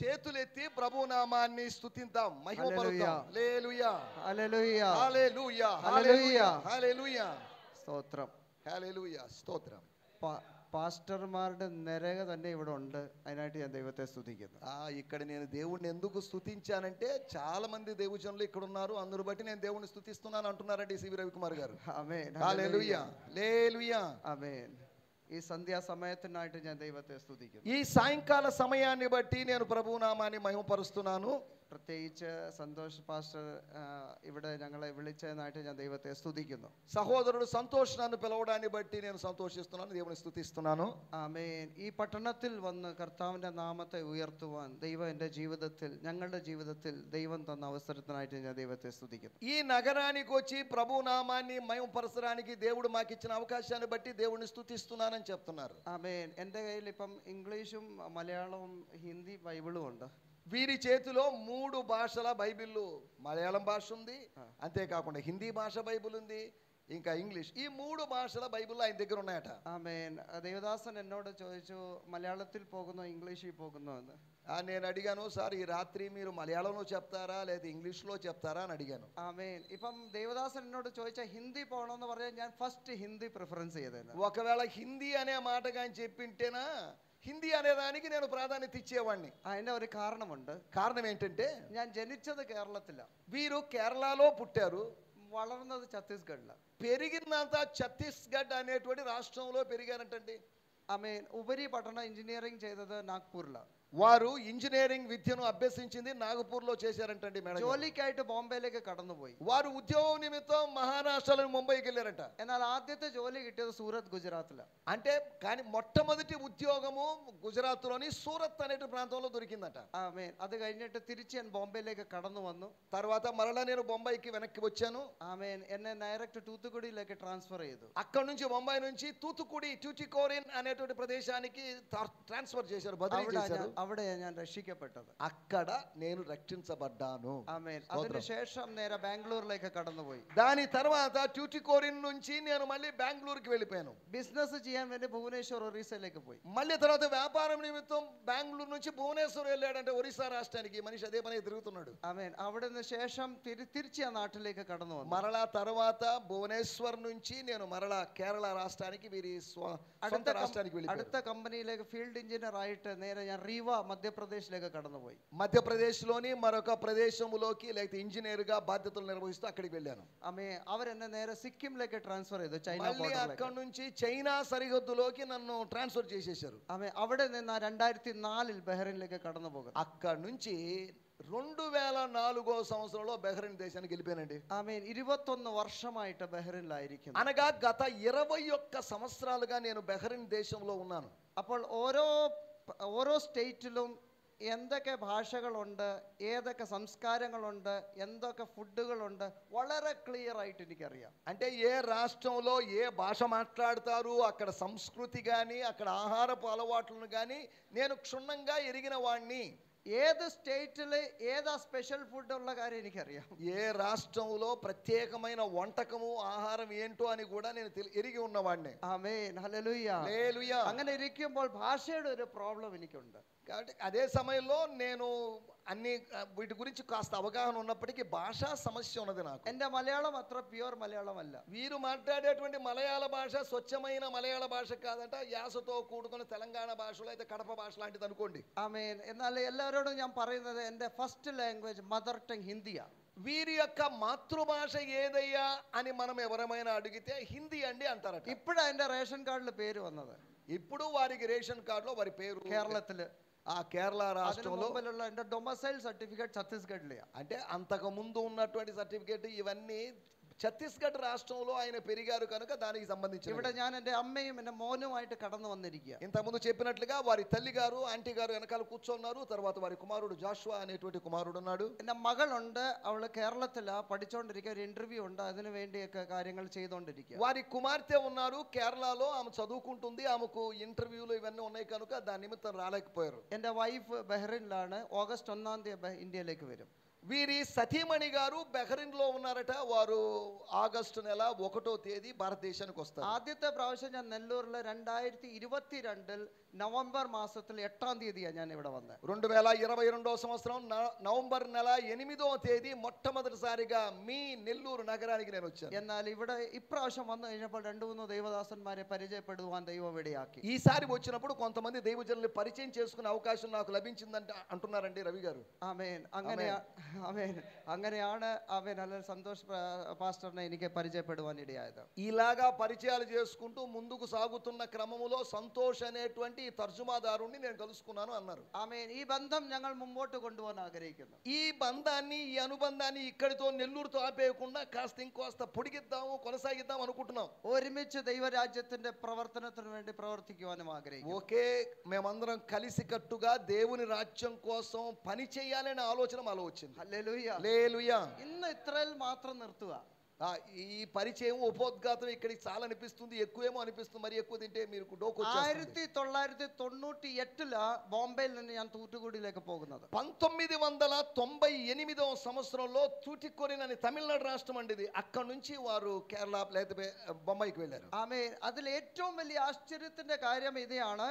చేతులెత్తి ప్రభు నామాన్ని స్తుతిద్దాం, మహిమపరుద్దాం. హల్లెలూయా హల్లెలూయా హల్లెలూయా హల్లెలూయా హల్లెలూయా സ്തോത്രം. ഹല്ലേലൂയ. സ്തോത്രം. പാസ്റ്റർമാരുടെ നിരക തന്നെ ഇവിടെ ഉണ്ട്. അതിനായിട്ട് ഞാൻ ദൈവത്തെ സ്തുതിക്കുന്നു. ఇక్కడ నేను దేవుణ్ణి ఎందుకు స్తుతించానంటే చాలా మంది దేవుజనులు ఇక్కడ ఉన్నారు, అందరూ బట్టి నేను దేవుణ్ణి స్తుతిస్తున్నాను అంటున్నారండి సివి రవికుమార్ గారు. ఆమేన్. హల్లెలూయా హల్లెలూయా ఆమేన్. ఈ సంధ్యా సమయത്തിനായിട്ട് ഞാൻ ദൈവത്തെ സ്തുതിക്കുന്നു. ఈ సాయంకాల సమయాన్ని బట్టి నేను ప్రభువు నామాన్ని మహిమపరుస్తున్నాను. പ്രത്യേകിച്ച് സന്തോഷ് പാസ്റ്റർ ഇവിടെ ഞങ്ങളെ വിളിച്ചതിനായിട്ട് ഞാൻ ദൈവത്തെ സ്തുതിക്കുന്നു. సహోదరుడు సంతోష్ నన్ను పిలవడాన్ని బట్టి నేను సంతోషిస్తున్నాను, దేవుని స్తుతిస్తున్నాను. ആമേൻ. ഈ പട്ടണത്തിൽ വന്ന് കർത്താവിന്റെ നാമത്തെ ഉയർത്തുവാൻ ദൈവം എൻ്റെ ജീവിതത്തിൽ, ഞങ്ങളുടെ ജീവിതത്തിൽ ദൈവം തന്ന അവസരത്തിനായിട്ട് ഞാൻ ദൈവത്തെ സ്തുതിക്കുന്നു. ఈ నగరానికి వచ్చి ప్రభు నామాన్ని మహిమపరచడానికి దేవుడు మాకు ఇచ్చిన అవకాశాన్ని బట్టి దేవుడిని స్తుతిస్తున్నానని చెప్తున్నారు. ആമേൻ. എൻ്റെ കയ്യിൽ ഇപ്പം ഇംഗ്ലീഷും മലയാളവും ഹിന്ദി ബൈബിളും ഉണ്ട്. వీరి చేతిలో 3 భాషల బైబిల్, మలయాళం భాష ఉంది, అంతేకాకుండా హిందీ భాష బైబిల్ ఉంది, ఇంకా ఇంగ్లీష్. ఈ 3 భాషల బైబిల్ ఆయన దగ్గర ఉన్నాయట. ఆమేన్. దేవదాసൻ എന്നോട് ചോദിച്ചു మలయాళത്തിൽ പോകുന്നോ ఇంగ్లీషిൽ പോകുന്നോ എന്ന്. నేను అడిగాను, సార్ ఈ రాత్రి మీరు మలయాళంలో చెప్తారా లేదా ఇంగ్లీష్లో చెప్తారా అని అడిగాను. ఆమేన్. ఇപ്പം దేవదాసൻ എന്നോട് ചോദിച്ച ഹിന്ദി പോകണമെന്ന് പറഞ്ഞാൽ ഞാൻ ఫస్ట్ హిందీ ప్రిఫరెన్స్ ചെയ്തേനെ. ఒకవేళ హిందీ అనే మాట కానీ చెప్పింటేనా హిందీ అనేదానికి నేను ప్రాధాన్యత ఇచ్చేవాడిని. അതിന്റെ ഒരു കാരണമുണ്ട്. కారణం ఏంటంటే ഞാൻ ജനിച്ചത് കേരളത്തിലാണ്. వీరు కేరళలో పుట్టారు, വളർന്നത് ഛത്തീസ്ഗഡിലാണ്. పెరిగినంతా ఛత్తీస్గఢ్ అనేటువంటి రాష్ట్రంలో పెరిగారంటండి. ആമേൻ. ഉപരിപഠനം എഞ്ചിനീയറിംഗ് ചെയ്തത് നാഗ്പൂരിലാണ്. వారు ఇంజనీరింగ్ విద్యను అభ్యసించింది నాగపూర్లో చేశారంటండి. మేడం ജോലിക്കായിട്ട് ബോംബെയിലേക്ക് കടന്നുപോയി. వారు ఉద్యోగం నిమిత్తం మహారాష్ట్రలో ముంబైకి వెళ్ళారట. എന്നാൽ ആദ്യത്തെ ജോലി കിട്ടിയത് സൂറത്ത് గుజరాత్ലാണ്. అంటే కానీ మొట్టమొదటి ఉద్యోగము గుజరాత్లోని సూరత్ అనే ప్రాంతంలో దొరికిందట. ആമേൻ. അത് കഴിഞ്ഞിട്ട് തിരിച്ച് ഞാൻ ബോംബെയിലേക്ക് കടന്നു വന്നു. తర్వాత మరలా నేను బొంబాయికి వెనక్కి వచ్చాను. ആമേൻ. എന്നെ ഡയറക്റ്റ് തൂത്തുക്കുടിയിലേക്ക് ട്രാన్స్ఫర్ ചെയ്തു. అక్కడ నుంచి బొంబాయి నుంచి తూతుకుడి ట్యూటికోరిన్ అనేటువంటి ప్రదేశానికి ట్రాన్స్ఫర్ చేశారు, బదిలీ చేశారు. അവിടെ ഞാൻ രക്ഷിക്കപ്പെട്ടത്. అక్కడ నేను రక్షించబడ్డాను. ఆమేన్. അതിനുശേഷം നേരെ ബാംഗ്ലൂരിലേക്ക് കടന്നുപോയി. దాని తర్వాత ట్యూటికోరిన్ నుంచి నేను మళ్ళీ బెంగళూరుకి వెళ్ళిపోయాను. ബിസിനസ് ചെയ്യാൻ വേണ്ടി ഭുവനേശ്വർ ഒറീസയിലേക്ക് പോയി. మళ్ళీ తర్వాత వ్యాపారం నిమిత్తం బెంగళూరు నుంచి భువనేశ్వర్ వెళ్ళాడంటే ఒరిస్సా రాష్ట్రానికి. మనిషి అదే పని తిరుగుతున్నాడు. ఆమేన్. അവിടുന്ന് ശേഷം തിരിച്ച് ആ നാട്ടിലേക്ക് കടന്നു വന്നു. మరలా తర్వాత భువనేశ్వర్ నుంచి నేను మరలా కేరళ రాష్ట్రానికి వీరి సొంత రాష్ట్రానికి వెళ్ళిపోయాను. അടുത്ത കമ്പനിയിലേക്ക് ഫീൽഡ് എഞ്ചിനീയർ ആയിട്ട് നേരെ ഞാൻ റീവ మధ్యప్రదేశ్లోకి కടന്നുపోయి. మధ్యప్రదేశ్లోని మరొక ప్రదేశంలోకి లేకపోతే ఇంజనీర్ గా బాధ్యతలు నిర్వహిస్తూ అక్కడికి వెళ్ళాను. ఆమె അവരെന്നെ നേരെ సిక్కింలోకి ట్రాన్స్ఫర్ ചെയ്തു. చైనా మళ్ళీ అక్కడ నుంచి చైనా సరిహద్దులోకి నన్ను ట్రాన్స్ఫర్ చేసేశారు. ఆమె അവിടെ നിന്ന് 2004 బహ్రెయిన్లోకి కടന്നു പോകുന്നു. అక్కడ నుంచి 2004వ సంవత్సరంలో బహ్రెయిన్ దేశానికి వెళ్ళిపోయానండి. ఆమె 21 വർഷമായിട്ട് ബഹ്రెయిനിലായിരിക്കുന്നു. అనగా గత 21 సంవత్సరాలుగా నేను బహ్రెయిన్ దేశంలో ఉన్నాను. അപ്പോൾ ഓരോ സ്റ്റേറ്റിലും എന്തൊക്കെ ഭാഷകളുണ്ട്, ഏതൊക്കെ സംസ്കാരങ്ങളുണ്ട്, എന്തൊക്കെ ഫുഡുകളുണ്ട്, വളരെ క్లియర్ ആയിട്ട് എനിക്കറിയാം. అంటే ఏ రాష్ట్రంలో ఏ భాష మాట్లాడతారు, అక్కడ సంస్కృతి కానీ అక్కడ ఆహారపు అలవాట్లను కానీ నేను క్షుణ్ణంగా ఎరిగిన వాడిని. ഏത് സ്റ്റേറ്റില് ഏതാ സ്പെഷ്യൽ ഫുഡ് ഉള്ള കാര്യം എനിക്കറിയാം. ఏ రాష్ట్రంలో ప్రత్యేకమైన వంటకము ఆహారం ఏంటో అని కూడా నేను ఎరిగి ఉన్నవాడిని. ആമേൻ. ഹല്ലേലൂയ. హల్లెలూయా. അങ്ങനെ ഇരിക്കുമ്പോൾ ഭാഷയുടെ ഒരു പ്രോബ്ലം എനിക്കുണ്ട്. కాబట్టి అదే సమయంలో నేను అన్ని వీటి గురించి కాస్త అవగాహన ఉన్నప్పటికీ భాషా సమస్య ఉన్నది నాకు. എൻ്റെ മലയാളം అത്ര ప్యూర్ మలయాళం అല്ല. వీరు మాట్లాడేటువంటి మలయాళ భాష స్వచ్ఛమైన మలయాళ భాష కాదట, యాసతో కూడుకున్న తెలంగాణ భాషలో అయితే కడప భాష లాంటిది అనుకోండి. ആമേൻ. എന്നാൽ എല്ലാവരോടും ഞാൻ പറയുന്നത് എൻ്റെ ഫസ്റ്റ് లాంగ్వేజ్ మదర్ టంగ్ హిందీయా. వీరి యొక్క మాతృభాష ఏదయ్యా అని మనం ఎవరైనా అడిగితే హిందీ అండి అంటారట. ఇప్పుడు എൻ്റെ రేషన్ కార్డులో పేరు వന്നത്. ఇప్పుడు వారికి రేషన్ కార్డులో వారి పేరు కేరళത്തിൽ, ఆ కేరళ రాష్ట్రంలో എൻ്റെ డొమసైల్ సర్టిఫికేట్ ఛత్తీస్గఢ్లో. అంటే అంతకు ముందు ఉన్నటువంటి సర్టిఫికేట్ ఇవన్నీ ఛత్తీస్గఢ్ రాష్ట్రంలో ఆయన పెరిగారు కనుక దానికి సంబంధించి ഇവിടെ ഞാൻ എൻ്റെ അമ്മയും എൻ്റെ മോനുമായിട്ട് കടന്നു വന്നിരിക്കുക. ఇంతకుముందు చెప్పినట్లుగా వారి తల్లి గారు ఆంటీ గారు వెనకాల కూర్చున్నారు. తర్వాత వారి కుమారుడు జాషువా అనేటువంటి కుమారుడు ఉన్నాడు. എൻ്റെ മകളുണ്ട്, അവള് കേരളത്തിലാ പഠിച്ചുകൊണ്ടിരിക്കുക. ഒരു ഇന്റർవ్యూ ഉണ്ട്, അതിനു വേണ്ടിയൊക്കെ കാര്യങ്ങൾ ചെയ്തുകൊണ്ടിരിക്കുക. వారి కుమార్తె ఉన్నారు కేరళలో, ఆమె చదువుకుంటుంది. ఆమెకు ఇంటర్వ్యూలు ఇవన్నీ ఉన్నాయి కనుక దాని నిమిత్తం రాలేకపోయారు. എൻ്റെ വൈഫ് ബഹ്റൈനിലാണ്. ഓഗസ്റ്റ് 1 ഇന്ത്യയിലേക്ക് വരും. వీరి సతీమణి గారు బెహ్రెయిన్ లో ఉన్నారట. వారు ఆగస్టు నెల 1వ తేదీ భారతదేశానికి వస్తారు. ആദ്യത്തെ പ്രാവശ്യം ഞാൻ നെല്ലൂരിൽ 2022 നവംബർ മാസത്തിൽ 8ാം തീയതിയാണ് ഞാൻ ഇവിടെ വന്നത്. 2022వ సంవత్సరం నవంబర్ నెల 8వ తేదీ మొట్టమొదటిసారిగా మీ నెల్లూరు నగరానికి నేను వచ్చాను. എന്നാൽ ഇവിടെ ഇപ്രാവശ്യം വന്നു കഴിഞ്ഞപ്പോൾ 2-3 ദൈവദാസന്മാരെ പരിചയപ്പെടുവാൻ ദൈവം ഇടയാക്കി. ఈసారి వచ్చినప్పుడు కొంతమంది దైవజనుల్ని పరిచయం చేసుకునే అవకాశం నాకు లభించిందంటే అంటున్నారండి రవి గారు. ആമേൻ. അങ്ങനെയാണ് ആമേൻ അല്ല సంతోష్ పాస్టర్ని എനിക്ക് పరిచయപ്പെടുവാൻ ఇടയായത്. ఇలాగా పరిచయాలు చేసుకుంటూ ముందుకు సాగుతున్న క్రమములో సంతోష్ అనేటువంటి తర్జుమాదారుణ్ణి నేను కలుసుకున్నాను అన్నారు. ఆమేన్. ఈ బంధం ഞങ്ങൾ മുമ്പോട്ട് കൊണ്ടുപോകാൻ ആഗ്രഹിക്കുന്നു. ఈ బంధాన్ని ఈ అనుబంధాన్ని ఇక్కడితో నెల్లూరుతో ఆపేయకుండా కాస్త ఇంకోస్త పొడిగిద్దాము కొనసాగిద్దాం అనుకుంటున్నాం. ഒരുമിച്ച് ദൈവരാജ്യത്തിന്റെ പ്രവർത്തനത്തിന് വേണ്ടി പ്രവർത്തിക്കുവാനും ആഗ്രഹിക്കുന്നു. ఓకే, మేమందరం కలిసికట్టుగా దేవుని రాజ్యం కోసం పని చేయాలనే ఆలోచన మాలో వచ్చింది. హల్లెలూయా. హల్లెలూయా. ഇന്ന് ఇత్రాయిల్ మాత్రం നിർത്തുക. ఈ పరిచయం ఉపోద్ఘాతం ఇక్కడికి చాలా అనిపిస్తుంది, ఎక్కువేమో అనిపిస్తుంది. మరి ఎక్కువ తింటే మీరు డోకు. 1998 ബോംബെയിൽ നിന്ന് ഞാൻ തൂത്തുക്കുടിയിലേക്ക് പോകുന്നത്. 1998వ సంవత్సరంలో తూటికోరిన్ అని తమిళనాడు రాష్ట్రం అండి ఇది. అక్కడ నుంచి వారు కేరళ లేకపోతే బొంబాయికి వెళ్ళారు. ആമേൻ. അതിൽ ഏറ്റവും വലിയ ആശ്ചര്യത്തിന്റെ കാര്യം ഇതാണ്.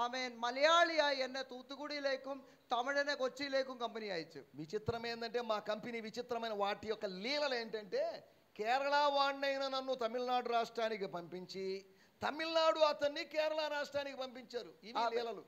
ആമേൻ. മലയാളിയായി എന്നെ തൂത്തുക്കുടിയിലേക്കും తమిళనే కొచ్చిలేకం కంపెనీ అయచ్చు. విచిత్రం ఏంటంటే మా కంపెనీ విచిత్రమైన వాటి యొక్క లీలలు ఏంటంటే కేరళ వాడినైన నన్ను తమిళనాడు రాష్ట్రానికి పంపించి తమిళనాడు అతన్ని కేరళ రాష్ట్రానికి పంపించారు. ఇవి లీలలు.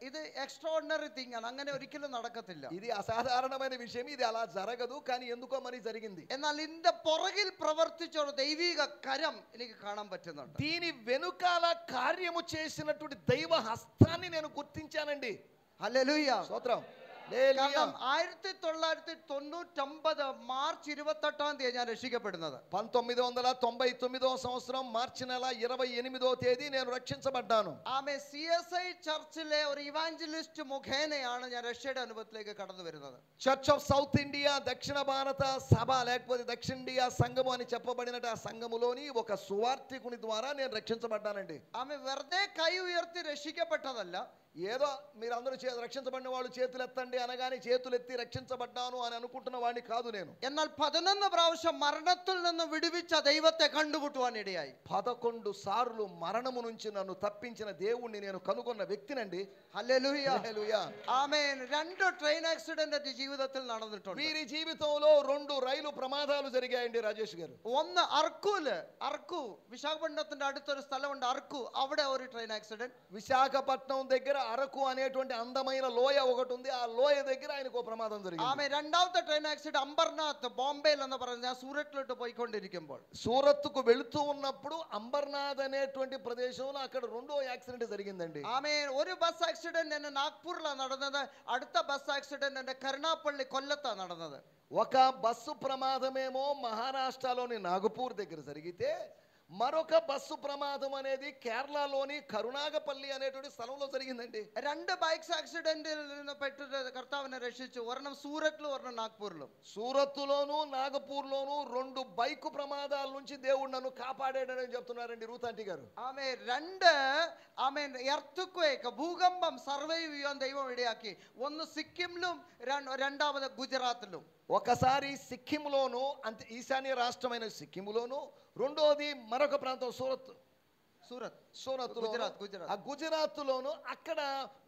ഇത് എക്സ്ട്രാordinary థింగ్ ആണ്. അങ്ങനെ ഒരിക്കലും നടക്കത്തില്ല. ఇది అసాధారణమైన విషయం. ఇది అలా జరగదు, కానీ ఎందుకో మరి జరిగింది. എന്നാൽ ഇതിന്റെ പുറകിൽ പ്രവർത്തിച്ച ഒരു ദൈവിക കരം എനിക്ക് കാണാൻ പറ്റുന്നുണ്ട്. దీని వెనుకాల కార్యము చేసినటువంటి దైవ హస్తాన్ని నేను గుర్తించానండి. హల్లెలూయా. స్తోత్రం. കാരണം 1999 മാർച്ച് 28 ഞാൻ രക്ഷിക്കപ്പെടുന്നത്. 1999వ సంవత్సరం మార్చి నెల 28వ తేదీ నేను రక్షించబడ్డాను. ആമേ. CSI ചർച്ചിലെ ഒരു ഇവാഞ്ചലിസ്റ്റ് മുഖേനയാണ് ഞാൻ രക്ഷയുടെ അനുഭവത്തിലേക്ക് കടന്നു വരുന്നത്. చర్చ్ ఆఫ్ సౌత్ ఇండియా దక్షిణ భారత సభ లేకపోతే దక్షిణ ఇండియా సంఘము అని చెప్పబడిన ఆ సంఘములోని ఒక సువార్తికుని ద్వారా నేను రక్షించబడ్డానండి. ఆమె వెర్దే కై ఉయర్తి రక్షించబట్టదല്ല. ఏదో మీరందరూ రక్షించబడిన వాళ్ళు చేతులు ఎత్తండి అనగానే చేతులు ఎత్తి రక్షించబడ్డాను అని అనుకుంటున్న వాడిని కాదు నేను. എന്നാൽ 11 പ്രാവശ്യം മരണത്തിൽ നിന്ന് വിടുവിച്ച ദൈവത്തെ കണ്ടുമുട്ടുവാൻ ഇടയായി. 11 సార్లు మరణము నుంచి నన్ను తప్పించిన దేవుణ్ణి నేను కనుగొన్న వ్యక్తినండి. హల్లెలూయా. హల్లెలూయా. ఆమేన్. 2 ట్రైన్ యాక్సిడెంట్ ఎന്റെ జీవిതത്തിൽ നടന്നിട്ടുണ്ട്. వీరి జీవితంలో 2 రైలు ప్రమాదాలు జరిగాయండి రాజేష్ గారు. ഒന്ന് അർക്കു విశాఖపట్నంത്തിന്റെ അടുത്തൊരു സ്ഥലമുണ്ട് അർക്കു. അവിടെ ഒരു ട്രെയിൻ ആക്സിഡന്റ്. విశాఖపట్నం దగ్గర అరకు అనేటువంటి అందమైన లోయ ఒకటి ఉంది. ఆ లోయ దగ్గర ఆయనకు ప్రమాదం జరిగింది. ఆమె രണ്ടാമത്തെ ട്രെയിൻ ആക്സിഡന്റ് അംബർനാഥ് ബോംബെയിൽ എന്ന് പറഞ്ഞ ഞാൻ സൂറത്തിലോട്ട് പോയിക്കൊണ്ടിരിക്കുമ്പോൾ సూరత్కు వెళుతూ ఉన్నప్పుడు అంబర్నాథ్ అనేటువంటి ప్రదేశంలో అక్కడ రెండో యాక్సిడెంట్ జరిగిందండి. ఆమె ഒരു ബസ് ആക്സിഡന്റ് എന്നെ നാഗ്പൂരിലാണ് നടന്നത്. അടുത്ത ബസ് ആക്സിഡന്റ് എന്നെ കരുണാപ്പള്ളി കൊല്ലത്താണ് നടന്നത്. ఒక బస్సు ప్రమాదమేమో మహారాష్ట్రలోని నాగపూర్ దగ్గర జరిగితే మరొక బస్సు ప్రమాదం అనేది కేరళలోని కరుణాగపల్లి అనేటువంటి స్థలంలో జరిగిందండి. 2 బైక్స్ యాక్సిడెంటిൽ നിന്ന് പെട്ട് കർത്താവിനെ രക്ഷിച്ചു. ഒരെണ്ണം സൂറത്തിലും ഒരെണ്ണം നാഗ്പൂരിലും. సూరత్లోను నాగపూర్లోను 2 బైకు ప్రమాదాల నుంచి దేవుడు నన్ను కాపాడాడని చెప్తున్నారండి రూత్ ఆంటీ గారు. ആമേ. എർത്ത്ക്വേക്ക് ഭൂകമ്പം സർവൈവ് ചെയ്യാൻ ദൈവം ഇടയാക്കി. ഒന്ന് സിക്കിമിലും രണ്ടാമത് ഗുജറാത്തിലും. ఒకసారి సిక్కింలోను అంటే ఈశాన్య రాష్ట్రమైన సిక్కింలోను, రెండోది మరొక ప్రాంతం సూరత్ గుజరాత్లోను అక్కడ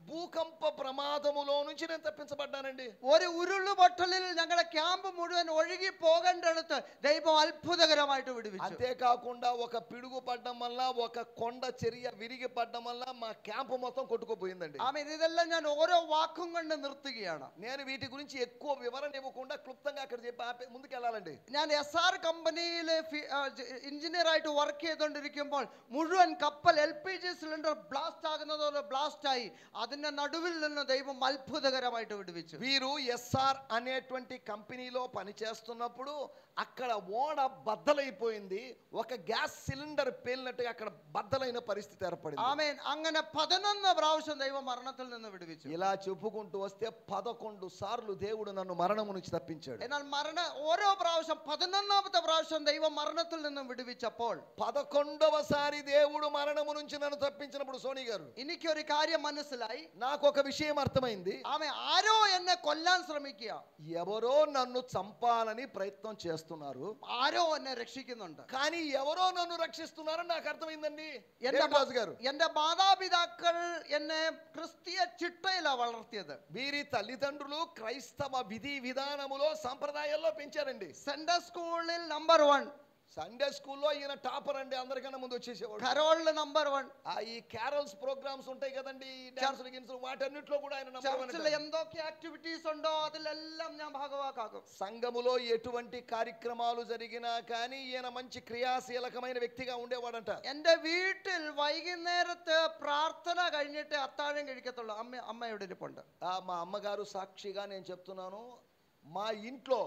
భూకంప ప్రమాదములో నుంచి నేను తప్పించబడ్డానండి. ഒരു ഉരുളുപൊട്ടലിൽ ഞങ്ങളുടെ ക്യാമ്പ് മുഴുവൻ ഒഴുകി പോകേണ്ടടുത്ത് ദൈവം അത്ഭുതകരമായിട്ട് വിടുവിച്ചു. అంతేకాకుండా ఒక పిడుగు పడడం వల్ల ఒక కొండ చర్య విరిగి పడడం వల్ల మా క్యాంప్ మొత్తం కొట్టుకుపోయిందండి. ఆమె. ఇదెல்லாம் ഞാൻ ഓരോ വാക്കും കൊണ്ട് നിർത്തുകയാണ്. నేను వీటి గురించి ఎక్కువ వివరణ ఇవ్వకుండా క్లుప్తంగా అక్కడ చెప్పి ముందుకు వెళ్ళాలండి. ഞാൻ SR കമ്പനിയിലെ എഞ്ചിനീയർ ആയിട്ട് വർക്ക് ചെയ്തുകൊണ്ടിരിക്കുമ്പോൾ മുഴുവൻ കപ്പൽ LPG സിലിണ്ടർ ബ്ലാസ്റ്റ് ആകുന്നതോടെ ബ്ലാസ്റ്റ് ആയി. അതിന്റെ നടുവിൽ നിന്ന് ദൈവം അത്ഭുതകരമായിട്ട് വിടുവിച്ചു. వీరు SR అనేటువంటి కంపెనీలో పనిచేస్తున్నప్పుడు అక్కడ ఓడ బద్దలైపోయింది. ఒక గ్యాస్ సిలిండర్ పేలినట్టుగా అక్కడ బద్దలైన పరిస్థితి ఏర్పడింది. ఆమేన్. അങ്ങനെ 11 പ്രാവശ്യം ദൈവം മരണത്തിൽ നിന്ന് വിടുവിച്ചു. ఇలా చెప్పుకుంటూ వస్తే 11 సార్లు దేవుడు నన్ను మరణము నుంచి తప్పించాడు. എന്നാൽ ഓരോ പ്രാവശ്യം 11ാമത്തെ പ്രാവശ്യം ദൈവം മരണത്തിൽ നിന്ന് വിടുവിച്ചപ്പോൾ 11వ సారి దేవుడు దేవుడు మరణము నుంచి నన్ను తప్పించినప్పుడు సోని గారు എനിക്ക് ഒരു കാര്യം മനസ്സിലായി. నాకు ఒక విషయం అర్థమైంది. ആമേ ആരോ എന്നെ കൊല്ലാൻ ശ്രമിക്കുക, ఎవరో నన్ను చంపాలని ప్రయత్నం చేస్తున్నారు, ആരോ എന്നെ രക്ഷിക്കുന്നുണ്ട്. కానీ ఎవరో నన్ను రక్షిస్తున్నారని నాకు అర్థమైందండి. എന്റെ రాజు గారు, എന്റെ മാതാപിതാക്കൾ എന്നെ ക്രിസ്തീയ ചിട്ടയിലാ വളർത്തിയത്. వీరి తల్లిదండ్రులు క్రైస్తవ విధి విధానములో సంప్రదాయాల్లో పెంచారండి. സെൻട്രൽ സ്കൂളിൽ നമ്പർ 1, సండే స్కూల్లో ఈయన టాపర్ అండి, అందరికన్నా ముందు వచ్చేసేవాడు. കരോളിൽ നമ്പർ 1, ఈ క్యారల్స్ ప్రోగ్రామ్స్ ఉంటాయి కదండి, డాన్సులు గిన్సులు, వాటన్నిటిలో కూడా ఆయన నంబర్ వన్. ചർച്ചിൽ എന്തൊക്കെ ആക്ടിവിറ്റീസ് ഉണ്ടോ അതിലെല്ലാം ഞാൻ ഭാഗവാക്കാകും. సంఘములో ఎటువంటి కార్యక్రమాలు జరిగినా కానీ ఈయన మంచి క్రియాశీలకమైన వ్యక్తిగా ఉండేవాడంట. എന്റെ വീട്ടിൽ വൈകുന്നേരത്ത് പ്രാർത്ഥന കഴിഞ്ഞിട്ട് അത്താഴം കഴിക്കത്തുള്ളൂ. അമ്മ ഇവിടെ ഇരിപ്പുണ്ട്. మా అమ్మగారు సాక్షిగా నేను చెప్తున్నాను, మా ఇంట్లో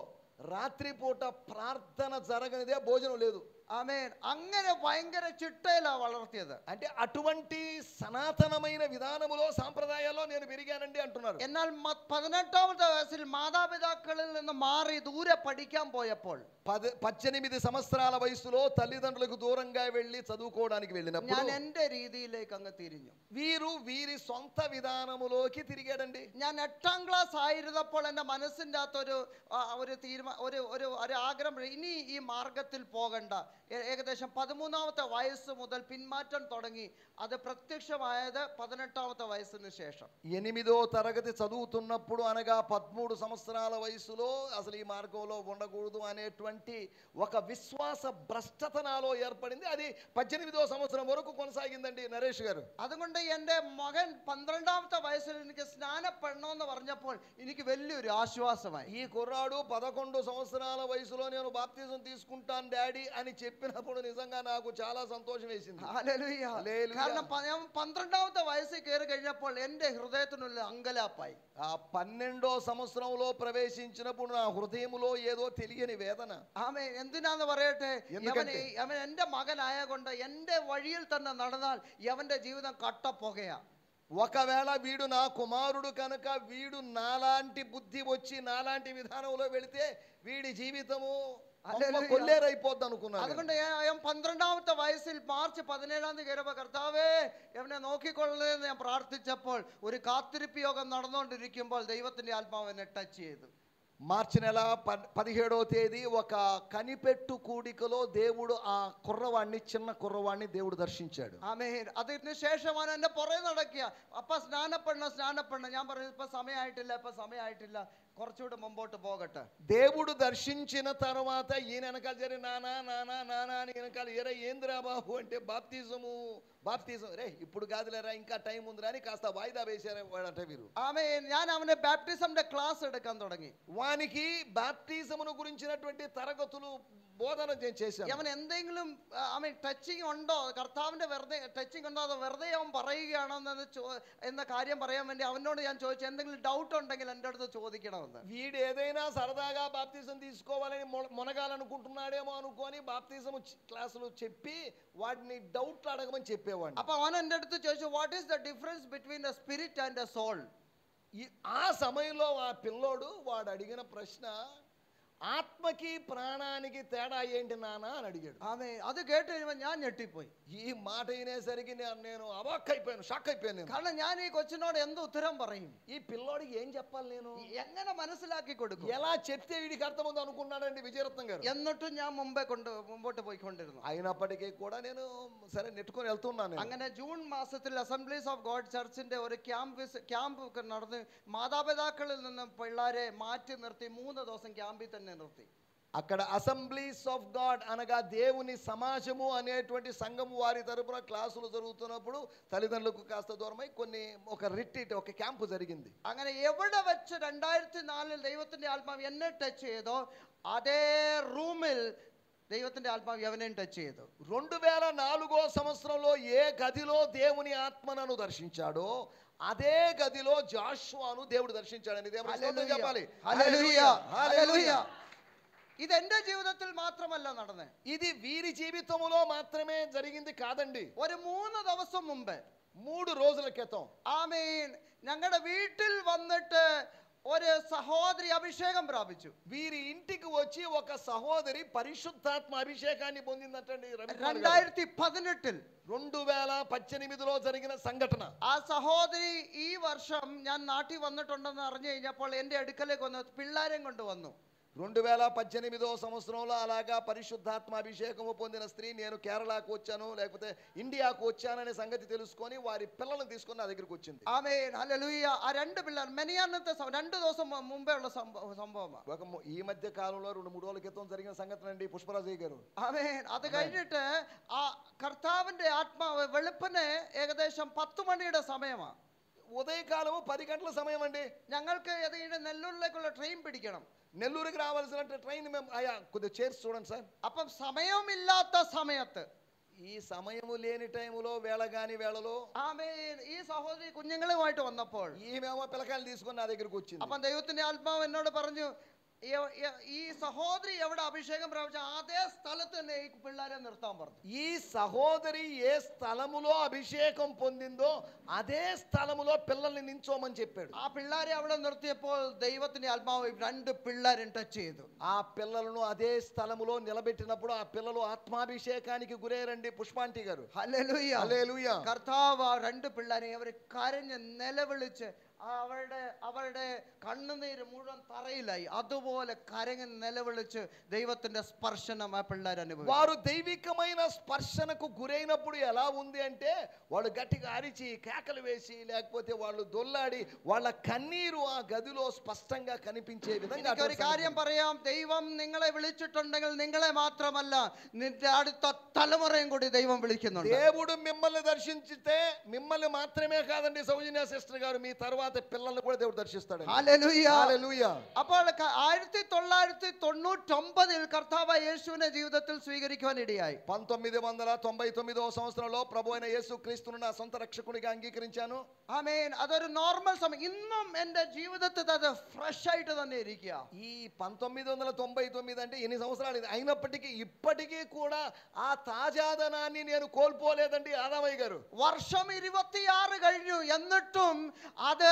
రాత్రిపూట ప్రార్థన జరగనిదే భోజనం లేదు. ആമേൻ. അങ്ങനെ ഭയങ്കര ചിട്ടയിലാ വളർത്തിയത്. అంటే అటువంటి సనాతనమైన విధానములో సాంప్రదాయాల్లో నేను పెరిగానండి అంటున్నారు. എന്നാൽ 18ാമത്തെ വയസ്സിൽ മാതാപിതാക്കളിൽ നിന്ന് മാറി ദൂരെ പഠിക്കാൻ പോയപ്പോൾ 18 సంవత్సరాల వయసులో తల్లిదండ్రులకు దూరంగా వెళ్ళి చదువుకోవడానికి వెళ్ళినప్పుడు ഞാൻ എന്റെ രീതിയിലേക്ക് അങ്ങ് തിരിഞ്ഞു. వీరి సొంత విధానములోకి తిరిగాడండి. ഞാൻ 8ാം ക്ലാസ് ആയിരുന്നപ്പോൾ എന്റെ മനസ്സിന്റെ അകത്തൊരു ഒരു ആഗ്രഹം, ഇനി ഈ മാർഗത്തിൽ പോകണ്ട. ഏകദേശം 13ാമത്തെ വയസ്സ് മുതൽ പിന്മാറ്റം തുടങ്ങി. അത് പ്രത്യക്ഷമായത് 18ാമത്തെ వయసుന് శేషం. 8వ తరగతి చదువుతున్నప్పుడు అనగా 13 సంవత్సరాల వయసులో అసలు ఈ మార్గంలో ఉండకూడదు అనేటువంటి ఒక విశ్వాస భ్రష్టత నాలో ఏర్పడింది. అది 18వ సంవత్సరం వరకు కొనసాగిందండి నరేష్ గారు. അതുകൊണ്ട് എൻ്റെ മകൻ 12ാമത്തെ വയസ്സിൽ എനിക്ക് സ്നാനപ്പെടണമെന്ന് പറഞ്ഞപ്പോൾ എനിക്ക് വലിയൊരു ആശ്വാസമായി. ఈ కుర్రాడు 11 సంవత్సరాల వయసులో నేను బాప్తిజం తీసుకుంటాను డాడీ అని చెప్పినప్పుడు నిజంగా నాకు చాలా సంతోషం వేసింది. ഹല്ലേലൂയ. കാരണം ഞാൻ 12ാമത്തെ വയസ്സിൽ കയറി കഴിഞ്ഞപ്പോൾ എൻ്റെ ഹൃദയത്തിനുള്ള അങ്കലാപ്പായി. ఆ 12వ సంవత్సరంలో ప్రవేశించినప్పుడు నా హృదయంలో ఏదో తెలియని వేదన. ആമേൻ. എന്തിനാന്ന് പറയട്ടെ, അവൻ എൻ്റെ മകനായ കൊണ്ട് എൻ്റെ വഴിയിൽ തന്നെ നടന്നാൽ അവന്റെ ജീവിതം കട്ടപ്പുകയാ. ఒకవేళ వీడు నా కుమారుడు కనుక వీడు నాలాంటి బుద్ధి వచ్చి నాలాంటి విధానంలో వెళితే వీడి జీవితము కొల్లేరైపోద్ది అనుకున్నాను. അതുകൊണ്ട് ഞാൻ 12ാമത്തെ വയസ്സിൽ മാർച്ച് 17ാം തീയതി കയറിയപ്പോൾ കർത്താവേ എവനെ നോക്കിക്കൊള്ളേന്ന് ഞാൻ പ്രാർത്ഥിച്ചപ്പോൾ ഒരു കാത്തിരിപ്പ് യോഗം നടന്നുകൊണ്ടിരിക്കുമ്പോൾ ദൈവത്തിന്റെ ആത്മാവ് എന്നെ ടച്ച് ചെയ്തു. మార్చి నెల 17వ తేదీ ఒక కనిపెట్టు కూడికలో దేవుడు ఆ కుర్రవాణ్ణి, చిన్న కుర్రవాణ్ణి దేవుడు దర్శించాడు. ആമേൻ. അതിന് ശേഷമാണ് എന്റെ പുറകെ നടക്കുക. അപ്പ സ്നാനപ്പെടണം. ഞാൻ പറഞ്ഞു ഇപ്പൊ സമയമായിട്ടില്ല, കുറച്ചുകൂടെ മുമ്പോട്ട് പോകട്ടെ. దేవుడు దర్శించిన తర్వాత ఈయన వెనకాల జరిగి నానా అని వెనకాల ఎరా ఏందిరా బాబు అంటే బాప్తిజం రే ఇప్పుడు కాదులేరా ఇంకా టైం ఉందిరా అని కాస్త వాయిదా వేశారు వాడట వీరు. ആമേൻ. ഞാൻ അവനെ ബാപ്റ്റിസമിന്റെ ക്ലാസ് എടുക്കാൻ തുടങ്ങി. వానికి బాప్తిజమును గురించినటువంటి తరగతులు బోధన చేశాను. അവൻ എന്തെങ്കിലും ടച്ചിങ് ഉണ്ടോ, കർത്താവിന്റെ വെറുതെ ടച്ചിങ് ഉണ്ടോ, അതോ വെറുതെ അവൻ പറയുകയാണോ എന്ന കാര്യം പറയാൻ വേണ്ടി അവനോട് ഞാൻ ചോദിച്ചു, എന്തെങ്കിലും ഡൗട്ട് ഉണ്ടെങ്കിൽ എൻ്റെ അടുത്ത് ചോദിക്കണമെന്ന്. వీడు ఏదైనా సరదాగా బాప్తిజం తీసుకోవాలని మునగాలనుకుంటున్నాడేమో అనుకొని బాప్తిజం క్లాసులు చెప్పి వాడిని డౌట్లు అడగమని చెప్పేవాడు. అപ്പൊ അവൻ എൻ്റെ അടുത്ത് ചോദിച്ചു, what is the difference between the spirit and the soul. ఆ సమయంలో ఆ పిల్లోడు వాడు అడిగిన ప్రశ్న, ఆత్మకి ప్రాణానికి తేడా ఏంటి నానా అని అడిగాడు. ఆమె అది కేട്ട് ഞാൻ ഞെട്ടിപ്പോയി. ఈ మాట వినేసరికి నేను అవాక్కైపోయాను, షాక్ అయిపోయాను. കാരണം ഞാൻ ഈ കൊച്ചിനോട് എന്ത് ഉത്തരം പറയും, ఈ పిల్లోడికి ఏం చెప్పాలి, నేను എങ്ങനെ മനസ്സിലാക്കി കൊടുക്കും, ఎలా చెప్తే వీడికి అర్థమవుతుంది అనుకున్నాడండి విజయరత్నం గారు. എന്നിട്ടും ഞാൻ മുമ്പോട്ട് പോയിക്കൊണ്ടിരുന്നു. అయినప్పటికీ కూడా నేను సరే నెట్టుకొని వెళ్తున్నాను. അങ്ങനെ ജൂൺ മാസത്തിൽ അസംബ്ലീസ് ഓഫ് ഗോഡ് ചർച്ചിന്റെ ഒരു ക്യാമ്പ് നടന്ന് മാതാപിതാക്കളിൽ നിന്ന് പിള്ളേരെ മാറ്റി നിർത്തി 3 ദിവസം ക്യാമ്പിൽ തന്നെ നിർത്തി. అక్కడ అసెంబ్లీస్ ఆఫ్ గాడ్ అనగా దేవుని సమాజము అనేటువంటి సంఘము వారి తరపున క్లాసులు జరుగుతున్నప్పుడు తల్లిదండ్రులకు కాస్త దూరమై ఒక రిట్రీట్, ఒక క్యాంపు జరిగింది. അങ്ങനെ എവിടെ വെച്ച് 2004 ദൈവത്തിന്റെ ആത്മാവ് എന്നെ ടച്ച് ചെയ്തോ അതേ റൂമിൽ దైవത്തിന്റെ ఆత్మ ఎవరిని టచ్ చేయదు. 2004వ సంవత్సరంలో ఏ గదిలో దేవుని ఆత్మ నన్ను దర్శించాడో అదే గదిలో జాషువాను దేవుడు దర్శించాడని దేవుడు చెప్పాలి. హల్లెలూయా, హల్లెలూయా. ఇది എൻ്റെ ജീവിതത്തിൽ മാത്രമല്ല നടന്നേ, ఇది వీరి జీవితంలో మాత్రమే జరిగింది కాదండి. ഒരു 3 ദിവസം മുമ്പേ, 3 రోజుల క్రితం ആമേൻ, ഞങ്ങളുടെ വീട്ടിൽ വന്നിട്ട് ഒരു സഹോദരി അഭിഷേകം പ്രാപിച്ചു. వీరి ఇంటికి వచ్చి ఒక సహోదరి పరిశుద్ధాత్మ అభిషేకాన్ని పొందిందటండి. 2018 2018లో జరిగిన సంఘటన. ആ സഹോദരി ഈ വർഷം ഞാൻ നാട്ടിൽ വന്നിട്ടുണ്ടെന്ന് അറിഞ്ഞു കഴിഞ്ഞപ്പോൾ എൻ്റെ അടുക്കലേക്ക് വന്ന് പിള്ളേരെയും കൊണ്ടുവന്നു. 2018వ సంవత్సరంలో అలాగా పరిశుద్ధాత్మ అభిషేకము పొందిన స్త్రీ నేను కేరళకు వచ్చాను లేకపోతే ఇండియాకు వచ్చాననే సంగతి తెలుసుకొని వారి పిల్లలను తీసుకొని నా దగ్గరికి వచ్చింది. Amen hallelujah. ആ രണ്ട് പിള്ളേർ മെനിയാന്നത്തെ 2 ദിവസം മുമ്പേ ഉള്ള സംഭവമാണ്. ఈ మధ్య కాలంలో 2-3 రోజుల క్రితం జరిగిన సంఘటన అండి పుష్పరాజయ్య గారు. ആമേൻ. അത് കഴിഞ്ഞിട്ട് ആ കർത്താവിന്റെ ആത്മാവ് വെളുപ്പിന് ഏകദേശം 10 മണിയുടെ സമയമാണ്. ఉదయకాలము 10 గంటల సమయం అండి. ഞങ്ങൾക്ക് ഏതെങ്കിലും നെല്ലൂരിലേക്കുള്ള ട്രെയിൻ പിടിക്കണം. నెల్లూరుకి రావాల్సిన ట్రైన్ మేము అయ్యా కొద్దిగా చేర్స్ చూడండి సార్. അപ്പം സമയമില്ലാത്ത സമയത്ത് ఈ సమయము లేని టైములో వేళగాని వేళలో ആമേൻ ഈ സഹോദരി കുഞ്ഞുങ്ങളുമായിട്ട് വന്നപ്പോൾ ఈమెమో పిల్లకాయలు తీసుకొని నా దగ్గరికి వచ్చింది. അപ്പം ദൈവത്തിന്റെ ആത്മാവ് എന്നോട് പറഞ്ഞു ഈ സഹോദരി എവിടെ അഭിഷേകം പ്രാപിച്ച അതേ സ്ഥലത്ത് തന്നെ ഈ പിള്ളേരെ നിർത്താൻ പറഞ്ഞു. ఈ సహోదరి ఏ స్థలములో అభిషేకం పొందిందో అదే స్థలములో పిల్లల్ని నించోమని చెప్పాడు. ആ പിള്ളേരെ അവിടെ നിർത്തിയപ്പോൾ ദൈവത്തിന്റെ ആത്മാവ് 2 പിള്ളേരും ടച്ച് ചെയ്തു. ఆ పిల్లలను అదే స్థలములో నిలబెట్టినప్పుడు ఆ పిల్లలు ఆత్మాభిషేకానికి గురయ్యారండి. పుష్పాంటి గారు ഹല്ലേലൂയ హల్లెలూయా. കർത്താവ് ആ 2 പിള്ളേരെ അവർ കരഞ്ഞ് നിലവിളിച്ച് അവരുടെ കണ്ണുനീര് മുഴുവൻ തറയിലായി. അതുപോലെ കരഞ്ഞ് നിലവിളിച്ച് ദൈവത്തിന്റെ സ്പർശനം ആ പിള്ളേർ അനുഭവിച്ചു. వారు దైవికమైన స్పర్శనకు గురైనప్పుడు ఎలా ఉంది అంటే వాళ్ళు గట్టిగా అరిచి కేకలు వేసి లేకపోతే వాళ్ళు దొల్లాడి వాళ్ళ కన్నీరు ఆ గదిలో స్పష్టంగా కనిపించే విధంగా. ഒരു കാര്യം പറയാം, ദൈവം നിങ്ങളെ വിളിച്ചിട്ടുണ്ടെങ്കിൽ നിങ്ങളെ മാത്രമല്ല നിന്റെ അടുത്ത തലമുറയും കൂടി ദൈవం വിളിക്കുന്നുണ്ട്. దేవుడు మిమ్మల్ని దర్శించితే మిమ్మల్ని మాత్రమే కాదండి సౌజన్య సిస్టర్ గారు, మీ తర్వాత పిల్లల్ని కూడా దేవుడు దర్శిస్తాడు. ഹല്ലേലൂയ హల్లెలూయా. അപ്പോൾ 1999 കർത്താവ് യേശുവിനെ ജീവിതത്തിൽ സ്വീകരിക്കുവാൻ ഇടയായി. 1999వ సంవత్సరంలో ప్రభు అయిన యేసుక్రీస్తును నా సొంత రక్షకునిగా అంగీకరించాను. ആമേൻ. അതൊരു നോർമൽ സമയം. ഇന്നും എൻ്റെ ജീവിതത്തിൽ അത് ഫ്രഷ് ആയിട്ട് തന്നെ ഇരിക്കുക. ఈ 1999 అంటే ఎన్ని సంవత్సరాలు అయినప్పటికీ ఇప్పటికీ కూడా ఆ తాజాదనాన్ని నేను కోల్పోలేదండి ఆదామయ్య గారు. വർഷം 26 കഴിഞ്ഞു എന്നിട്ടും അത്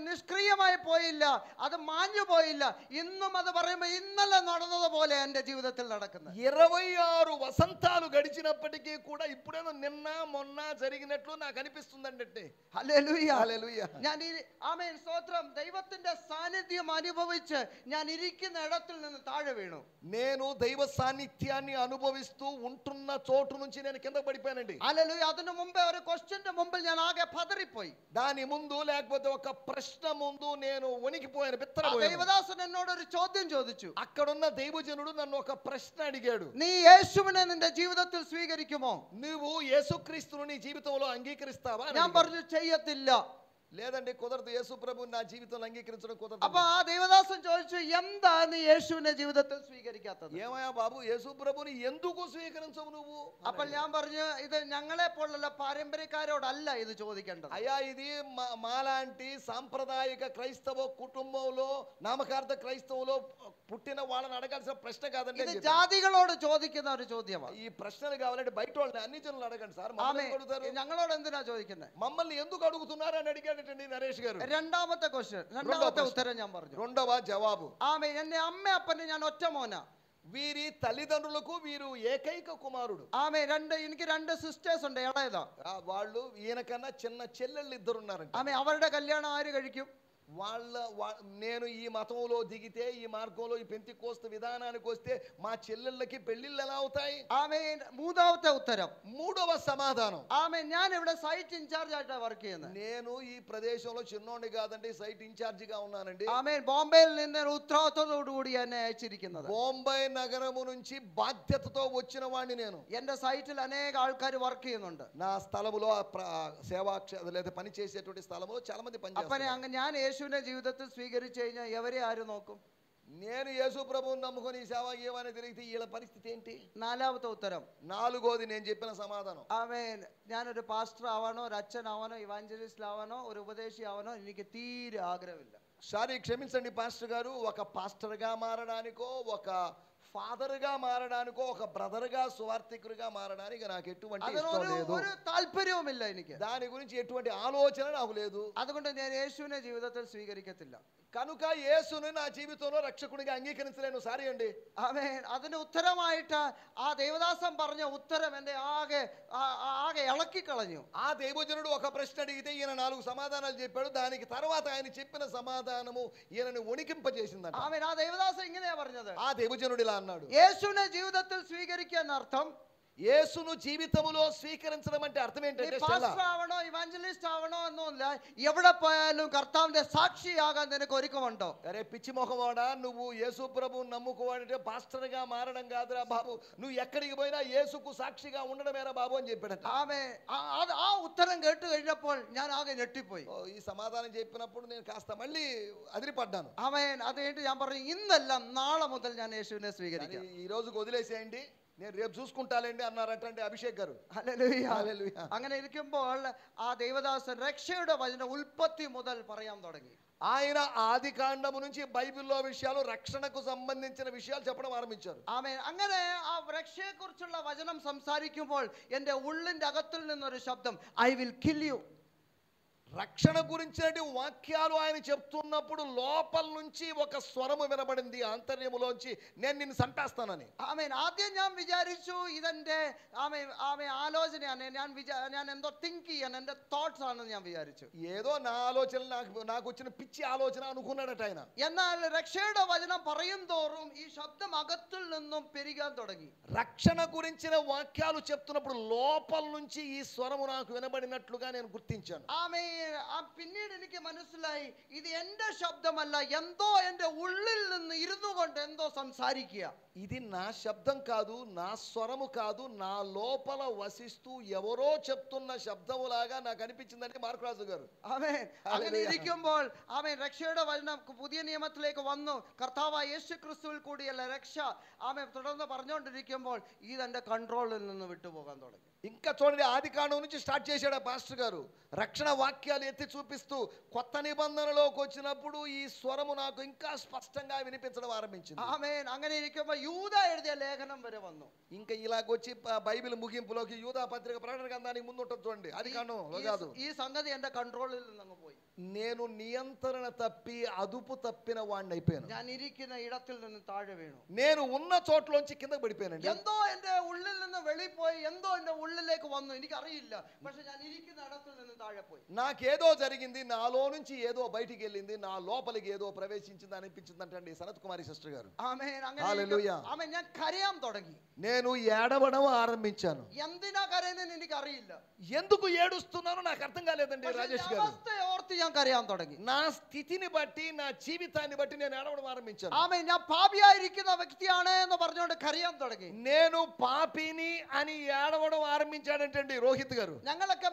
നിഷ്ക്രിയമായി പോയില്ല, അത് മാഞ്ഞു പോയില്ല. ഇന്നും അത് പറയുമ്പോൾ ഇന്നലെ നടന്നതുപോലെ എൻ്റെ ജീവിതത്തിൽ നടക്കുന്നത്. 26 వసంతాలు గడిచినప్పటికీ కూడా ఇప్పుడేమో నిన్న మొన్న జరిగినట్లు నాకు అనిపిస్తుందండి. ഹല്ലേലൂയ హల్లెలూయా. ഞാൻ ആമേൻ സ്തോത്രം. ദൈവത്തിന്റെ സാന്നിധ്യം അനുഭവിച്ച് ഞാൻ ഇരിക്കുന്ന ഇടത്തിൽ നിന്ന് താഴെ വീണു. నేను దైవ సాన్నిధ్యాన్ని అనుభవిస్తూ ఉంటున్న చోటు నుంచి నేను కింద పడిపోయానండి. ഹല്ലേലൂയ. അതിനു മുമ്പേ ഒരു ക്വസ്റ്റ്യന്റെ മുമ്പിൽ ഞാൻ ആകെ പതറിപ്പോയി. దాని ముందు లేకపోతే ఒక ప్రశ్న ముందు నేను వణికిపోయాను, ആ బిత్తరపోయాను. ദൈവദാസൻ എന്നോട് ഒരു ചോദ്യം ചോദിച്ചു. అక్కడున్న దైవజనుడు నన్ను ఒక ప్రశ్న అడిగాడు. നീ യേശുവിനെ നിന്റെ ജീവിതത്തിൽ സ്വീകരിക്കുമോ? నువ్వు యేసుక్రీస్తును నీ జీవితంలో అంగీకరిస్తావా? ഞാൻ പറഞ്ഞു ചെയ്യത്തില്ല. లేదండి కుదరదు, యేసు ప్రభువుని నా జీవితంలో అంగీకరించడం కుదరదు. അപ്പൊ ആ ദൈവദാസൻ ചോദിച്ചു, എന്താ നീ യേശുവിനെ ജീവിതത്തിൽ സ്വീകരിക്കാത്തത്? ఏమయ్యా బాబు, యేసు ప్రభువుని ఎందుకు స్వీకరించవు నువ్వు? അപ്പോൾ ഞാൻ പറഞ്ഞു, ഇത് ഞങ്ങളെ പോലുള്ള പാരമ്പര്യക്കാരോടല്ല ഇത് ചോദിക്കേണ്ടത്. అయ్యా ఇది మాలాంటి సాంప్రదాయిక క్రైస్తవ కుటుంబంలో నామకార్థ క్రైస్తవంలో పుట్టిన వాళ్ళని అడగాల్సిన ప్రశ్న కాదండి. ഇത് ജാതികളോട് ചോദിക്കുന്ന ഒരു ചോദ്യമാണ്. ఈ ప్రశ్నలు కావాలంటే బయట వాళ్ళని అన్ని జనులు అడగండి సార్. ആമേൻ. ഞങ്ങളോട് എന്തിനാ ചോദിക്കുന്നത്? మమ్మల్ని ఎందుకు అడుగుతున్నారు అని అడిగాడండి నరేష్ గారు. രണ്ടാമത്തെ ക്വസ്റ്റ്യൻ, രണ്ടാമത്തെ ഉത്തരം ഞാൻ പറഞ്ഞു. రెండవ జవాబు, ആമേൻ. എന്നെ അമ്മ അപ്പന് ഞാൻ ഒറ്റ മോനാ. వీరి తల్లిదండ్రులకు వీరు ఏకైక కుమారుడు. ആമേൻ. എനിക്ക് 2 സിസ്റ്റേഴ്സ് ഉണ്ട്, ഇളയതാ. వాళ్ళు ఈయనకన్నా చిన్న చెల్లెళ్ళు 2 ఉన్నారంట. ആമേൻ. അവരുടെ കല്യാണം ആര് കഴിക്കും? నేను ఈ మతంలో దిగితే, ఈ మార్గంలో ఈ పెంతెకోస్తు విధానానికి వస్తే మా చెల్లెళ్ళకి పెళ్లిళ్ళు ఎలా అవుతాయి? ആമേൻ. മൂന്നാമത്തെ ഉത്തരം, మూడవ సమాధానం, ആമേൻ. ഞാൻ ഇവിടെ സൈറ്റ് ഇൻചാർജ് ആയിട്ടാ വർക്ക് ചെയ്യുന്നത്. నేను ఈ ప్రదేశంలో చిన్నోండి కాదండి, సైట్ ఇన్ఛార్జ్ గా ఉన్నానండి. ആമേൻ. ബോംബെയിൽ നിന്ന് ഉത്തരവാദിത്തത്തോടുകൂടി എന്നെ അയച്ചിരിക്കുന്നത്. బొంబాయి నగరము నుంచి బాధ్యతతో వచ్చిన వాడిని నేను. എന്റെ സൈറ്റിൽ അനേക ആൾക്കാർ വർക്ക് ചെയ്യുന്നുണ്ട്. నా స్థలములో సేవా లేదా పని చేసేటువంటి స్థలములో చాలా మంది పనిచేస్తారు. അപ്പൊ ഞാൻ യേശുവിനെ ജീവിതത്തിൽ സ്വീകരിച്ചു കഴിഞ്ഞാൽ ఎవരെ ആര് നോക്കും? నేను యేసు ప్రభువుని నమ్ముకొని ఈ సేవ ఏమని తిరిగితే వీళ్ళ పరిస్థితి ఏంటి? നാലാമത്തെ ഉത്തരം, నాలుగోది నేను చెప్పిన సమాధానం. ആമേൻ. ഞാനൊരു പാസ്റ്റർ ആവാനോ, ഒരു അച്ഛനാവാനോ, ഇവാഞ്ചലിസ്റ്റ് ആവാനോ, ഒരു ഉപദേശി ആവാനോ എനിക്ക് തീരെ ആഗ്രഹമില്ല. సారీ క్షమించండి పాస్టర్ గారు, ఒక పాస్టర్గా మారడానికో, ఒక ఫాదర్గా మారడానికో, ఒక బ్రదర్గా సువార్థికుడిగా మారడానికి నాకు ఎటువంటి ఇష్టం లేదు. ഒരു താല്പര്യവുമില്ല എനിക്ക്. దాని గురించి ఎటువంటి ఆలోచన నాకు లేదు. അതുകൊണ്ട് ഞാൻ യേശുവിനെ ജീവിതത്തിൽ സ്വീകരിക്കത്തില്ല. కనుక యేసును నా జీవితంలో రక్షకుడిగా అంగీకరించలేను, సారీ అండి. ആമേൻ. അതിന് ഉത്തരമായിട്ട് ആ ദേവദാസൻ പറഞ്ഞ ഉത്തരം എന്നെ ആകെ ഇളക്കി കളഞ്ഞു. ఆ దైవజనుడు ఒక ప్రశ్న అడిగితే ఈయన 4 సమాధానాలు చెప్పాడు. దానికి తర్వాత ఆయన చెప్పిన సమాధానము ఈయనని వణికింపజేసిందంట. ആമേൻ. ആ ദേവദാസൻ ഇങ്ങനെയാ പറഞ്ഞത്. ఆ దైవజనుడు ఇలా అన్నాడు, യേശുവിനെ ജീവിതത്തിൽ സ്വീകരിക്കാൻ അർത്ഥം యేసును జీవితములో స్వీకరించడం అంటే అర్థం ఏంటంటే, പാസ്റ്റർ ആവണോ ഇവാഞ്ചലിസ്റ്റ് ആവണോ എന്നൊന്നുമില്ല, എവിടെ പോയാലും കർത്താവിന്റെ సాక్షియాగాൻ നിനക്ക് ഒരുക്കമുണ്ടോ? అరే పిచ్చి మొహవాడా, నువ్వు యేసు ప్రభువుని నమ్ముకోవాలంటే పాస్టర్ గా మారడం కాదురా బాబు, నువ్వు ఎక్కడికి పోయినా యేసుకు సాక్షిగా ఉండడమేరా బాబు అని చెప్పాడట. ఆమె ఆ ఉత్తరం കേട്ട് കഴിഞ്ഞപ്പോൾ ഞാൻ ആകെ ഞെട്ടിപ്പോയി. ఈ సమాధానం చెప్పినప్పుడు నేను కాస్త మళ్ళీ అదిరిపడ్డాను. ആമേൻ. അതെന്ത് ഞാൻ പറഞ്ഞു, ഇന്നെല്ലാം നാളെ മുതൽ ഞാൻ യേശുവിനെ സ്വീകരിക്കാം. ఈ రోజుకి వదిలేసేయండి, నేను రేపు చూసుకుంటాలేండి అన్నారటండి అభిషేక్ గారు. ഹല്ലേലൂയ. హల్లెలూయా. അങ്ങനെ ഇരിക്കുമ്പോൾ ആ ദേവദാസൻ രക്ഷയുടെ വചനം ഉൽപ്പത്തി മുതൽ പറയാൻ തുടങ്ങി. ఆయన ఆది కాండము నుంచి బైబిల్లో విషయాలు, రక్షణకు సంబంధించిన విషయాలు చెప్పడం ఆరంభించారు. ആമേൻ. അങ്ങനെ ആ രക്ഷയെക്കുറിച്ചുള്ള വചനം സംസാരിക്കുമ്പോൾ എൻ്റെ ഉള്ളിൻ്റെ അകത്തിൽ നിന്നൊരു ശബ്ദം, ഐ വിൽ കിൽ യു. రక్షణ గురించి వాక్యాలు ఆయన చెప్తున్నప్పుడు లోపల నుంచి ఒక స్వరము వినబడింది ఆంతర్యములోంచి, నేను నిన్ను చంపేస్తానని. ആമേൻ. ആദ്യം ഞാൻ വിചാരിച്ചു ഇതെന്റെ ആലോചനയാണ്, ഞാൻ എന്തോ തിങ്ക് ചെയ്യാൻ എൻ്റെ തോട്ട്സ് ആണെന്ന് ഞാൻ വിചാരിച്ചു. ఏదో నా ఆలోచన, నాకు వచ్చిన పిచ్చి ఆలోచన అనుకున్నాడట ఆయన. എന്നാൽ രക്ഷയുടെ വചനം പറയും തോറും ഈ ശബ്ദം അകത്തിൽ നിന്നും പെരുകാൻ തുടങ്ങി. రక్షణ గురించిన వాక్యాలు చెప్తున్నప్పుడు లోపల నుంచి ఈ స్వరము నాకు వినబడినట్లుగా నేను గుర్తించాను. ആമേൻ. പിന്നീട് എനിക്ക് മനസ്സിലായി ഇത് എൻ്റെ ശബ്ദമല്ല, എന്തോ എൻ്റെ ഉള്ളിൽ നിന്ന് ഇരുന്നു കൊണ്ട് എന്തോ സംസാരിക്കുക. ఇది నా శబ్దం కాదు, నా స్వరము కాదు, నా లోపల వసిస్తూ ఎవరో చెప్తున్న శబ్దములాగా నాకు అనిపించిందండి మార్కరాజు గారు. ആമേൻ. അങ്ങനെ ഇരിക്കുമ്പോൾ ആമേൻ രക്ഷയുടെ വചനം പുതിയ നിയമത്തിലേക്ക് വന്നു. കർത്താവായ യേശു ക്രിസ്തുവിൽ കൂടിയല്ല രക്ഷ. ആമേൻ. തുടർന്ന് പറഞ്ഞുകൊണ്ടിരിക്കുമ്പോൾ ഇതെന്റെ കൺട്രോളിൽ നിന്ന് വിട്ടുപോകാൻ തുടങ്ങി. ఇంకా చూడండి, ఆది కాండం నుంచి స్టార్ట్ చేశాడు పాస్టర్ గారు. రక్షణ వాక్యాలు ఎత్తి చూపిస్తూ కొత్త నిబంధనలోకి వచ్చినప్పుడు ఈ స్వరము నాకు ఇంకా స్పష్టంగా వినిపించడం ఆరంభించింది. ആമേൻ. അങ്ങനെ ഇരിക്കുമ്പോൾ യൂദ എഴുതിയ ലേഖനം వരെ വന്നു. ఇంకా ఇలాగొచ్చి బైబిల్ ముగింపులోకి యూదా పత్రిక ప్రకటన గ్రంథానికి ముందు ఉంటుంది చూడండి, అది కాండంలో కాదు. ഈ സംഗതി എന്റെ കൺട്രോളിൽ നിന്ന് പോയി. నేను నియంత్రణ తప్పి అదుపు తప్పిన వాడిని అయిపోయాను. ഞാൻ ഇരിക്കുന്ന ഇടത്തിൽ നിന്ന് താഴെ വീണു. నేను ఉన్న చోట్లోంచి కిందకి పడిపోయానండి. എന്തോ എന്റെ ഉള്ളിൽ നിന്ന് വെളിപ്പോയി, എന്തോ എന്റെ ഉള്ളിലേക്ക് വന്നു, എനിക്കറിയില്ല. പക്ഷെ ഞാൻ ഇരിക്കുന്ന ഇടത്തിൽ നിന്ന് താഴെ പോയി. నాకేదో జరిగింది, నాలో నుంచి ఏదో బయటికి వెళ్ళింది, నా లోపలికి ఏదో ప్రవేశించింది అనిపించింది అంటండి సనత్ కుమారి సిస్టర్ గారు. ആമേൻ. హల్లెలూయా. ആമേൻ. ഞാൻ കരയാൻ തുടങ്ങി. నేను ఏడవడం ఆరంభించాను. എന്തിനാ കരയുന്നതെന്ന് എനിക്കറിയില്ല. ఎందుకు ఏడుస్తున్నానో నాకు అర్థం కాలేదండి రాజేష్ గారు. അവസ്ഥയെ ഓർത്ത് ഞാൻ കരയാൻ തുടങ്ങി. నా స్థితిని బట్టి, నా జీవితాన్ని బట్టి నేను ఏడవడం ఆరంభించాను. ആമേൻ. ഞാൻ പാപിയായിരിക്കുന്ന വ്യക്തിയാണ് എന്ന് പറഞ്ഞുകൊണ്ട് കരയാൻ തുടങ്ങി. నేను పాపిని అని ఏడవడం ఆరంభించాడంటండి రోహిత్ గారు. ഞങ്ങളൊക്കെ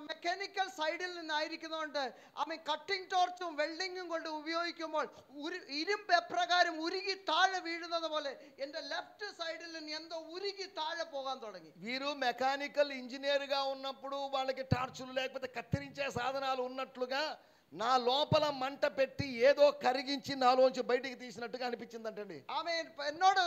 മെക്കാനിക്കൽ സൈഡിൽ നിന്നായിരിക്കുന്നതുകൊണ്ട് ആമേൻ കട്ടിംഗ് ടോർച്ചും വെൽഡിങ്ങും കൊണ്ട് ഉപയോഗിക്കുമ്പോൾ ഇരുമ്പ് എപ്രകാരം ഉരുകി താഴെ വീഴുന്നത് പോലെ എൻ്റെ ലെഫ്റ്റ് സൈഡിൽ നിന്ന് എന്തോ ഉരുകി താഴെ പോകാൻ തുടങ്ങി. వీరు మెకానికల్ ఇంజనీర్ గా ఉన్నప్పుడు వాళ్ళకి టార్చులు లేకపోతే కత్తిరించే సాధనాలు ఉన్నట్లుగా నా లోపల మంట పెట్టి ఏదో కరిగించి నాలోంచి బయటికి తీసినట్టుగా అనిపించిందంటండి. ആമേൻ. എന്നോട്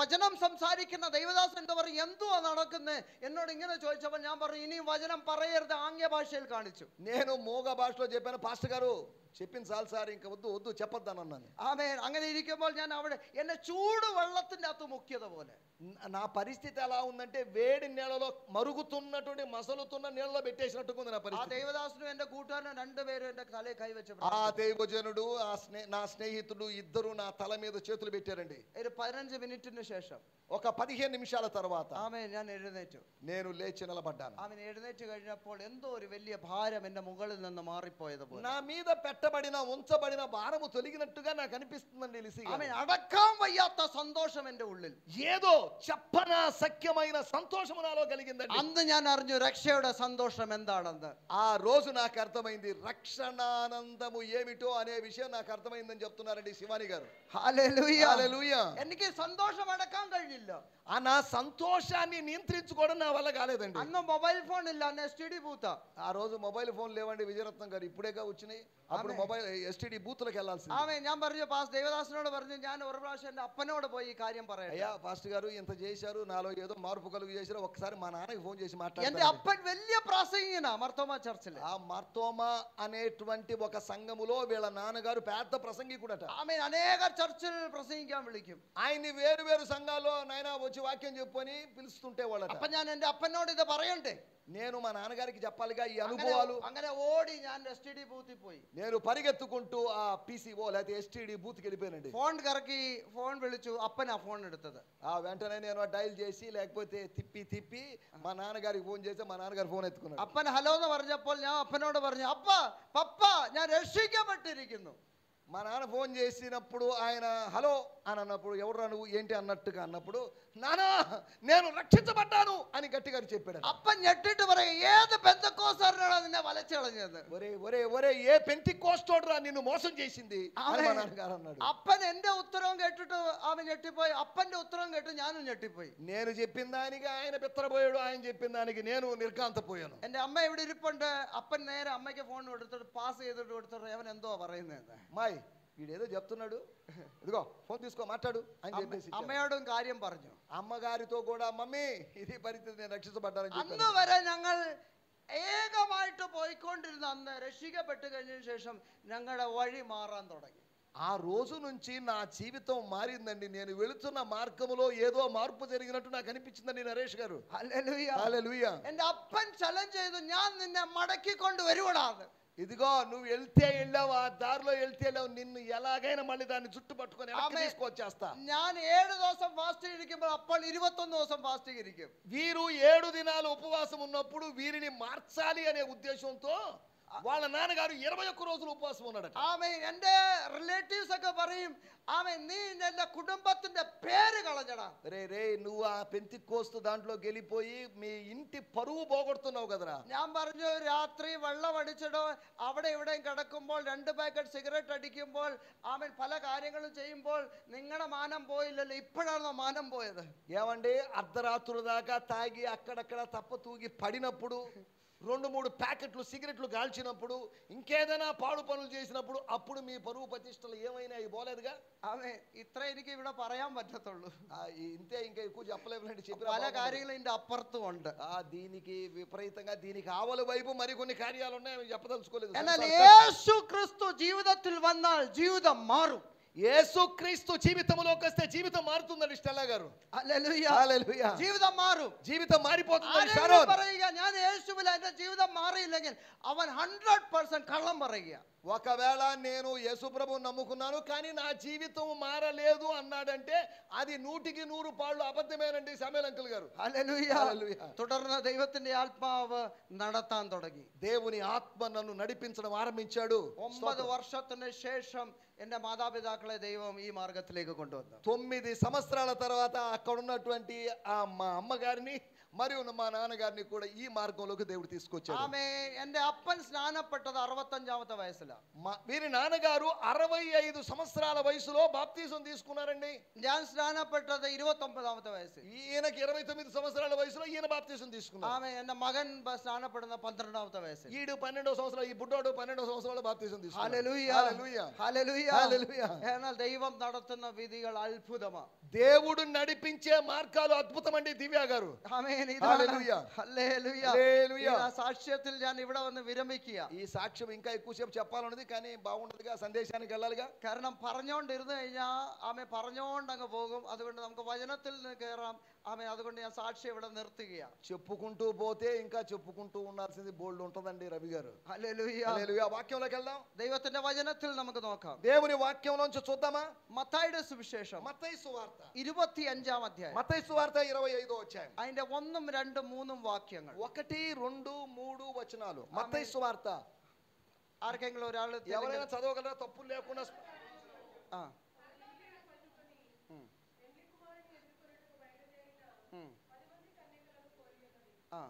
വചനം സംസാരിക്കുന്ന ദൈവദാസൻ എന്താ പറയും, എന്തുവാ നടക്കുന്നത് എന്നോട് ഇങ്ങനെ ചോദിച്ചപ്പോൾ ഞാൻ പറഞ്ഞു, ഇനി വചനം പറയരുത്, ആംഗ്യ ഭാഷയിൽ കാണിച്ചു. నేను మూగ భాషలో చెప్పాను, పాస్టర్ గారు చెప్పింది చాలు సార్, ఇంకా వద్దు చెప్పొద్దాను అన్నాను. ആമേൻ. അങ്ങനെ ഇരിക്കുമ്പോൾ ഞാൻ അവിടെ എന്നെ ചൂട് വെള്ളത്തിന്റെ അകത്ത് മുക്കിയത് പോലെ నా పరిస్థితి ఎలా ఉందంటే వేడి నీళ్ళలో మరుగుతున్నటువంటి మసలుతున్న నీళ్ళలో పెట్టేసినట్టుగా ఉంది నా ആ పరిస్థితి. ദേവദാസനും എന്റെ കൂട്ടുകാരനും രണ്ടുപേരും എന്റെ തലയിൽ കൈവച്ച് ఆ దైవజనుడు నా స్నేహితుడు ఇద్దరు నా తల మీద చేతులు పెట్టారండి. ഒരു 15 മിനിറ്റിന് ശേഷം ఒక 15 నిమిషాల తర్వాత ആമേൻ ഞാൻ എഴുന്നേറ്റു. నేను లేచి నిలబడ్డాను. ആമേൻ. എഴുന്നേറ്റ് കഴിഞ്ഞപ്പോൾ എന്തോ ഒരു വലിയ ഭാരം എന്റെ മുകളിൽ നിന്ന് മാറിപ്പോയത് പോലെ. నా మీద పెట్టబడిన ఉంచబడిన భారము తొలగినట్టుగా నాకు అనిపిస్తుందండి లిసి. ആമേൻ. അടക്കാൻ വയ്യാത്ത സന്തോഷം എന്റെ ഉള്ളിൽ. ఏదో చెప్పన సఖ్యమైన సంతోషము నాలో కలిగిందండి. അന്ന് ഞാൻ അറിഞ്ഞു രക്ഷയുടെ സന്തോഷം എന്താണെന്ന്. ఆ రోజు నాకు అర్థమైంది రక్షణానందము ఏమిటో అనే విషయం నాకు అర్థమైందని చెప్తున్నారండి శివాని గారు. ഹല്ലേലൂയ. హల్లెలూయా. എനിക്ക് സന്തോഷം അടക്കാൻ കഴിഞ്ഞില്ല. ఆ నా సంతోషాన్ని నియంత్రించుకోవడం నా వల్ల కాలేదండి. അന്ന് മൊബൈൽ ഫോൺ ഇല്ല, എസ്టిഡി ബൂത്ത്. ఆ రోజు మొబైల్ ఫోన్ లేవండి విజయరత్నం గారు, ఇప్పుడేగా వచ్చినాయి. అప్పుడు ആമേൻ. మొబైల్ STD బూత్లకు వెళ్ళాల్సింది. ആമേൻ. ഞാൻ പറഞ്ഞു പാസ് ദേവദാസനോട് പറഞ്ഞു ഞാൻ ഒരു പ്രാവശ്യം എൻ്റെ അപ്പനോട് പോയി ഈ കാര്യം പറയട്ടെ. అయ్యా పాస్టర్ గారు ఇంత చేశారు, నాలో ఏదో మార్పు కలుగు చేశారు, ఒకసారి మా నాన్నకి ఫోన్ చేసి എൻ്റെ మాట్లాడారు. അപ്പൻ വലിയ പ്രാസംഗികനാ മർത്തോമ ചർച്ചിൽ. ఆ మార్తోమా అనేటువంటి ఒక సంఘములో వీళ్ళ నాన్నగారు పెద్ద ప్రసంగికుడట. ആമേൻ. അനേകർ ചർച്ചിൽ പ്രസംഗിക്കാൻ വിളിക്കും. ఆయన్ని వేరు వేరు సంఘాల్లో నాయన వచ్చి వాక్యం చెప్పుకొని పిలుస్తుంటే వాళ్ళట. അപ്പൊ ഞാൻ എൻ്റെ അപ്പനോട് ഇത് പറയണ്ടേ? నేను మా నాన్నగారికి చెప్పాలిగా ఈ అనుభవాలు. അങ്ങനെ ഓടി ഞാൻ STD ബൂത്തിൽ പോയി. నేను పరిగెత్తుకుంటూ ఆ PCO లేకపోతే STD బూత్కి వెళ్ళిపోయానండి. ഫോൺ കറക്കി ഫോൺ വിളിച്ചു. അപ്പനാ ഫോൺ എടുത്തത്. ఆ వెంటనే నేను డైల్ చేసి లేకపోతే తిప్పి మా నాన్నగారికి ఫోన్ చేసి మా నాన్నగారు ఫోన్ ఎత్తుకున్నాడు. അപ്പൻ ഹലോ എന്ന് പറഞ്ഞപ്പോൾ ഞാൻ അപ്പനോട് പറഞ്ഞു അപ്പ പപ്പ ഞാൻ രക്ഷിക്കപ്പെട്ടിരിക്കുന്നു. మా నాన్న ఫోన్ చేసినప్పుడు ఆయన హలో అని అన్నప్పుడు ఎవరురా నువ్వు ఏంటి అన్నట్టుగా అన్నప్పుడు నానా నేను రక్షించబడ్డాను అని గట్టిగా చెప్పాడు. അപ്പൻ ഞെട്ടിട്ട് പറയും ഏത് പെന്തക്കോസ്തുകാരനാണ് നിന്നെ വലച്ചളഞ്ഞത്? ఒరే ఒరే ఒరే ఏ పెంటికోస్తోడురా నిన్ను మోసం చేసింది అని మా నాన్నగారు అన్నాడు. അപ്പൻ എന്റെ ഉത്തരവും കേട്ടിട്ട് അവൻ ഞെട്ടിപ്പോയി. അപ്പന്റെ ഉത്തരവും കേട്ട് ഞാനും ഞെട്ടിപ്പോയി. నేను చెప్పిన దానికి ఆయన బిత్తరపోయాడు, ఆయన చెప్పిన దానికి నేను నిర్ఘాంతపోయాను. എന്റെ അമ്മ ഇവിടെ ഇരിപ്പുണ്ട്. അപ്പൻ നേരെ അമ്മയ്ക്ക് ഫോൺ കൊടുത്തിട്ട് പാസ് ചെയ്തിട്ട് കൊടുത്തിട്ട് അവൻ എന്തോ പറയുന്നത്. మాయ్ వీడేదో చెప్తున్నాడు, ఇదిగో ఫోన్ తీసుకో మాట్లాడు అని చెప్పేసి അമ്മയോടും കാര്യം പറഞ്ഞു. అమ్మగారితో కూడా మమ్మీ ఇది పరిస్థితి నేను రక్షించబడ్డానని അന്ന് చెప్పాను. വരെ ഞങ്ങൾ ഏകമായിട്ട് പോയിക്കൊണ്ടിരുന്ന അന്ന് രക്ഷിക്കപ്പെട്ട് കഴിഞ്ഞതിന് ശേഷം ഞങ്ങളുടെ വഴി മാറാൻ തുടങ്ങി. ఆ రోజు నుంచి నా జీవితం మారిందండి. నేను వెళుతున్న మార్గములో ఏదో మార్పు జరిగినట్టు నాకు అనిపించిందండి నరేష్ గారు. ഹല്ലേലൂയ. హల్లెలూయా. എന്റെ അപ്പൻ ചലഞ്ച് ചെയ്തു ഞാൻ നിന്നെ മടക്കിക്കൊണ്ട് വരുവടാന്ന്. ఇదిగో నువ్వు వెళ్తే వెళ్ళావు, ఆ దారిలో వెళ్తే వెళ్ళావు, నిన్ను ఎలాగైనా మళ్ళీ దాన్ని చుట్టు పట్టుకొని ఆమె- తీసుకొచ్చేస్తా. ഞാൻ 7 ദിവസം ഫാസ്റ്റിംഗ് ഇരിക്കുമ്പോൾ അപ്പോൾ 21 ദിവസം ഫാസ്റ്റിംഗ് ഇരിക്കും. వీరు 7 దినాలు ఉపవాసం ఉన్నప్పుడు వీరిని మార్చాలి అనే ఉద్దేశంతో వాళ్ళ నాన్నగారు 21 రోజులు ఉపవాసం ఉన్నాడట. ആമേ എന്റെ റിലേറ്റീവ്സ് ഒക്കെ പറയും ആമേ നീ എന്റെ കുടുംബത്തിന്റെ പേര് കളഞ്ഞടാ. రే నువ్వు ఆ పెంతికోస్తు దాంట్లో గెలిపోయి మీ ఇంటి పరువు పోగొడుతున్నావు కదరా. ഞാൻ പറഞ്ഞു രാത്രി വെള്ളം അടിച്ചിടോ അവിടെ ഇവിടെയും കിടക്കുമ്പോൾ 2 പാക്കറ്റ് സിഗരറ്റ് അടിക്കുമ്പോൾ ആമേ പല കാര്യങ്ങളും ചെയ്യുമ്പോൾ നിങ്ങളുടെ മാനം പോയില്ലല്ലോ, ഇപ്പോഴാണോ മാനം പോയത്? ఏమండి అర్ధరాత్రుల దాకా తాగి అక్కడక్కడ తప్ప తూగి పడినప్పుడు 2-3 ప్యాకెట్లు సిగరెట్లు కాల్చినప్పుడు ఇంకేదైనా పాడు పనులు చేసినప్పుడు అప్పుడు మీ పరువు ప్రతిష్టలు ఏమైనా పోలేదుగా. ആമേ ഇത്ര എനിക്ക് ഇവിടെ പറയാൻ പറ്റത്തുള്ളൂ. ఇంతే, ఇంకా ఎక్కువ చెప్పలేమండి. പല കാര്യങ്ങളും ഇതിന്റെ അപ്പുറത്തും ഉണ്ട്. దీనికి విపరీతంగా దీనికి ఆవల వైపు మరికొన్ని కార్యాలు ఉన్నాయి, అవి చెప్పదలుచుకోలేదు. എന്നാൽ യേശു ക്രിസ്തു ജീവിതത്തിൽ വന്നാൽ ജീവിതം മാറും. యేసుక్రీస్తు జీవితంలోకి వస్తే జీవితం మారుతుందండి స్టెల్లా గారు. ഹല്ലേലൂയ. హల్లెలూయా. ജീവിതം മാറും. జీవితం మారిపోతుందండి ആരെങ്കിലും షారోన్. പറയുക ഞാൻ യേശുവിൽ എന്റെ ജീവിതം മാറിയില്ലെങ്കിൽ അവൻ 100% കള്ളം പറയുക. ఒకవేళ నేను యేసుప్రభు నమ్ముకున్నాను కానీ నా జీవితం మారలేదు అన్నాడంటే అది 100కి 100 పాళ్ళు అబద్ధమేనండి సమేల్ అంకుల్ గారు. ഹല്ലേലൂയ. హల్లెలూయా. തുടർന്ന് ദൈവത്തിന്റെ ആത്മാവ് നടത്താൻ തുടങ്ങി. దేవుని ఆత్మ నన్ను నడిపించడం ఆరంభించాడు. 9 വർഷത്തിന് ശേഷം എന്റെ മാതാപിതാക്കളെ ദൈവം ഈ മാർഗത്തിലേക്ക് കൊണ്ടുവന്നു. 9 సంవత్సరాల తర్వాత అక్కడ ఉన్నటువంటి మా అమ్మగారిని మరియు మా నాన్నగారిని కూడా ఈ మార్గంలోకి దేవుడు తీసుకొచ్చాడు. ആമേ. എന്റെ അപ്പൻ സ്നാനപ്പെട്ടത് 65ാമത്തെ വയസ്സിലാണ്. వీరి నాన్నగారు 65 సంవత్సరాల వయసులో బాప్తిజం తీసుకున్నారండి. ഞാൻ സ്നാനപ്പെട്ടത് 29ാമത്തെ വയസ്സിൽ. ఈయనకి 29 సంవత్సరాల వయసులో ఈయన బాప్తిజం తీసుకున్నారు. ആമേ. എന്റെ മകൻ സ്നാനപ്പെടുന്ന 12ാമത്തെ വയസ്സിൽ. ఈడు 12వ సంవత్సరం, ఈ బుడ్డోడు 12వ సంవత్సరంలో బాప్తిజం తీసుకున్నారు. ഹല്ലേലൂയ. హల్లెలూయా. ഹല്ലേലൂയ. హల్లెలూయా. എന്നാൽ ദൈവം നടത്തുന്ന വിധികൾ അത്ഭുതമാണ്. దేవుడు నడిపించే మార్గాలు అద్భుతం అండి దివ్య గారు. ആമേൻ. హల్లెలూయా. ഹല്ലേലൂയ. హల్లెలూయా. ഈ സാക്ഷ്യത്തിൽ ഞാൻ ഇവിടെ വന്ന് വിരമിക്കുക. ఈ సాక్ష్యం ఇంకా ఎక్కువసేపు చెప్పాలన్నది కానీ బాగుండదుగా, సందేశానికి వెళ్ళాలిగా. കാരണം പറഞ്ഞുകൊണ്ടിരുന്നു കഴിഞ്ഞാൽ ആമേ പറഞ്ഞുകൊണ്ട് അങ്ങ് പോകും. അതുകൊണ്ട് നമുക്ക് വചനത്തിൽ നിന്ന് കയറാം. ആമേ. അതുകൊണ്ട് ഞാൻ സാക്ഷ്യം ഇവിടെ നിർത്തുകയാണ്. చెప్పుకుంటూ పోతే ఇంకా చెప్పుకుంటూ ఉండాల్సింది బోల్డ్ ఉంటదండి రవి గారు. ഹല്ലേലൂയ. హల్లెలూయా. వాక్యంలోకి వెళ్దాం. ദൈവത്തിന്റെ വചനത്തിൽ നമുക്ക് നോക്കാം. దేవుని వాక్యంలోంచి చూద్దామా. മത്തായിയുടെ സുവിശേഷം మత్తయి సువార్త 25ാം അധ്യായം. మత్తయి సువార్త 25వ అధ్యాయం. അതിന്റെ 1, 2, 3 വാക്യങ്ങൾ. 1, 2, 3 వచనాలు. మత్తయి సువార్త. ആർക്കെങ്കിലും ഒരാൾ ఎవరైనా చదవగలరా తప్పులు లేకుండా? ആ. ആ.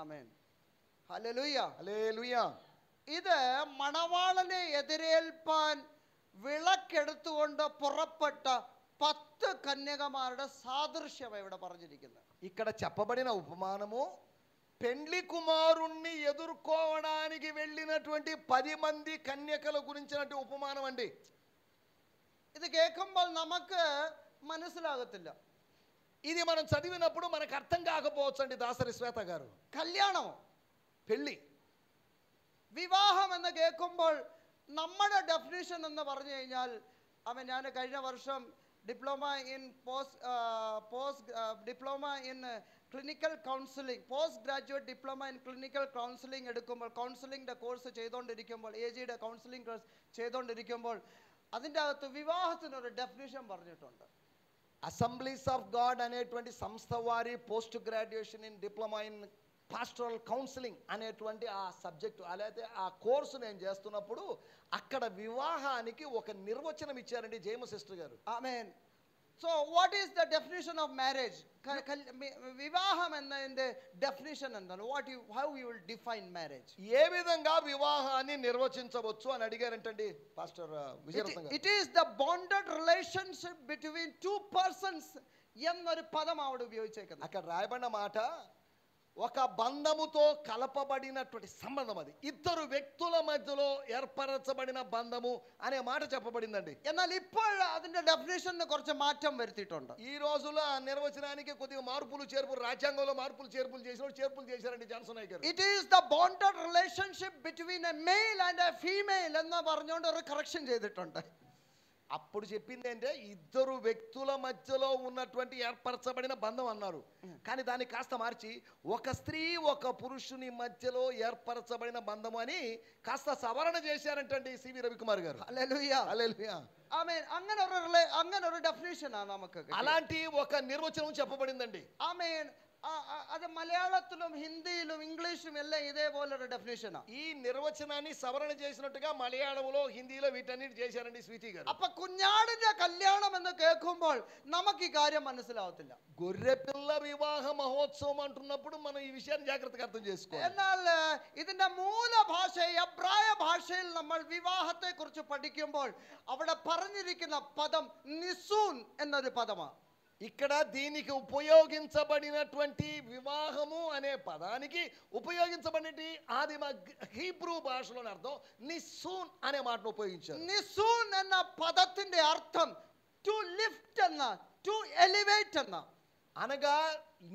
ആമേൻ. ഹല്ലേലൂയ. హల్లెలూయా. ഇത് മണവാളനെ എതിരേൽപ്പാൻ വിളക്കെടുത്തുകൊണ്ട് പുറപ്പെട്ട 10 10 കന്യകമാരുടെ സാദൃശ്യം ഇവിടെ പറഞ്ഞിരിക്കുന്നത്. ఇక్కడ చెప్పబడిన ఉపమానము పెండ్లి కుమారుణ్ణి ఎదుర్కోవడానికి వెళ్ళినటువంటి 10 మంది కన్యకల గురించినటువంటి ఉపమానం అండి. ഇത് കേൾക്കുമ്പോൾ നമുക്ക് മനസ്സിലാകത്തില്ല. ఇది మనం చదివినప్పుడు మనకు అర్థం కాకపోవచ్చు అండి. దాసరి శ్వేత గారు, കല്യാണം పెళ్లి വിവാഹം എന്ന് കേൾക്കുമ്പോൾ നമ്മുടെ ഡെഫിനിഷൻ എന്ന് പറഞ്ഞു കഴിഞ്ഞാൽ ഞാൻ കഴിഞ്ഞ വർഷം diploma in diploma in clinical counselling, post graduate diploma in clinical counselling എടുക്കുമ്പോൾ, കൗൺസിലിംഗിൻ്റെ കോഴ്സ് ചെയ്തുകൊണ്ടിരിക്കുമ്പോൾ, AGയുടെ കൗൺസിലിംഗ് കോഴ്സ് ചെയ്തുകൊണ്ടിരിക്കുമ്പോൾ അതിൻ്റെ അകത്ത് വിവാഹത്തിനൊരു ഡെഫിനിഷൻ പറഞ്ഞിട്ടുണ്ട്. అసెంబ్లీస్ ఆఫ్ గాడ్ అనేటువంటి సంస్థ వారి post graduation in diploma in pastoral counselling అనేటువంటి ఆ సబ్జెక్టు అలాగే ఆ కోర్సు నేను చేస్తున్నప్పుడు అక్కడ వివాహానికి ఒక నిర్వచనం ఇచ్చారండి జయమ సిస్టర్ గారు. Amen. So what is the definition of marriage? వివాహం എന്നതിന്റെ డెఫినేషన్ എന്താണ്? How you will define marriage? ఏ విధంగా వివాహాన్ని నిర్వచించవచ్చు అని అడిగారంటండి పాస్టర్ విజయరత్నం గారు. It is the bonded relationship between 2 persons എന്നൊരു పదం ఆవిడ ఉపయోగించేది. అక్కడ రాయబడిన మాట ఒక బంధముతో కలపబడినటువంటి సంబంధం, అది ఇద్దరు వ్యక్తుల మధ్యలో ఏర్పరచబడిన బంధము అనే మాట చెప్పబడిందండి. എന്നാൽ ഇപ്പോൾ അതിന്റെ ഡെഫിനിഷന് കുറച്ച് മാറ്റം വരുത്തിയിട്ടുണ്ട്. ఈ రోజుల్లో ఆ నిర్వచనానికి కొద్దిగా మార్పులు చేర్పులు, రాజ్యాంగంలో మార్పులు చేర్పులు చేశారండి జాన్సన్ నాయక్ గారు. It is the bonded relationship between a male and a female എന്ന് പറഞ്ഞുകൊണ്ട് ഒരു కరెక్షన్ ചെയ്തിട്ടുണ്ട്. అప్పుడు చెప్పింది అంటే ఇద్దరు వ్యక్తుల మధ్యలో ఉన్నటువంటి ఏర్పరచబడిన బంధం అన్నారు. కానీ దాన్ని కాస్త మార్చి ఒక స్త్రీ ఒక పురుషుని మధ్యలో ఏర్పరచబడిన బంధం అని కాస్త సవరణ చేశారంటండి సివి రవికుమార్ గారు. హల్లెలూయా, హల్లెలూయా. ఆమేన్. അങ്ങനെ ഒരു ഡെഫിനിഷൻ ആണ് നമുക്ക്. అలాంటి ఒక నిర్వచనం చెప్పబడిందండి. ఆమేన్. അത് మలయాళത്തിലും హిందీയിലും ఇంగ్లీషుം എല്ലാം ఇదేപോലെ ഒരു డెఫినేషനാ. ఈ నిర్వచనాన్ని సవరణ చేసినట్టుగా మలయాళంలో హిందీలో వీటన్నిటి చేశారండి స్వీటీ గారు. అప్ప കുഞ്ഞാടിന്റെ കല്യാണം എന്ന് കേൾക്കുമ്പോൾ നമുക്ക് ഈ കാര്യം മനസ്സിലാവത്തില്ല. గొర్రెపిల్ల వివాహ మహోత్సవం అంటున్నప్పుడు మనం ఈ విషయాన్ని జాగ్రత్తగా అర్థం చేసుకోవాలి. എന്നാൽ ഇതിന്റെ മൂല ഭാഷ എബ്രായ ഭാഷയിൽ നമ്മൾ വിവാഹത്തെ കുറിച്ച് പഠിക്കുമ്പോൾ അവിടെ പറഞ്ഞിരിക്കുന്ന പദം നിസൂൻ എന്നൊരു പദമാണ്. ఇక్కడ దీనికి ఉపయోగించబడినటువంటి వివాహము అనే పదానికి ఉపయోగించబడినటువంటి ఆదిమ హీబ్రూ భాషలోని అర్థం నిస్సూన్ అనే మాటను ఉపయోగించారు. నిస్సూన్ అన్న పదത്തിന്റെ అర్థం టు లిఫ్ట్ అన్న, టు ఎలివేట్ అన్న. అనగా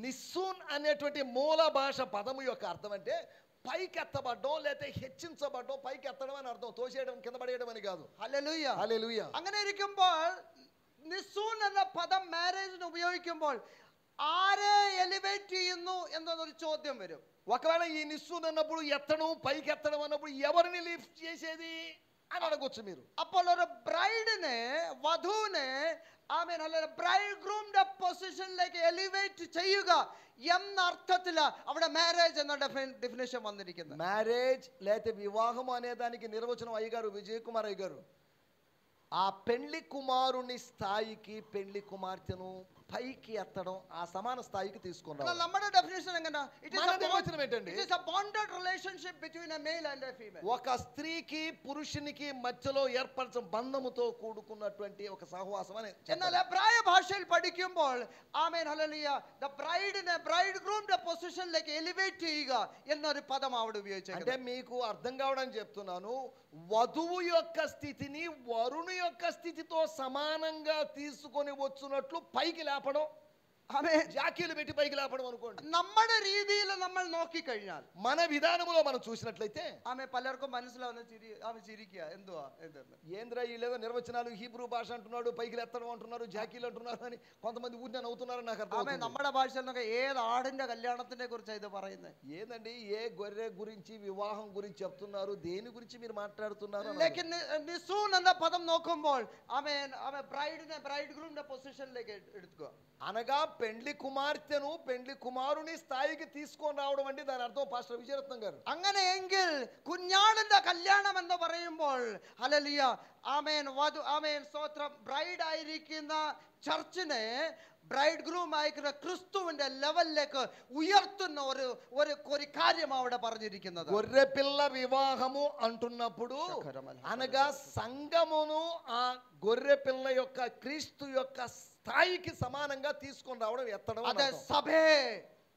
నిస్సూన్ అనేటువంటి మూల భాష పదము యొక్క అర్థం అంటే పైకి ఎత్తబడడం లేదా హెచ్చించబడడం, పైకి ఎత్తడం అని అర్థం, తోసేయడం, కింద పడేయడం అని కాదు. హల్లెలూయా, హల్లెలూయా. അങ്ങനെ ഇരിക്കുമ്പോൾ നിസ്സൂൻ എന്ന പദം മാരേജിന് ഉപയോഗിക്കുമ്പോൾ ആരെ എലിവേറ്റ് ചെയ്യുന്നു എന്നൊരു ചോദ്യം വരും. ఒకవేళ ఈ నిస్సూన్ అన్నప్పుడు ఎత్తడం, పైకి ఎత్తడం అన్నప్పుడు ఎవరిని లిఫ్ట్ చేసేది అని అడగొచ్చు మీరు. അപ്പോൾ ഒരു ബ്രൈഡിനെ, വധുവിനെ ആമേൻ അല്ല ബ്രൈഡ് ഗ്രൂമിന്റെ പൊസിഷനിലേക്ക് എലിവേറ്റ് ചെയ്യുക എന്ന അർത്ഥത്തിൽ അവിടെ മാരേജ് എന്ന ഡെഫിനിഷൻ വന്നിരിക്കുന്നത്. మ్యారేజ్ లేకపోతే వివాహం అనే దానికి నిర్వచనం అయ్యగారు విజయ్ కుమార్ అయ్య గారు ఆ పెళ్లి కుమారుని స్థాయికి పెళ్లి కుమార్తెను పైకి ఎత్తడం, ఆ సమాన స్థాయికి తీసుకున్నారు. നമ്മുടെ డెఫినేషన్ എങ്ങനാ? నిర్వచనం ఏంటండి? It is a bonded relationship between a male and a female. ఒక స్త్రీకి పురుషునికి మధ్యలో ఏర్పరచ బంధముతో కూడుకున్నటువంటి ఒక సహవాసం అని. എന്നാൽ എബ്രായ ഭാഷയിൽ പഠിക്കുമ്പോൾ ആമേൻ ഹല്ലേലൂയ ദ ബ്രൈഡിനെ ബ്രൈഡ് ഗ്രൂമിന്റെ പൊസിഷനിലേക്ക് എലിവേറ്റ് ചെയ്യുക എന്നൊരു പദം അവിടെ ഉപയോഗിച്ചത്. అంటే మీకు అర్థం కావడానికి చెప్తున్నాను, వధువు యొక్క స్థితిని వరుణు యొక్క స్థితితో సమానంగా తీసుకొని వచ్చునట్లు పైకి లేపడం, జాకీలు పెట్టి పైకి లేపడం అనుకోండి. നമ്മുടെ രീതിയിൽ നമ്മൾ നോക്കിക്കഴിഞ്ഞാൽ, మన విధానంలో మనం చూసినట్లయితే ఆమె పలర్కు మనసులో ఆమె చిరికియా ఎందువా ఏంద్రా వీళ్ళేదో నిర్వచనాలు హీబ్రూ భాష అంటున్నాడు, పైకి లేత్తడం అంటున్నారు, జాకీలు అంటున్నారు అని కొంతమంది ఊరిని నవ్వుతున్నారు. నాకు అర్థం. ఆమె നമ്മുടെ ഭാഷയിൽ ഏത് ఆడిന്റെ కళ్యాణത്തിനെ കുറിച്ച് ఇది പറയുന്നത്? ఏందండి ఏ గొర్రె గురించి వివాహం గురించి చెప్తున్నారు, దేని గురించి మీరు మాట్లాడుతున్నారు? നിസൂൻ എന്ന പദം നോക്കുമ്പോൾ ആമേ ബ്രൈഡിനെ ബ്രൈഡ് ഗ്രൂമിന്റെ പൊസിഷനിലേക്ക് എടുക്കുക. అనగా పెండ్లి కుమార్తెను పెండ్లి కుమారుని స్థాయికి తీసుకొని రావడం అంటే దాని అర్థం పాస్టర్ విజయరత్నం గారు. അങ്ങനെയെങ്കിൽ കുഞ്ഞാടിന്റെ കല്യാണം എന്ന് പറയുമ്പോൾ ഹല്ലേലൂയ ആമേൻ വധു ആമേൻ സ്തോത്രം ബ്രൈഡ് ആയിരിക്കുന്ന ചർച്ചിനെ ബ്രൈഡ് ഗ്രൂം അയക്കുന്ന ക്രിസ്തുവിന്റെ ലെവലിലേക്ക് ഉയർത്തുന്ന ഒരു കാര്യം അവിടെ പറഞ്ഞിരിക്കുന്നത്. గొర్రెపిల్ల వివాహము అంటున్నప్పుడు అనగా సంఘమును ఆ గొర్రెపిల్ల యొక్క క్రీస్తు యొక్క స్థాయికి సమానంగా తీసుకొని రావడం ఎత్తడం. അതെ, സഭയെ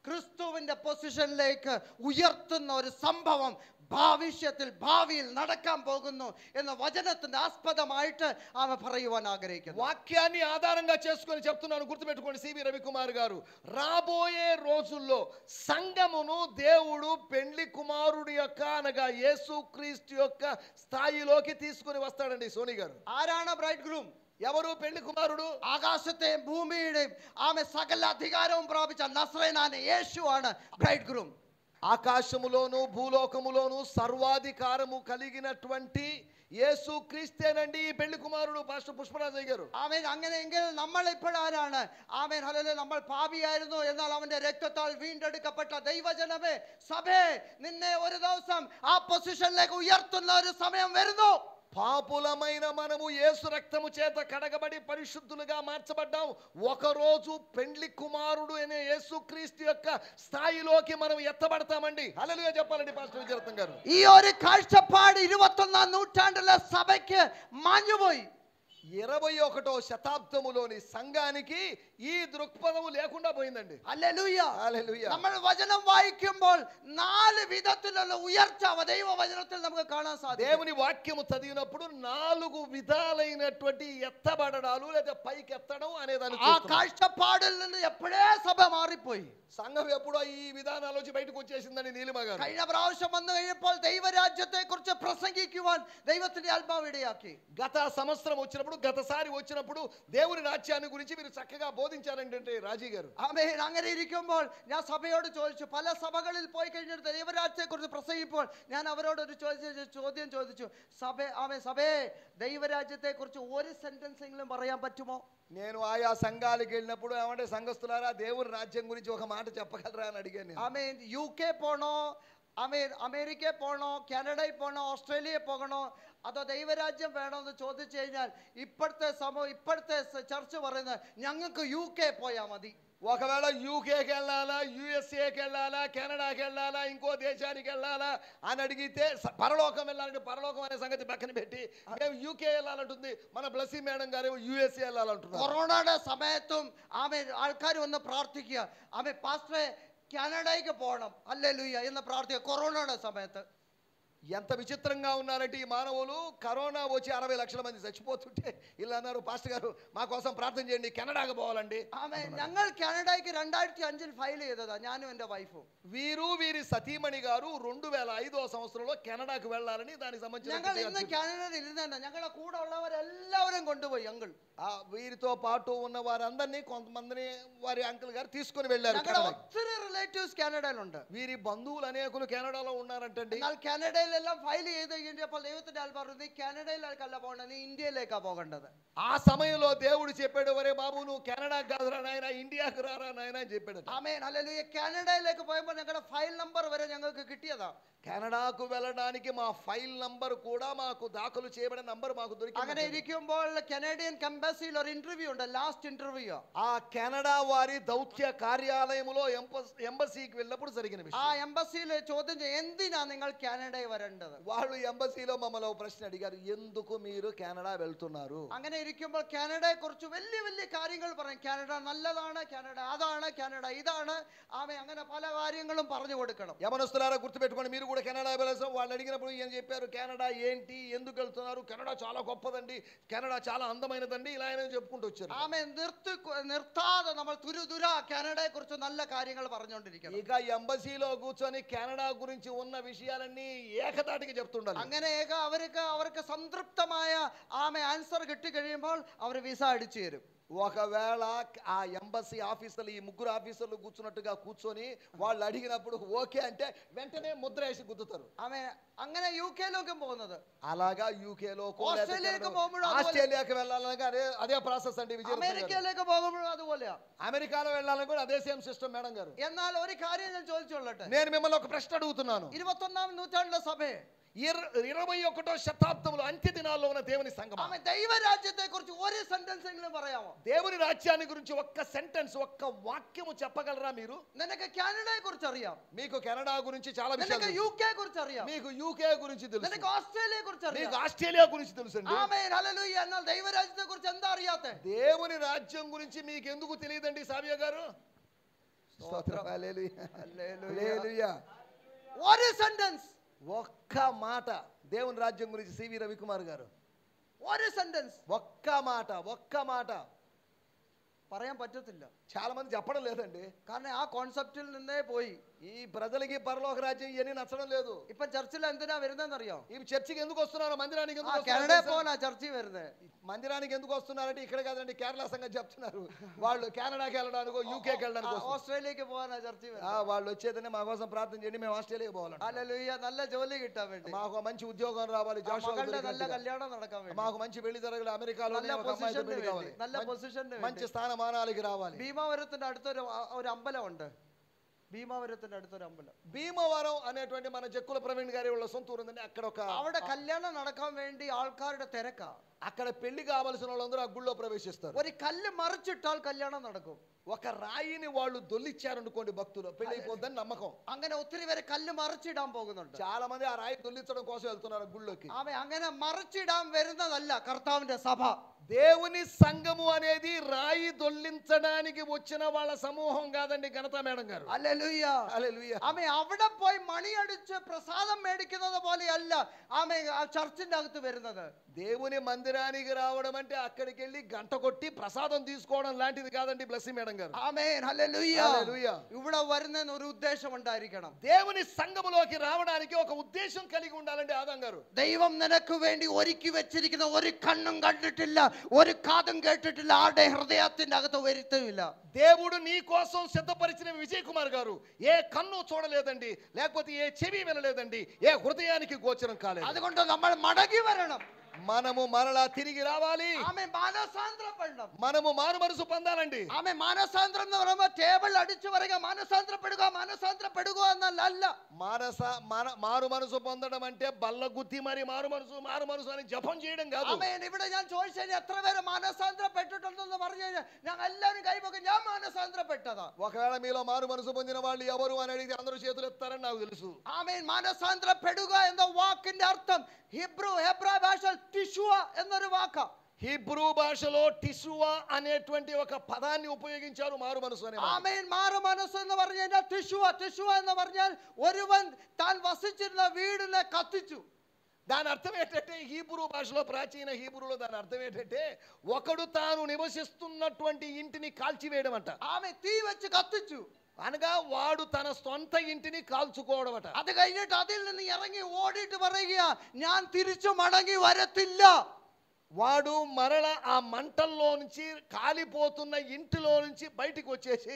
ക്രിസ്തുവിന്റെ പൊസിഷനിലേക്ക് ഉയർത്തുന്ന ഒരു സംഭവം ഭാവിയിൽ നടക്കാൻ പോകുന്നു എന്ന വചനത്തിന്റെ ആസ്പദമായിട്ട് അവൻ പറയുവാൻ ആഗ്രഹിക്കുന്നു. వాక్యాన్ని ఆధారంగా చేసుకొని చెప్తున్నాను, గుర్తుపెట్టుకోండి సివి రవికుమార్ గారు. రాబోయే రోజుల్లో సంఘమును దేవుడు పెండ్లి కుమారుడి యొక్క అనగా యేసుక్రీస్తు యొక్క స్థాయిలోకి తీసుకొని వస్తాడండి. సోని గారు, ആരാണ് ബ്രൈഡ് ഗ്രൂം? ఎవరు పెళ్లి కుమారుడు? ആകാശത്തെയും ഭൂമിയുടെയും ആമേ സകല അധികാരവും പ്രാപിച്ച നസ്രയനായ യേശുവാണ് ബ്രൈഡ് ഗ്രൂം. ఆకాశములోను భూలోకములోను సర్వాధికారము కలిగినటువంటి యేసు క్రీస్తేనండి ఈ పెళ్లి కుమారుడు. పాస్టర్ పుష్పరాజయ్య గారు, ആമേൻ. അങ്ങനെയെങ്കിൽ നമ്മൾ ഇപ്പോഴാരാണ്? ആമേൻ, ഹല്ലേലൂയ. നമ്മൾ പാപിയായിരുന്നു, എന്നാൽ അവന്റെ രക്തത്താൽ വീണ്ടെടുക്കപ്പെട്ട ദൈവജനമേ, സഭേ, നിന്നെ ഒരു ദിവസം ആ പൊസിഷനിലേക്ക് ഉയർത്തുന്ന ഒരു സമയം വരുന്നു. పాపులమైన మనము యేసు రక్తము చేత కడగబడి పరిశుద్ధులుగా మార్చబడ్డాం. ఒకరోజు పెండ్లి కుమారుడు అనే యేసుక్రీస్తు యొక్క స్థాయిలోకి మనం ఎత్తబడతామండి. హల్లెలూయా చెప్పాలండి పాస్టర్ విజయరత్నం గారు. ഈ ഒരു കാഴ്ചപ്പാട് 21ാം നൂറ്റാണ്ടിലെ സഭയ്ക്ക് മാഞ്ഞുപോയി. 21వ శతాబ్దములోని సంఘానికి ఈ దృక్పథము లేకుండా పోయిందండి. ഹല്ലേലൂയ, హల్లెలూయా. നമ്മൾ വചനം വായിക്കുമ്പോൾ 4 വിധത്തിലുള്ള ഉയർച്ച ദൈവവചനത്തിൽ നമുക്ക് കാണാൻ സാധിക്കും. దేవుని వాక్యము చదివినప్పుడు 4 విధాలైనటువంటి ఎత్తబడడాలు లేదా పైకి ఎత్తడం అనేదాన్ని ആ കാഴ്ചപ്പാടിൽ നിന്ന് എപ്പോഴേ സഭ മാറിപ്പോയി. సంఘం ఎప్పుడో ఈ విధానాలోంచి బయటకు వచ్చేసిందని నీలిమ గారు. കഴിഞ്ഞ പ്രാവശ്യം വന്നു കഴിഞ്ഞപ്പോൾ ദൈവരാജ്യത്തെ കുറിച്ച് പ്രസംഗിക്കുവാൻ ദൈവത്തിന്റെ ആത്മാവ് ഇടയാക്കി. గత సంవత్సరం వచ్చినప్పుడు గతసారి వచ్చినప్పుడు దేవుని రాజ్యాన్ని గురించి మీరు చక్కగా బోధించారంటే రాజీ గారు. ആമേൻ. അങ്ങനെ ഇരിക്കുമ്പോൾ ഞാൻ സഭയോട് ചോദിച്ചു, പല സഭകളിൽ പോയി കഴിഞ്ഞിട്ട് ദൈവരാജ്യത്തെ കുറിച്ച് പ്രസംഗിപ്പോൾ ഞാൻ അവരോട് ഒരു ചോദ്യം ചോദിച്ചു, സഭയെ ദൈവരാജ്യത്തെ കുറിച്ച് ഒരു സെന്റൻസ് എങ്കിലും പറയാൻ പറ്റുമോ? నేను ఆయా సంఘాలకు వెళ్ళినప్పుడు ఏమంటే సంఘస్థులారా దేవుని రాజ్యం గురించి ఒక మాట చెప్పగలరా అని అడిగాను. ആമേൻ. യുകെ പോണോ, അമേരിക്കയിൽ പോകണോ, കാനഡയിൽ പോകണോ, ഓസ്ട്രേലിയയിൽ പോകണോ, അതോ ദൈവരാജ്യം വേണമെന്ന് ചോദിച്ചു കഴിഞ്ഞാൽ ഇപ്പോഴത്തെ ചർച്ച പറയുന്നത് ഞങ്ങൾക്ക് UK പോയാൽ മതി. ఒకవేళ యూకేకి వెళ్ళాలా, యుఎస్ఏకి వెళ్ళాలా, కెనడాకి వెళ్ళాలా, ఇంకో దేశానికి వెళ్ళాలా అని అడిగితే పరలోకం వెళ్ళాలంటే పరలోకం అనే సంగతి పక్కన పెట్టి మేము యూకే వెళ్ళాలంటుంది, మన బ్లెస్సీ మేడం గారు యుఎస్ఏ వెళ్ళాలంటున్నారు. കൊറോണയുടെ സമയത്തും ആൾക്കാർ വന്ന് പ്രാർത്ഥിക്കുക, പാസ്റ്ററെ കാനഡയ്ക്ക് പോകണം, ഹല്ലേലൂയ എന്ന് പ്രാർത്ഥിക്കുക. കൊറോണയുടെ സമയത്ത് ఎంత విచిత్రంగా ఉన్నారంటే ఈ మానవులు. కరోనా వచ్చి 60 లక్షల మంది చచ్చిపోతుంటే ఇలా అన్నారు, పాస్టర్ గారు మా కోసం ప్రార్థన చేయండి, కెనడాకి పోవాలండి. ഞങ്ങൾ കാനഡയ്ക്ക് 2005 ഫയൽ ചെയ്തതാ, ഞാനും എൻ്റെ വൈഫും. వీరి సతీమణి గారు 2005వ సంవత్సరంలో కెనడాకి వెళ్ళాలని దానికి సంబంధించి ഞങ്ങൾ ഇന്ന് കാനഡയിൽ ഇരുന്ന ഞങ്ങളുടെ കൂടെ ഉള്ളവരെല്ലാവരും കൊണ്ടുപോയി അങ്കിൾ. వీరితో పాటు ఉన్న వారందరినీ కొంతమందిని వారి అంకుల్ గారు తీసుకొని వెళ్ళారు. ഒത്തിരി റിലേറ്റീവ്സ് കാനഡയിലുണ്ട്. వీరి బంధువులు అనేకులు కెనడాలో ఉన్నారంటండి. കാനഡയിലെല്ലാം ഫയൽ ചെയ്ത് കഴിഞ്ഞപ്പോൾ ദൈവത്തിന്റെ ആൾ പറഞ്ഞു, നീ കാനഡയിലേക്കല്ല പോകേണ്ടത്, നീ ഇന്ത്യയിലേക്കാ പോകേണ്ടത്. ఆ సమయంలో దేవుడు చెప్పాడు, ఒరే బాబు నువ్వు కెనడాకి కాదురా నాయన, ఇండియాకి రారా నాయన అని చెప్పాడు. ആമേൻ, ഹല്ലേലൂയ. കാനഡയിലേക്ക് പോയപ്പോൾ ഞങ്ങളുടെ ഫയൽ നമ്പർ വരെ ഞങ്ങൾക്ക് കിട്ടിയതാ. కెనడాకు వెళ్ళడానికి మా ఫైల్ నంబర్ కూడా మాకు దాఖలు చేయబడిన నంబర్ మాకు దొరికింది. അങ്ങനെ ഇരിക്കുമ്പോൾ കനേഡിയൻ എംബസിയിൽ ഒരു ഇന്റർവ്യൂ ഉണ്ട്, లాస్ట్ ఇంటర్వ్యూ. ఆ కెనడా వారి దౌత్య కార్యాలయంలో ఎంబసీకి వెళ్ళినప్పుడు జరిగిన విషయం. ఆ ఎంబసీలో ചോദ്യം എന്തിനാ നിങ്ങൾ കാനഡയിൽ വരേണ്ടത്? వాళ్ళు ఎంబసీలో మమ్మల్ని ఒక ప్రశ్న అడిగారు, ఎందుకు మీరు కెనడా వెళ్తున్నారు? അങ്ങനെ ഇരിക്കുമ്പോൾ കാനഡയെ കുറിച്ച് വലിയ വലിയ കാര്യങ്ങൾ പറയും. കാനഡ നല്ലതാണ്, കാനഡ അതാണ്, കാനഡ ഇതാണ്, അങ്ങനെ പല കാര്യങ്ങളും പറഞ്ഞു കൊടുക്കണം. యవనస్తులారా గుర్తుపెట్టుకోండి, మీరు కూడా కెనడా వెళ్ళాల్సిన. వాళ్ళు అడిగినప్పుడు ఏం చెప్పారు, కెనడా ఏంటి, ఎందుకు వెళ్తున్నారు, కెనడా చాలా గొప్పదండి, కెనడా చాలా అందమైనదండి, ఇలా ఆయన చెప్పుకుంటూ వచ్చారు. നിർത്താതെ നമ്മൾ തുരുതുര കാനഡയെ കുറിച്ച് നല്ല കാര്യങ്ങൾ പറഞ്ഞുകൊണ്ടിരിക്കണം. ఇక ఎంబసీలో కూర్చొని కెనడా గురించి ఉన్న విషయాలన్నీ ఏకతాటికి చెప్తుండాలి. അങ്ങനെ അവർക്ക് സംതൃപ്തമായ ആൻസർ കിട്ടി കഴിയുമ്പോൾ അവർ വിസ അടിച്ചു തരും. ఒకవేళ ఆ ఎంబసీ ఆఫీసర్లు ఈ ముగ్గురు ఆఫీసర్లు కూర్చున్నట్టుగా కూర్చొని వాళ్ళు అడిగినప్పుడు ఓకే అంటే వెంటనే ముద్ర వేసి గుద్దుతారు. അങ്ങനെ യുകെയിലേക്ക് പോകുന്നത്, అలాగా యూకేలో ഓസ്ട്രേലിയയിലേക്ക് പോകുമ്പോഴും ఆస్ట్రేలియాకి వెళ్ళాలనగా అదే ప్రాసెస్ అండి. അമേരിക്കയിലേക്ക് പോകുമ്പോഴും അതുപോലെയാ. అమెరికాలో వెళ్ళాలని కూడా అదే సేమ్ సిస్టమ్ మేడం గారు. എന്നാൽ ഒരു കാര്യം ഞാൻ ചോദിച്ചോളട്ടെ, నేను మిమ్మల్ని ఒక ప్రశ్న అడుగుతున్నాను. 21ാം നൂറ്റാണ്ടിലെ സഭയെ 21వ శతాబ్దంలో అంత్య దినాల్లో ఉన్న దేవుని సంఘం. ఆమె దైవ రాజ్యത്തെ గురించి ఒరే సెంటెన్స్ ఎങ്കിലും പറയാമോ? దేవుని రాజ్యాన్ని గురించి ఒక్క సెంటెన్స్, ఒక్క వాక్యము చెప్పగలరా మీరు? നിനക്ക് കാനഡയെ കുറിച്ച് അറിയാം, మీకు కెనడా గురించి చాలా നിനക്ക് విషయాలు, యుకే കുറിച്ച് അറിയാം, మీకు యూకే గురించి తెలుసు, നിനക്ക് ഓസ്ട്രേലിയയെ കുറിച്ച് మీకు അറിയാം. ఆస్ట్రేలియా గురించి తెలుసండి. ఆమేన్ హల్లెలూయా. എന്നാൽ దైవరాజ్యത്തെ గురించి എന്താ അറിയാത്തെ? దేవుని రాజ్యం గురించి మీకు ఎందుకు తెలియదండి సావియ గారు? స్తోత్రం. హల్లెలూయా, హల్లెలూయా. ഒരു സെന്റెన్స్, ఒక్క మాట దేవుని రాజ్యం గురించి సివి రవికుమార్ గారు, ഒരു സെന്റెన్స్ ఒక్క మాట, ఒక్క మాట പറയാൻ പറ്റത്തില്ല. చాలా మంది చెప్పడం లేదండి. കാരണം ആ കോൺസെപ്റ്റിൽ നിന്നേ പോയി. ఈ ప్రజలకి పరలోక రాజ్యం ఇవన్నీ నచ్చడం లేదు. ഇപ്പൊ ചർച്ചിൽ എന്തിനാ വരുന്നതെന്ന് അറിയോ? ఈ చర్చికి ఎందుకు వస్తున్నారు, మందిరానికి ఎందుకు കാനഡയിൽ వస్తున్నారు? പോകാനാ చర్చి വരുന്നത്. మందిరానికి ఎందుకు వస్తున్నారంటే ఇక్కడ కాదండి, కేరళ సంగతి చెప్తున్నారు. వాళ్ళు కెనడాకి వెళ్ళడానికో యూకేకి వెళ్ళడానికి వస్తున్నారు. ഓസ്ട്രേലിയക്ക് പോകാനാ ചർച്ച వాళ్ళు వచ్చేదని మా కోసం ప్రార్థన చేయండి, మేము ఆస్ట్రేలియా పోవాలంట. ഹല്ലേലൂയ. നല്ല ജോലി കിട്ടാൻ വേണ്ടി, మాకు మంచి ఉద్యోగం రావాలి, జాషువా മകളുടെ നല്ല കല്യാണം നടക്കാൻ വേണ്ടി, మాకు మంచి పెళ్లి జరగాలి, అమెరికాలో നല്ല ఒక అమ్మాయితో പൊസിഷന് పెళ్లి కావాలి, വേണ്ടി, നല്ല പൊസിഷന് మంచి స్థానమానాలకి రావాలి. ഭീമാവരത്തിന്റെ അടുത്തൊരു ഒരു അമ്പലമുണ്ട്. ഭീമാവരത്തിന്റെ അടുത്തൊരു അമ്പലം, భీమవరం అనేటువంటి మన జక్కుల ప్రవీణ్ గారి వాళ్ళ సొంత ఊరు ఉందండి. అక్కడ ఒక അവിടെ കല്യാണം നടക്കാൻ വേണ്ടി ആൾക്കാരുടെ തിരക്കാ. అక్కడ పెళ్లి కావాల్సిన వాళ్ళందరూ ఆ గుళ్ళో ప్రవేశిస్తారు. ഒരു കല്ല് മറിച്ചിട്ടാൽ കല്യാണം നടക്കും. ఒక రాయిని వాళ్ళు దొల్లిచ్చారనుకోండి, భక్తులు పెళ్లి అయిపోద్దని నమ్మకం. അങ്ങനെ ഒത്തിരി പേര് കല്ല് മറിച്ചിടാൻ പോകുന്നുണ്ട്. చాలా మంది ఆ రాయి దొల్లించడం కోసం వెళ్తున్నారు గుళ్ళోకి. ആമേ, അങ്ങനെ മറിച്ചിടാൻ വരുന്നതല്ല കർത്താവിന്റെ സഭ. దేవుని సంఘము అనేది రాయి దొల్లించడానికి వచ్చిన వాళ్ళ సమూహం కాదండి ఘనత మేడం గారు. ഹല്ലേലൂയ, హల్లెలూయా. ആമേ, അവിടെ പോയി മണിയടിച്ച് പ്രസാദം മേടിക്കുന്നത് പോലെയല്ല ആമേ ആ ചർച്ചിന്റെ അകത്ത് വരുന്നത്. దేవుని మందిరానికి రావడం అంటే అక్కడికి వెళ్ళి గంట కొట్టి ప్రసాదం తీసుకోవడం లాంటిది కాదండి బ్లెస్సింగ్ మేడం గారు. Amen hallelujah. హల్లెలూయా. ഇവിടെ വരുന്നതിന് ഒരു ഉദ്ദേശം ഉണ്ടായിരിക്കണം. దేవుని సంఘములోకి రావడానికి ఒక ఉద్దేశం కలిగి ఉండాలండి ఆదాం గారు. ദൈവം നിനക്ക് വേണ്ടി ഒരുക്കി വെച്ചിരിക്കുന്ന ഒരു കണ്ണും കണ്ടിട്ടില്ല, ഒരു കാതും കേട്ടിട്ടില്ല, ആരുടെ ഹൃദയത്തിന്റെ അകത്ത് വരുത്തുമില്ല. దేవుడు నీ కోసం సిద్ధపరిచిన విజయ్ కుమార్ గారు ఏ కన్ను చూడలేదండి, లేకపోతే ఏ చెవి వినలేదండి, ఏ హృదయానికి గోచరం కాలేదు. അതുകൊണ്ട് നമ്മൾ മടങ്ങി വരണം. మనము మరలా తిరిగి రావాలి. ആമേ, മാനസാന്തരപ്പെടണം. మనము మారు మనసు పొందాలండి. ആമേ, മാനസാന്തരം എന്ന് പറയുമ്പോൾ ടേബിൾ അടിച്ചു പറയുക മാനസാന്തരപ്പെടുക മാനസാന്തരപ്പെടുക എന്നല്ല. మారు మనసు పొందడం అంటే బల్ల గుద్ది మరి మారు మనసు అని జపం చేయడం కాదు. ആമേൻ. ഇവിടെ ഞാൻ ചോദിച്ചാൽ എത്ര പേര് മാനസാന്തരപ്പെട്ടിട്ടുണ്ടെന്ന് പറഞ്ഞു കഴിഞ്ഞാൽ ഞങ്ങൾ എല്ലാവരും കൈപൊക്കെ ഞാൻ മാനസാന്തരപ്പെട്ടതാ. ఒకవేళ మీలో మారు మనసు పొందిన వాళ్ళు ఎవరు అని అడిగితే అందరూ చేతులు ఎత్తారని నాకు తెలుసు. ആമേൻ. മാനസാന്തരപ്പെടുക എന്ന വാക്കിന്റെ അർത്ഥം ഹെബ്രായ ഭാഷയിൽ ടിഷുവ എന്നൊരു വാക്കാ. హీబ్రూ భాషలో టిషువా అనేటువంటి ఒక పదాన్ని ఉపయోగించారు మారు మనసు అనే. ആമേൻ. മാറു മനസ്സ് എന്ന് പറഞ്ഞു കഴിഞ്ഞാൽ ടിഷുവ എന്ന് പറഞ്ഞാൽ ഒരുവൻ താൻ വസിച്ചിരുന്ന വീടിനെ കത്തിച്ചു. దాని అర్థం ఏంటంటే హీబ్రూ భాషలో, ప్రాచీన హీబ్రూలో దాని అర్థం ఏంటంటే ఒకడు తాను నివసిస్తున్నటువంటి ఇంటిని కాల్చివేయడం అంట. ആമേൻ. തീ വെച്ച് കത്തിച്ചു. అనగా వాడు తన సొంత ఇంటిని కాల్చుకోవడం అట. അത് കഴിഞ്ഞിട്ട് അതിൽ നിന്ന് ഇറങ്ങി ഓടിയിട്ട് പറയുക, ഞാൻ തിരിച്ചു മടങ്ങി വരത്തില്ല. వాడు మరల ఆ మంటల్లో నుంచి, కాలిపోతున్న ఇంటిలో నుంచి బయటికి వచ్చేసి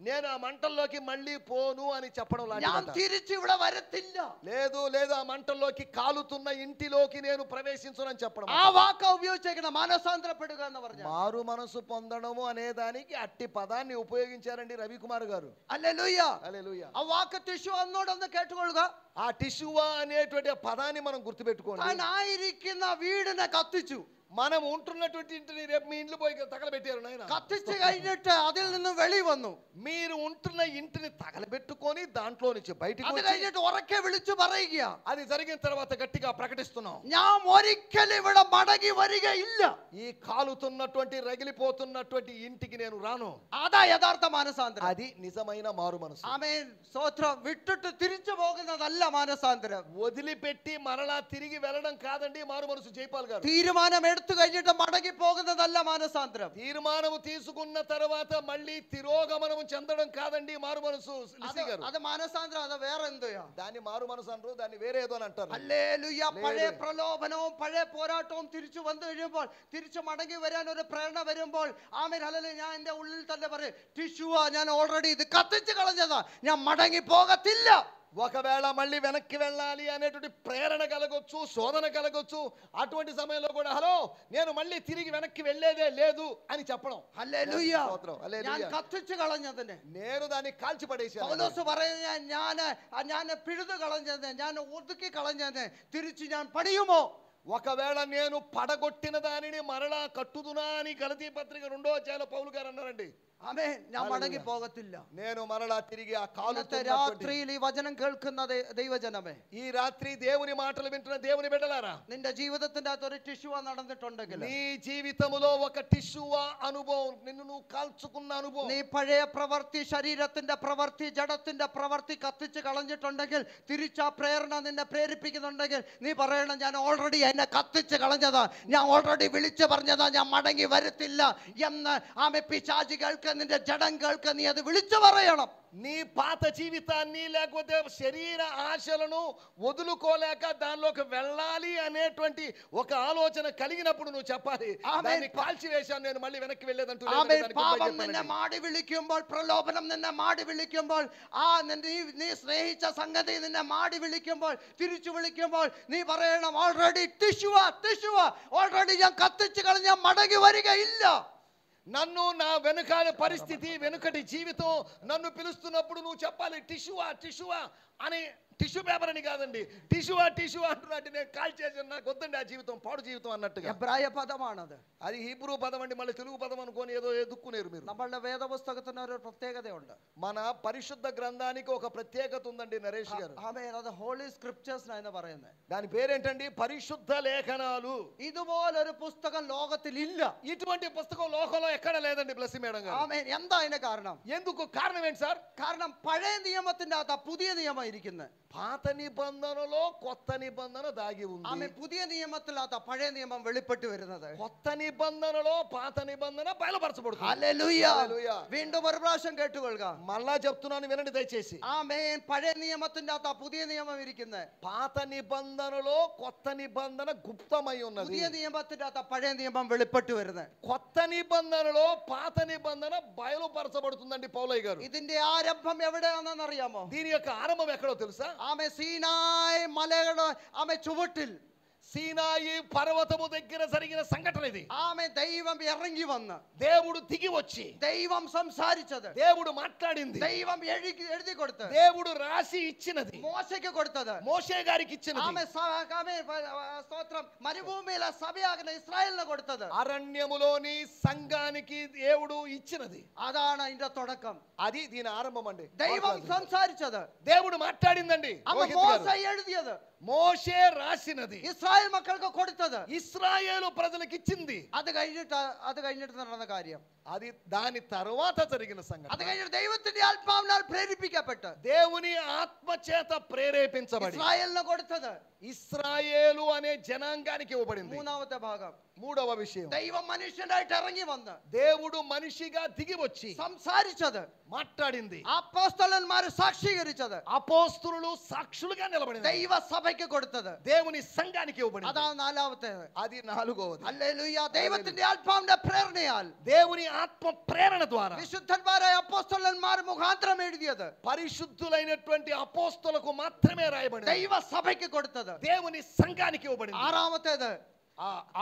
నేను ఆ మంటల్లోకి మళ్ళీ పోను అని చెప్పడం లాంటిది. తిరిచి ഇവിടെ వరతిല്ല. లేదు లేదు, ఆ మంటల్లోకి కాలుతున్న ఇంటిలోకి నేను ప్రవేశించునని చెప్పడం. ఆ వాక్య ఉపయోగించిన మానసాంతరപ്പെടുക എന്ന് പറഞ്ഞു. మారు మనసు పొందడము అనే దానికి అట్టి పదాన్ని ఉపయోగించారండి రవికుమార్ గారు. హల్లెలూయా, హల్లెలూయా. ఆ వాక్య టిష్యూ అన్నోడొന്ന് കേട്ടുകൊള്ളുക. ఆ టిష్యూవా అనేటువంటి పదాన్ని మనం గుర్తుపెట్టుకోండి. తాను ఆയിരിക്കുന്ന వీడిനെ కత్తిച്ചു. మనం ఉంటున్నటువంటి ఇంటిని రేపు మీ ఇంట్లో పోయి తగలబెట్టారు నాయన. కత్తించి കഴിഞ്ഞിട്ട് അതിൽ നിന്ന് വെളി വന്നു. మీరు ఉంటున్న ఇంటిని తగలబెట్టుకొని దాంట్లో నుంచి బయటికి అది వచ్చి കഴിഞ്ഞിട്ട് ഉറക്കെ വിളിച്ചു പറയുക, అది జరిగిన తర్వాత గట్టిగా ప్రకటిస్తున్నాం, ഞാൻ ഒരിക്കലും ഇവിടെ മടങ്ങി വരികയില്ല. ఈ కాలుతున్నటువంటి రగిలిపోతున్నటువంటి ఇంటికి నేను రాను. అదా యഥാർത്ഥ మానసాంతరం. అది నిజమైన మారు మనసు. ఆమేన్. స్తోత్రం. విట్టుട്ട് తిరిച്ചു പോകുന്നതല്ല మానసాంతరం. వదిలిపెట్టి మరలా తిరిగి వెళ్ళడం కాదండి మారు మనసు. జైపాల్ గారు, തീരുമാനം എടുത്തു കഴിഞ്ഞിട്ട് മടങ്ങി പോകുന്നതല്ല మానసాంతరం. తీర్మానం తీసుకున్న తర్వాత మళ్ళీ తిరోగమనం చెందడం కాదండి మారు మనసు. അത് മാനസാന്തരം. അത് വേറെ എന്തോയാ? దాన్ని మారు మనసు అంటారు, దాన్ని వేరే ఏదో అని అంటారు. ഹല്ലേലൂയ. പഴയ പ്രലോഭനവും പഴയ പോരാട്ടവും തിരിച്ചു വന്നു കഴിയുമ്പോൾ, തിരിച്ചു മടങ്ങി വരാൻ ഒരു പ്രേരണ വരുമ്പോൾ, ആമേൻ ഹല്ലേലൂയ, ഞാൻ എൻ്റെ ഉള്ളിൽ തന്നെ പറയും, ടിഷ്യൂവാ, ഞാൻ ഓൾറെഡി ഇത് കത്തിച്ചു കളഞ്ഞതാ, ഞാൻ മടങ്ങി പോകത്തില്ല. ఒకవేళ మళ్ళీ వెనక్కి వెళ్ళాలి అనేటువంటి ప్రేరణ కలగొచ్చు, శోధన కలగొచ్చు. అటువంటి సమయంలో కూడా హలో నేను మళ్ళీ తిరిగి వెనక్కి వెళ్ళేదే లేదు అని చెప్పడం. ഹല്ലേലൂയ. స్తోత్రం, హల్లెలూయా. ഞാൻ കത്തിച്ചു കളഞ്ഞതിനെ, నేను దాన్ని కాల్చి పడేశాను. പൗലോസ് പറയുന്നത് ഞാൻ പിഴുതു കളഞ്ഞതിനെ, ഞാൻ ഒതുക്കി കളഞ്ഞതിനെ തിരിച്ചു ഞാൻ പണിയുമോ? ఒకవేళ నేను పడగొట్టిన దానిని మరలా కట్టుదునా అని గలతీ పత్రిక 2వ అధ్యాయంలో పౌలు గారు అన్నారండి. ആമേൻ. ഞാൻ മടങ്ങി പോകത്തില്ല. నేను మరలా తిరిగి ఆ ഇന്നത്തെ രാത്രിയിൽ ഈ വചനം കേൾക്കുന്ന ദൈവജനമേ, ఈ రాత్రి దేవుని మాటలు వింటున్న దేవుని బిడ్డలారా, നിന്റെ ജീവിതത്തിന്റെ അകത്ത് ഒരു ടിഷ്യൂ നടന്നിട്ടുണ്ടെങ്കിൽ, నీ జీవితంలో ఒక టిష్యూవా అనుభవం, నిన్ను నువ్వు కాల్చుకున్న అనుభవం, നീ പഴയ പ്രവൃത്തി, ശരീരത്തിന്റെ പ്രവൃത്തി, ജഡത്തിന്റെ പ്രവൃത്തി കത്തിച്ച് കളഞ്ഞിട്ടുണ്ടെങ്കിൽ, തിരിച്ചാ പ്രേരണ നിന്നെ പ്രേരിപ്പിക്കുന്നുണ്ടെങ്കിൽ, നീ പറയണം ഞാൻ ഓൾറെഡി എന്നെ കത്തിച്ച് കളഞ്ഞതാ, ഞാൻ ഓൾറെഡി വിളിച്ചു പറഞ്ഞതാ, ഞാൻ മടങ്ങി വരത്തില്ല എന്ന്. ആമേ, പിശാചികൾക്ക്, നിന്റെ ജഡങ്ങൾക്ക് നീ അത് വിളിച്ചു പറയണം. నీ పాత జీవితాన్ని లేకపోతే శరీర ఆశలను వదులుకోలేక దానిలోకి వెళ్ళాలి అనేటువంటి ఒక ఆలోచన కలిగినప్పుడు నువ్వు చెప్పాలి, దాన్ని కాల్చివేశాను, నేను మళ్ళీ వెనక్కి వెళ్ళేదంటూ. പാപം നിന്നെ മാടി വിളിക്കുമ്പോൾ, പ്രലോഭനം നിന്നെ മാടി വിളിക്കുമ്പോൾ, നീ സ്നേഹിച്ച സംഗതി നിന്നെ മാടി വിളിക്കുമ്പോൾ, തിരിച്ചു വിളിക്കുമ്പോൾ, നീ പറയണം ഓൾറെഡി ടിഷ്യൂവാ, ഓൾറെഡി ഞാൻ കത്തിച്ചു കളഞ്ഞ മടങ്ങി വരികയില്ല. నన్ను నా వెనుకాల పరిస్థితి, వెనుకటి జీవితం నన్ను పిలుస్తున్నప్పుడు నువ్వు చెప్పాలి టిష్యూవా అని. టిష్యూ పేపర్ అని కాదండి, టిష్యూవా అంటున్నట్టు నేను కాల్ చేసాను, నాకు వద్దండి ఆ జీవితం, పాడు జీవితం అన్నట్టుగా. എബ്രായ പദമാണത്. అది హీబ్రూ పదం అండి, మళ్ళీ తెలుగు పదం అనుకొని ఏదో ఎదుక్కునేరు మీరు. നമ്മളുടെ വേദപുസ്തകത്തിന് ഒരു പ്രത്യേകതയുണ്ട്. మన పరిశుద్ధ గ్రంథానికి ఒక ప్రత్యేకత ఉందండి నరేష్ గారు. ആമേൻ. അത് ഹോളി സ്ക്രിപ്ചേഴ്സ് എന്ന് പറയുന്നത്. దాని పేరేంటండి? పరిశుద్ధ లేఖనాలు. ഇതുപോലൊരു പുസ്തകം ലോകത്തിൽ ഇല്ല. ఇటువంటి పుస్తకం లోకంలో ఎక్కడ లేదండి బ్లెస్సీ మేడం గారు. ആമേൻ. എന്താ അതിന്റെ കാരണം? ఎందుకు కారణం ఏంటి సార్? കാരണം പഴയ നിയമത്തിന്റെ അകത്ത് പുതിയ നിയമം ഇരിക്കുന്നത്. పాత నిబంధనలో కొత్త నిబంధన దాగి ఉంది. ആമേൻ. പുതിയ നിയമത്തിലാത്ത പഴയ നിയമം വെളിപ്പെട്ട് വരുന്നത്. కొత్త నిబంధనలో పాత నిబంధన బయలుపరచబడుతుంది. ഹല്ലേലൂയ. హల్లెలూయా. വീണ്ടും ഒരു പ്രാവശ്യം കേട്ടുകൊള്ളുക. మళ్ళా చెప్తున్నాను, వినండి దయచేసి. ആമേൻ. പഴയ നിയമത്തിന്റെ അകത്ത് പുതിയ നിയമം ഇരിക്കുന്നത്. పాత నిబంధనలో కొత్త నిబంధన గుప్తమై ఉన్నది. പുതിയ నిയമത്തിന്റെ അകത്ത് പഴയ నిയമം വെളിപ്പെട്ട് വരുന്നത്. కొత్త నిబంధనలో పాత నిబంధన బయలుపరచబడుతుందండి పౌలయ్య గారు. ഇതിന്റെ ആരംഭം എവിടെയാണെന്ന് അറിയാമോ? దీని యొక్క ఆరంభం ఎక్కడో తెలుసా? ആമേ, സീനായ് മലയുടെ ആമേ ചുവട്ടിൽ, సీనాయి పర్వతము దగ్గర జరిగిన సంఘటన ఇది. ആമേ, ദൈവം ഇറങ്ങി വന്ന്, దేవుడు దిగి వచ్చి, ദൈവം സംസാരിച്ചത്, దేవుడు మాట్లాడింది, ദൈവം എഴുതി കൊടുത്തത്, దేవుడు రాసి ఇచ్చినది, മോശയ്ക്ക് കൊടുത്തത്, మోషే గారికి ఇచ్చినది, ആമേ, സ്തോത്രം, മരുഭൂമിയിലെ സഭയാകുന്ന ഇസ്രായേലിന് കൊടുത്തത്, అరణ్యములోని సంఘానికి దేవుడు ఇచ్చినది. അതാണ് അതിന്റെ തുടക്കം. అది దీని ఆరంభం అండి. ദൈവം സംസാരിച്ചത്, దేవుడు మాట్లాడిందండి. മോശ എഴുതിയത്, మోషే రాసినది, ഇസ്രായേൽ മക്കൾക്ക് കൊടുത്തത്, ఇశ్రాయేలు ప్రజలకు ఇచ్చింది. അത് കഴിഞ്ഞിട്ട് നടന്ന കാര്യം. అది దాని తర్వాత జరిగిన సంఘటన. അത് കഴിഞ്ഞിട്ട് ദൈവത്തിന്റെ ആത്മാവിനാൽ പ്രേരിപ്പിക്കപ്പെട്ട്, దేవుని ఆత్మ చేత ప్రేరేపించబడి ഇസ്രായേലിന് കൊടുത്തത്, ఇశ్రాయేలు అనే జనాంగానికి ఇవ్వబడింది. മൂന്നാമത്തെ ഭാഗം. మూడవ విషయం, ദൈവം മനുഷ്യനായിട്ട് ഇറങ്ങി വന്ന്, దేవుడు మనిషిగా దిగి వచ్చి സംസാരിച്ചത്, మాట్లాడింది. അപ്പോസ്തലന്മാർ സാക്ഷീകരിച്ചത്, అపోస్తులు సాక్షులుగా నిలబడింది. ദൈവസഭയ്ക്ക് കൊടുത്തത്, దేవుని సంఘానికి ఇవ్వబడింది. അതാണ് നാലാമത്തേത്. అది నాలుగవది. ഹല്ലേലൂയ. ദൈവത്തിന്റെ ആത്മാവിന്റെ പ്രേരണയാൽ, దేవుని ఆత్మ ప్రేరణ ద్వారా, വിശുദ്ധന്മാരായ അപ്പോസ്തലന്മാർ മുഖാന്തരം എഴുതിയത്, పరిశుద్ధులైనటువంటి అపోస్తలకు మాత్రమే రాయబడింది. ദൈവസഭയ്ക്ക് കൊടുത്തത്. దేవుని సంఘానికి ఇవ్వబడింది. ആറാമത്തേത്,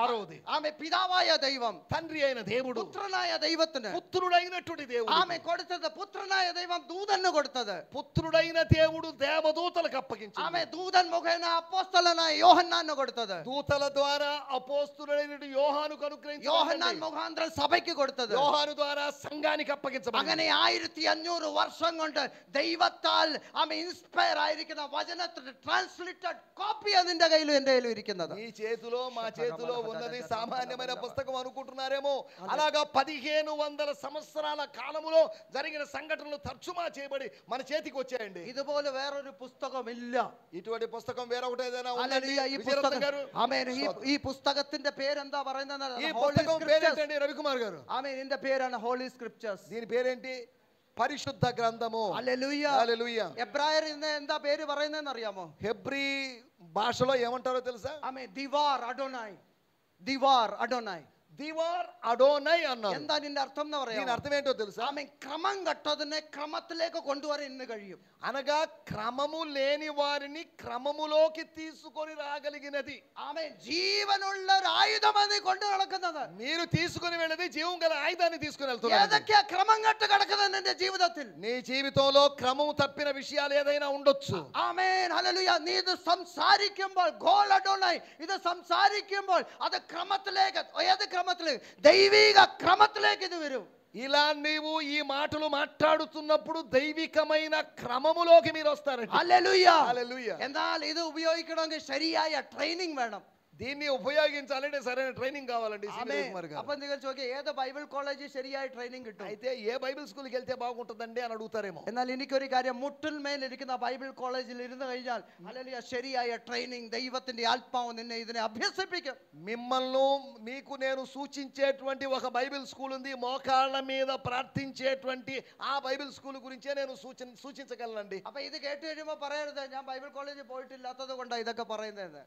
ఆరవది, ആമേ, പിതാവായ ദൈവം, తండ్రి అయిన దేవుడు, പുത്രനായ ദൈവത്തിന്, పుత్రుడైనటువంటి దేవుడు, ആമേ, കൊടുത്തത്, പുത്രനായ ദൈവം ദൂതന് കൊടുത്തത്, పుత్రుడైన దేవుడు దేవదూతలకు అప్పగించాడు. ആമേ, ദൂതൻ മുഖേന അപ്പോസ്തലനായ യോഹന്നാന് കൊടുത്തത്, దూతల ద్వారా అపోస్తులైన యోహానుకు అనుగ్రహించాడు. യോഹന്നാൻ മുഖാന്തരം സഭയ്ക്ക് കൊടുത്തത്. యోహాను ద్వారా సంఘానికి అప్పగించబడింది. അങ്ങനെ 1500 വർഷം കൊണ്ട് ദൈവത്താൽ ആമേ ഇൻസ്പയർ ആയിരിക്കുന്ന വചനത്തിന്റെ ട്രാൻസ്ലേറ്റഡ് കോപ്പി നിന്റെ കയ്യിലും എന്റെ കയ്യിലും ഇരിക്കുന്നത്. ఈ చేతిలో మా చేతిలో ఉన్నది సామాన్యమైన పుస్తకం అనుకుంటున్నారేమో. అలాగా 1500 సంవత్సరాల కాలములో జరిగిన సంఘటనలు తర్జుమా చేయబడి మన చేతికి వచ్చాయండి. ഇതുപോലെ വേറൊരു പുസ്തകമില്ല. ఇటువంటి పుస్తకం వేరొకటి ఏదైనా ఉందండి? ഹല്ലേലൂയ. ഈ విజయరత్నం പുസ്തകം, గారు, ആമേൻ, ഈ പുസ്തകത്തിന്റെ പേരെന്താ പറയുന്നത്? ఈ పుస్తకం పేరేంటండి రవికుమార్ గారు? ആമേൻ, ഇതിന്റെ പേരാണ് ഹോളി സ്ക്രിപ്ചേഴ്സ്. దీని పేరేంటి? పరిశుద్ధ గ్రంథము. ഹല്ലേലൂയ. హల్లెలూయా. എബ്രായർ ഇന്ന് എന്താ പേര് പറയുന്നതെന്ന് അറിയാമോ? హెబ్రీ భాషలో ఏమంటారో తెలుసా? ആമേൻ, ദിവാർ അഡോനായ്. ദിവാർ അഡോനായ്. దివార్ అడోనై అన్నారు. എന്താ നിന്റെ അർത്ഥം എന്ന് దీని പറയാം? అర్థం ఏంటో తెలుసా? ആമേൻ. ക്രമം കെട്ടതിനെ ക്രമത്തിലേക്ക് കൊണ്ടുവരാൻ ഇന്ന് കഴിയും. అనగా క్రమము లేని వారిని క్రమములోకి తీసుకొని రాగలిగినది. ആമേൻ. ജീവനുള്ള ഒരു ആയുധമാണ് നീ കൊണ്ടു നടക്കുന്നത്. మీరు తీసుకుని వెళ్ళేది జీవం గల ఆయుధాన్ని తీసుకుని వెళ్తున్నారు. ഏതൊക്കെയാ ക്രമം കെട്ട് കിടക്കുന്നത് നിന്റെ ജീവിതത്തിൽ? నీ జీవితంలో క్రమం తప్పిన విషయాలు ఏదైనా ఉండొచ్చు. ആമേൻ. ഹല്ലേലൂയ. നീ ഇത് സംസാരിക്കുമ്പോൾ ഗോൾ അഡോണായി ഇത് സംസാരിക്കുമ്പോൾ അത് ക്രമത്തിലേക്ക്, ഏത് ക്രമത്തിലേക്ക്? ദൈവിക ക്രമത്തിലേക്ക് ഇത് വരും. ఇలా నీవు ఈ మాటలు మాట్లాడుతున్నప్పుడు దైవికమైన క్రమములోకి మీరు వస్తారండి. ഹല്ലേലൂയ. హల్లెలూయా. എന്നാൽ ഇത് ഉപയോഗിക്കണമെങ്കിൽ ശരിയായ ട്രെയിനിങ് വേണം. దీన్ని ఉపయోగించాలంటే సరైన ట్రైనింగ్ కావాలండి. ആമേൻ. അപ്പോൾ നിങ്ങൾ ചോദിക്കുക ഏത് ബൈബിൾ കോളേജിൽ ശരിയായ ട്രെയിനിങ് കിട്ടും? అయితే ఏ బైబిల్ స్కూల్కి వెళ్తే బాగుంటుందండి అని అడుగుతారేమో. എന്നാൽ എനിക്കൊരു കാര്യം, മുട്ടിന്മേൽ ഇരിക്കുന്ന ബൈബിൾ കോളേജിൽ ഇരുന്ന് കഴിഞ്ഞാൽ ഹല്ലേലൂയ ശരിയായ ട്രെയിനിങ്, ദൈവത്തിന്റെ ആത്മാവ് നിന്നെ ഇതിനെ അഭ്യസിപ്പിക്കും. మిమ్మల్ని మీకు నేను సూచించేటువంటి ఒక బైబిల్ స్కూల్ ఉంది. మోకాళ్ళ మీద ప్రార్థించేటువంటి ఆ బైబిల్ స్కూల్ గురించే నేను సూచించగలనండి. അപ്പൊ ഇത് കേട്ട് കഴിയുമ്പോൾ പറയരുത് ഞാൻ ബൈബിൾ കോളേജിൽ പോയിട്ടില്ലാത്തത് കൊണ്ടാണ് ഇതൊക്കെ പറയുന്നത്.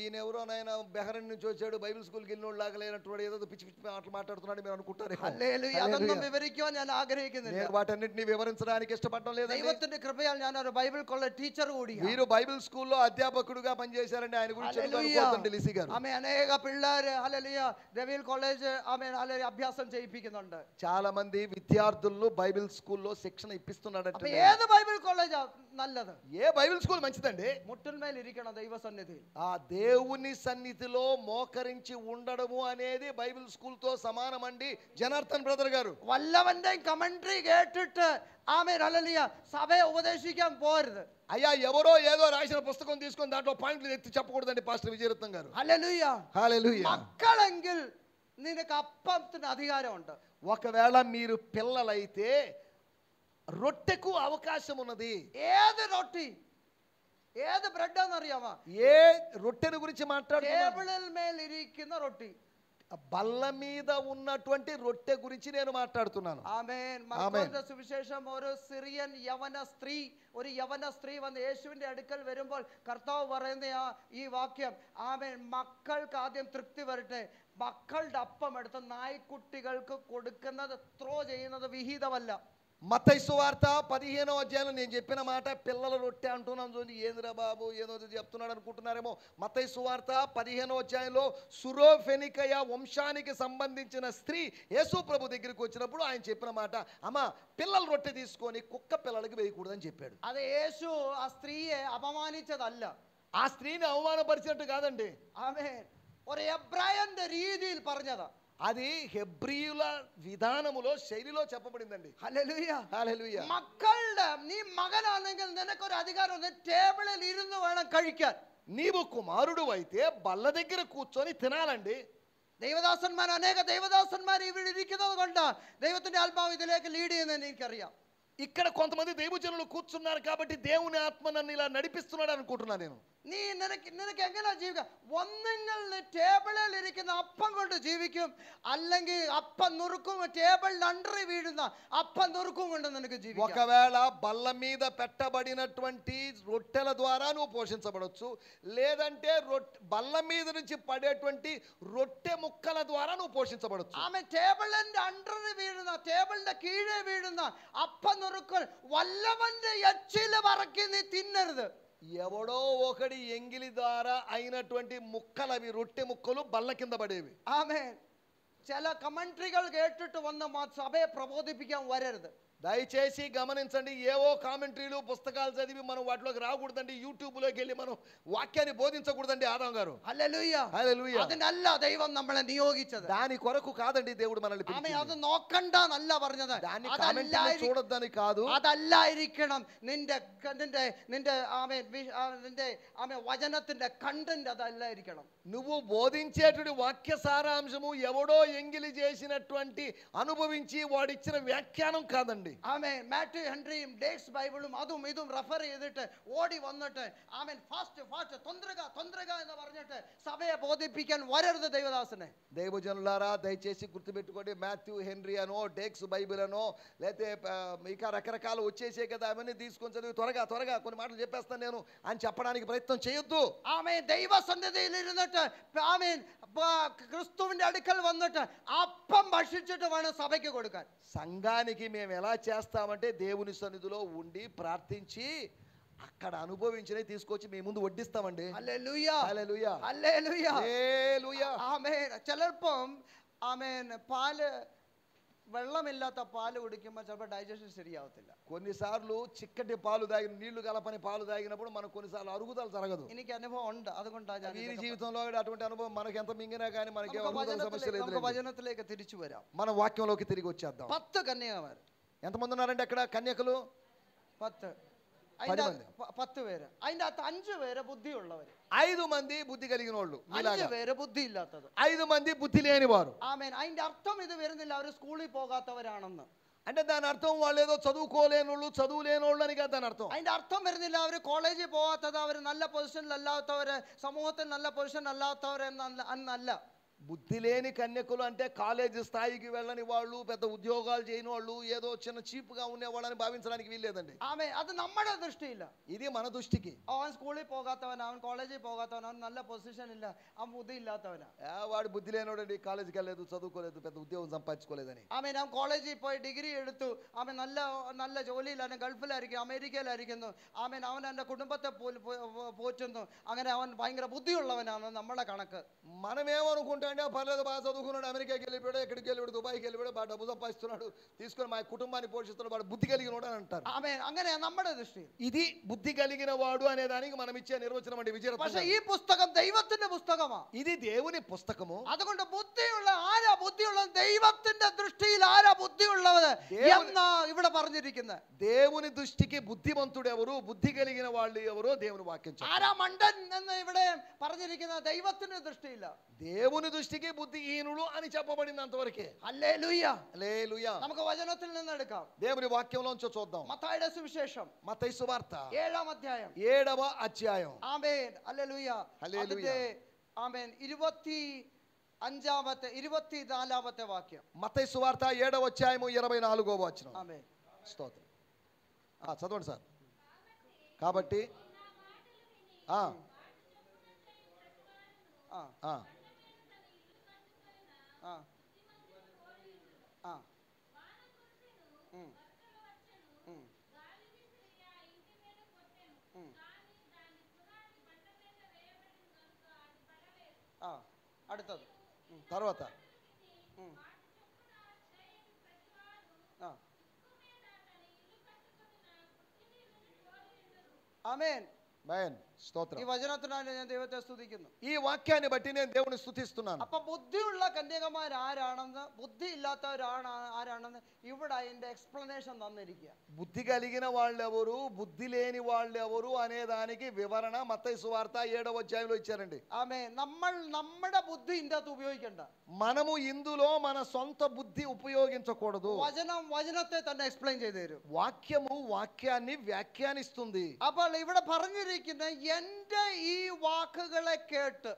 ఈయనెవరోనైనా బెహరన్ నుంచి వచ్చాడు, బైబిల్ స్కూల్కి వెళ్ళినోళ్ళగా లేనటువంటి ఏదో పిచ్చి పిచ్చి మాటలు మాట్లాడుతున్నాడు మీరు అనుకుంటారు. ഹല്ലേലൂയ. അതൊന്നും വിവരിക്കുവാൻ ഞാൻ ആഗ്രഹിക്കുന്നില്ല. నేను వాటన్నిటిని వివరించడానికి ఇష్టపడడం లేదు. ദൈവത്തിന്റെ కృపയാൽ ഞാൻ ഒരു ബൈബിൾ കോളേജ് ടീച്ചർ കൂടിയാണ്. మీరు బైబిల్ స్కూల్లో అధ్యాపకుడుగా పనిచేశారండి. ఆయన గురించి అనుకోవద్దండి లిసి గారు. ആമേൻ. അനേക പിള്ളേര് hallelujah devil college amen hallelujah അഭ്യാസം ചെയ്യിപ്പിക്കുന്നുണ്ട്. చాలా మంది విద్యార్థులను బైబిల్ స్కూల్లో శిక్షణ ఇప్పిస్తున్నాడట. അപ്പൊ ഏത് ബൈബിൾ കോളേജാ നല്ലത്? ఏ బైబిల్ స్కూల్ మంచిదండి? മുട്ടിന്മേൽ ഇരിക്കണം ദൈവസന്നിധി. ఆ దేవుని సన్నిధిలో మోకరించి ఉండడము అనేది బైబిల్ స్కూల్ తో సమానమండి. జనార్దన్ బ్రదర్ గారు, വല്ലവന്റെയും കമന്ററി കേട്ടിട്ട് ആമേൻ ഹല്ലേലൂയ സഭയെ ഉപദേശിക്കാൻ പോരുത്. అయ్యా ఎవరో ఏదో రాసిన పుస్తకం తీసుకొని దాంట్లో పాయింట్లు ఎత్తి చెప్పకూడదండి పాస్టర్ విజయరత్నం గారు. ഹല്ലേലൂയ. హల్లెలూయా. മക്കളെങ്കിൽ നിനക്ക് അപ്പത്തിന് അധികാരമുണ്ട്. ఒకవేళ మీరు పిల్లలైతే రొట్టెకు అవకాశం ఉన్నది. ഏത് റൊട്ടി, ഏത് ബ്രെഡ് എന്നറിയാമോ? ఏ రొట్టెను గురించి మాట్లాడుతున్నారు? ടേബിളിൽ മേൽ ഇരിക്കുന്ന റൊട്ടി. బల్ల మీద ఉన్నటువంటి రొట్టె గురించి నేను మాట్లాడుతున్నాను. ആമേൻ. മർക്കോസിന്റെ സുവിശേഷം ഒരു സിറിയൻ യവന സ്ത്രീ, ഒരു യവന സ്ത്രീ വന്ന് യേശുവിന്റെ അടുക്കൽ വരുമ്പോൾ കർത്താവ് പറയുന്ന ഈ വാക്യം, ആമേൻ, മക്കൾക്ക് ആദ്യം തൃപ്തി വരട്ടെ, മക്കളുടെ അപ്പം എടുത്ത് നായ്ക്കുട്ടികൾക്ക് കൊടുക്കുന്നത് ത്രോ ചെയ്യുന്നത് വിഹിതമല്ല. మత్తయి సువార్త 15వ అధ్యాయంలో నేను చెప్పిన మాట పిల్లల రొట్టె అంటున్నాను చూడండి. ఏందిరా బాబు ఏదో చెప్తున్నాడు అనుకుంటున్నారేమో. మత్తయి సువార్త 15వ అధ్యాయంలో సురోఫెనికయ వంశానికి సంబంధించిన స్త్రీ యేసు ప్రభు దగ్గరికి వచ్చినప్పుడు ఆయన చెప్పిన మాట, అమ్మ పిల్లల రొట్టె తీసుకొని కుక్క పిల్లలకి వేయకూడదని చెప్పాడు. അത് യേശു ആ സ്ത്രീയെ അപമാനിച്ചതല്ല. ఆ స్త్రీని అవమానపరిచినట్టు కాదండి. ആമേൻ. ഒരു എബ്രായന്റെ രീതിയിൽ പറഞ്ഞതാ. అది హెబ్రీయుల విధానములో శైలిలో చెప్పబడిందండి. ഹല്ലേലൂയ. హల్లెలూయా. മക്കളുടെ, നീ മകനാണെങ്കിൽ നിനക്കൊരു അധികാരം, ടേബിളിൽ ഇരുന്ന് വേണം കഴിക്കാൻ. నీవు కుమారుడు అయితే బల్ల దగ్గర కూర్చొని తినాలండి. ദൈവദാസന്മാർ, അനേക ദൈവദാസന്മാർ ഇവിടെ ഇരിക്കുന്നത് കൊണ്ട് ദൈവത്തിന്റെ ആത്മാവ് ഇതിലേക്ക് ലീഡ് ചെയ്യുന്നതെന്ന് എനിക്കറിയാം. ఇక్కడ కొంతమంది దైవజనులు కూర్చున్నారు కాబట్టి దేవుని ఆత్మ నన్ను ఇలా నడిపిస్తున్నాడు అనుకుంటున్నాను నేను. നീ നിനക്ക് എങ്ങനെ ജീവിക്കാം? ഒന്നുങ്ങൾ ടേബിളിൽ ഇരിക്കുന്ന അപ്പം കൊണ്ട് ജീവിക്കും, അല്ലെങ്കിൽ അപ്പം നുറുക്കും, ടേബിളിൽ അണ്ടറി വീഴുന്ന അപ്പം നുറുക്കും കൊണ്ട് നിനക്ക് ജീവിക്കാം. ఒకవేళ బల్ల మీద పెట్టబడినటువంటి రొట్టెల ద్వారా నువ్వు పోషించబడొచ్చు, లేదంటే బల్ల మీద నుంచి పడేటువంటి రొట్టె ముక్కల ద్వారా నువ్వు పోషించబడొచ్చు. ആമേൻ. ടേബിളിന്റെ അണ്ടറി വീഴുന്ന, ടേബിളിന്റെ കീഴെ വീഴുന്ന അപ്പം നുറുക്കൾ വല്ലവന്റെ എച്ചില് പറക്കി നീ തിന്നരുത്. ఎవడో ఒకడి ఎంగిలి ద్వారా అయినటువంటి ముక్కలవి రొట్టె ముక్కలు బల్ల కింద పడేవి. ആമേൻ. ചില കമന്ററികൾ കേട്ടിട്ട് വന്ന് സഭയെ പ്രബോധിപ്പിക്കാൻ വരരുത്. దయచేసి గమనించండి, ఏవో కామెంటరీలు పుస్తకాలు చదివి మనం వాటిలోకి రాకూడదండి. యూట్యూబ్లోకి వెళ్ళి మనం వాక్యాన్ని బోధించకూడదండి. ఆదాం గారు, ഹല്ലേലൂയ. హల్లెలూయా. അതിനല്ല ദൈവം നമ്മളെ നിയോഗിച്ചത്. దాని కొరకు కాదండి దేవుడు మనల్ని ആമേൻ. పిలిచింది. അത് നോക്കണ്ടെന്നല്ല പറഞ്ഞത്. దాన్ని కామెంటరీలో చూడొద్దని కాదు. അതല്ലായിരിക്കണം നിന്റെ നിന്റെ നിന്റെ ആമേൻ നിന്റെ ആമേൻ വചനത്തിന്റെ കണ്ടന്റ് അതല്ലായിരിക്കണം. నువ్వు బోధించేటువంటి వాక్య సారాంశము ఎవడో ఎంగిలి చేసినటువంటి అనుభవించి వాడిచ్చిన వ్యాఖ్యానం కాదండి. చూడండి. ആമേൻ മാത്യു ഹെൻറിയും ഡേക്സ് ബൈബിളും അതും ഇതും റെഫർ ചെയ്തിട്ട് ഓടി വന്നിട്ട് ആമേൻ ഫാസ്റ്റ് తొందరగా എന്ന് പറഞ്ഞിട്ട് സഭയെ ബോധിപ്പിക്കാൻ വരരുത് ദൈവദാസനെ. దైవజనులారా దయచేసి గుర్తుపెట్టుకోండి, మాథ్యూ హెన్రీ అనో డేక్స్ బైబిల్ అనో లేకపోతే ఇంకా రకరకాలు వచ్చేసే కదా అవన్నీ తీసుకొని చదివి త్వరగా కొన్ని మాటలు చెప్పేస్తాను నేను అని చెప్పడానికి ప్రయత్నం చేయొద్దు. ആമേൻ ദൈവ സന്നിധിയിൽ ഇരുന്നിട്ട് ആമേൻ ക്രിസ്തുവിന്റെ അടുക്കൽ വന്നിട്ട് അപ്പം ഭക്ഷിച്ചിട്ട് വേണം സഭയ്ക്ക് കൊടുക്കാൻ. సంఘానికి మేము ఎలా చేస్తామంటే దేవుని సన్నిధిలో ఉండి ప్రార్థించి అక్కడ అనుభవించినవి తీసుకొచ్చి మీ ముందు వడ్డిస్తామండి. హల్లెలూయా హల్లెలూయా హల్లెలూయా హల్లెలూయా. ആമേൻ. ചിലപ്പം ആമേൻ പാല് വെള്ളമില്ലാത്ത പാല് കുടിക്കുമ്പോൾ ചിലപ്പോൾ ഡൈജഷൻ ശരിയാവത്തില്ല. కొన్నిసార్లు చిక్కటి పాలు తాగిన నీళ్లు కలపని పాలు తాగినప్పుడు మనకు కొన్నిసార్లు అరుగుదల జరగదు. എനിക്ക് అనుభవం ഉണ്ട്, അതുകൊണ്ടാണ് వీరి జీవితంలో అటువంటి అనుభవం మనకి ఎంత మింగినా కానీ మనకి అరుగుదల సమస్య లేదు. നമുക്ക് വചനത്തിലേക്ക് തിരിച്ചു വരാം. మన వాక్యంలోకి తిరిగి వచ్చేద్దాం. 10 కన్యకമാർ. ఎంతమంది ఉన్నారండి అక్కడ కన్యకలు? 10 మంది. 10 പേര്. അതിന്റെ അകത്ത് 5 പേര് ബുദ്ധിയുള്ളവര്, 5 మంది బుద్ధి కలిగిన వాళ్ళు, 5 പേര് ബുദ്ധി ഇല്ലാത്തത്, 5 మంది బుద్ధి లేని వారు. ആമേൻ. അതിന്റെ അർത്ഥം ഇത് വരുന്നില്ല അവര് സ്കൂളിൽ പോകാത്തവരാണെന്ന്. అంటే దాని అర్థం వాళ్ళు ఏదో చదువుకోలేనోళ్ళు చదువు లేనోళ్ళు అని కాదు దాని అర్థం. അതിന്റെ അർത്ഥം വരുന്നില്ല അവര് കോളേജിൽ പോകാത്തത്, അവര് നല്ല പൊസിഷനിൽ അല്ലാത്തവര്, സമൂഹത്തിൽ നല്ല പൊസിഷൻ അല്ലാത്തവര് എന്നല്ല. బుద్ధి లేని కన్యకులు అంటే కాలేజీ స్థాయికి వెళ్ళని వాళ్ళు, పెద్ద ఉద్యోగాలు చేయని వాళ్ళు, ఏదో చిన్న చీప్గా ఉండేవాళ్ళని భావించడానికి వీల్లేదండి. ആമേ. അത് നമ്മുടെ ദൃഷ്ടിയില്ല, ఇది మన దృష్టికి. അവൻ സ്കൂളിൽ പോകാത്തവൻ, അവൻ കോളേജിൽ പോകാത്തവൻ, അവൻ നല്ല പൊസിഷൻ ഇല്ല, അവൻ ബുദ്ധി ഇല്ലാത്തവനാ. వాడు బుద్ధి లేనోడండి, కాలేజీకి వెళ్ళలేదు, చదువుకోలేదు, పెద్ద ఉద్యోగం సంపాదించుకోలేదని. ആമേൻ. അവൻ കോളേജിൽ പോയി ഡിഗ്രി എടുത്തു, അവൻ നല്ല ജോലിയിലാണ്, ഗൾഫിലായിരിക്കും, അമേരിക്കയിലായിരിക്കുന്നു, ആമേൻ. അവൻ എൻ്റെ കുടുംബത്തെ പോറ്റുന്നു, അങ്ങനെ അവൻ ഭയങ്കര ബുദ്ധിയുള്ളവനാണ് നമ്മുടെ കണക്ക്. మనమేమనుకుంటా అంటే పర్లేదు, బాగా చదువుకున్నాడు, అమెరికాకి వెళ్ళిపోయాడు, ఎక్కడికి వెళ్ళిపోయాడు, దుబాయ్కి వెళ్ళిపోయాడు, బాగా డబ్బు సంపాదిస్తున్నాడు, తీసుకొని మా కుటుంబాన్ని పోషిస్తున్నాడు, వాడు బుద్ధి కలిగినోడు అని అంటారు. ആമേൻ. അങ്ങനെ നമ്മുടെ ദൃഷ്ടി. ఇది బుద్ధి కలిగిన వాడు అనే దానికి మనం ఇచ్చే నిర్వచనం అండి విజయ. പക്ഷേ ഈ പുസ്തകം ദൈവത്തിന്റെ പുസ്തകമാണ്. ఇది దేవుని పుస్తకము. അതുകൊണ്ട് ബുദ്ധിയുള്ള ആരാ ബുദ്ധിയുള്ളത്? ദൈവത്തിന്റെ ദൃഷ്ടിയിൽ ആരാ ബുദ്ധിയുള്ളത് എന്നാ ഇവിടെ പറഞ്ഞിരിക്കുന്നത്. దేవుని దృష్టికి బుద్ధిమంతుడు ఎవరు, బుద్ధి కలిగిన వాళ్ళు ఎవరో దేవుని వాక్యం చెప్తుంది. ആരാ മണ്ടൻ എന്ന് ഇവിടെ പറഞ്ഞിരിക്കുന്നത് ദൈവത്തിന്റെ ദൃഷ്ടിയില്ല. దేవుని దృష్టికి బుద్ధిహీనుడు అని చెప్పబడింది అంతవరకే. హల్లెలూయా హల్లెలూయా. നമുക്ക് వచనത്തിൽ നിന്ന് എടുക്കാം. దేవుని వాక్యంలోంచి చూద్దాం. మత్తయి సువిశేషం మత్తయి సువార్త 7వ అధ్యాయం. 7వ అధ్యాయం. ആമേൻ. ഹല്ലേലൂയ. ഹല്ലേലൂയ. ആമേൻ. 24వ వాక్యం. మత్తయి సువార్త 7వ అధ్యాయము 24వ వచనం. ఆమేన్. స్తోత్రం. చదవండి సార్. కాబట్టి ఆ ఆ ఆ ఆ ఆ അടുത്തത് తర్వాత ఆమేన్. మేన్. స్తోత్రం. ఈ వచనത്തിനാണ് ഞാൻ ദൈവത്തെ സ്തുതിക്കുന്നു. ఈ వాక్యాన్ని బట్టి నేను దేవుని స్తుతిస్తున్నాను. അപ്പൊ ബുദ്ധിയുള്ള കന്യകമാർ ആരാണെന്ന്, ബുദ്ധി ഇല്ലാത്തവരാണ് ആരാണെന്ന് ഇവിടെ അതിന്റെ എക്സ്പ്ലനേഷൻ തന്നിരിക്കുക. బుద్ధి కలిగిన వాళ్ళు ఎవరు, బుద్ధి లేని వాళ్ళు ఎవరు అనే దానికి వివరణ మత్తయి సువార్త 7వ అధ్యాయంలో ఇచ్చారండి. ആമേൻ. നമ്മുടെ ബുദ്ധി ഇതിന്റെ അകത്ത് ഉപയോഗിക്കണ്ട. మనము ఇందులో మన సొంత బుద్ధి ఉపయోగించకూడదు. വചനത്തെ തന്നെ എക്സ്പ്ലെയിൻ ചെയ്തു തരും. వాక్యము వాక్యాన్ని వ్యాఖ్యానిస్తుంది. അപ്പോൾ ഇവിടെ പറഞ്ഞിരിക്കുന്ന എന്റെ ഈ വാക്കുകളെ കേട്ട്,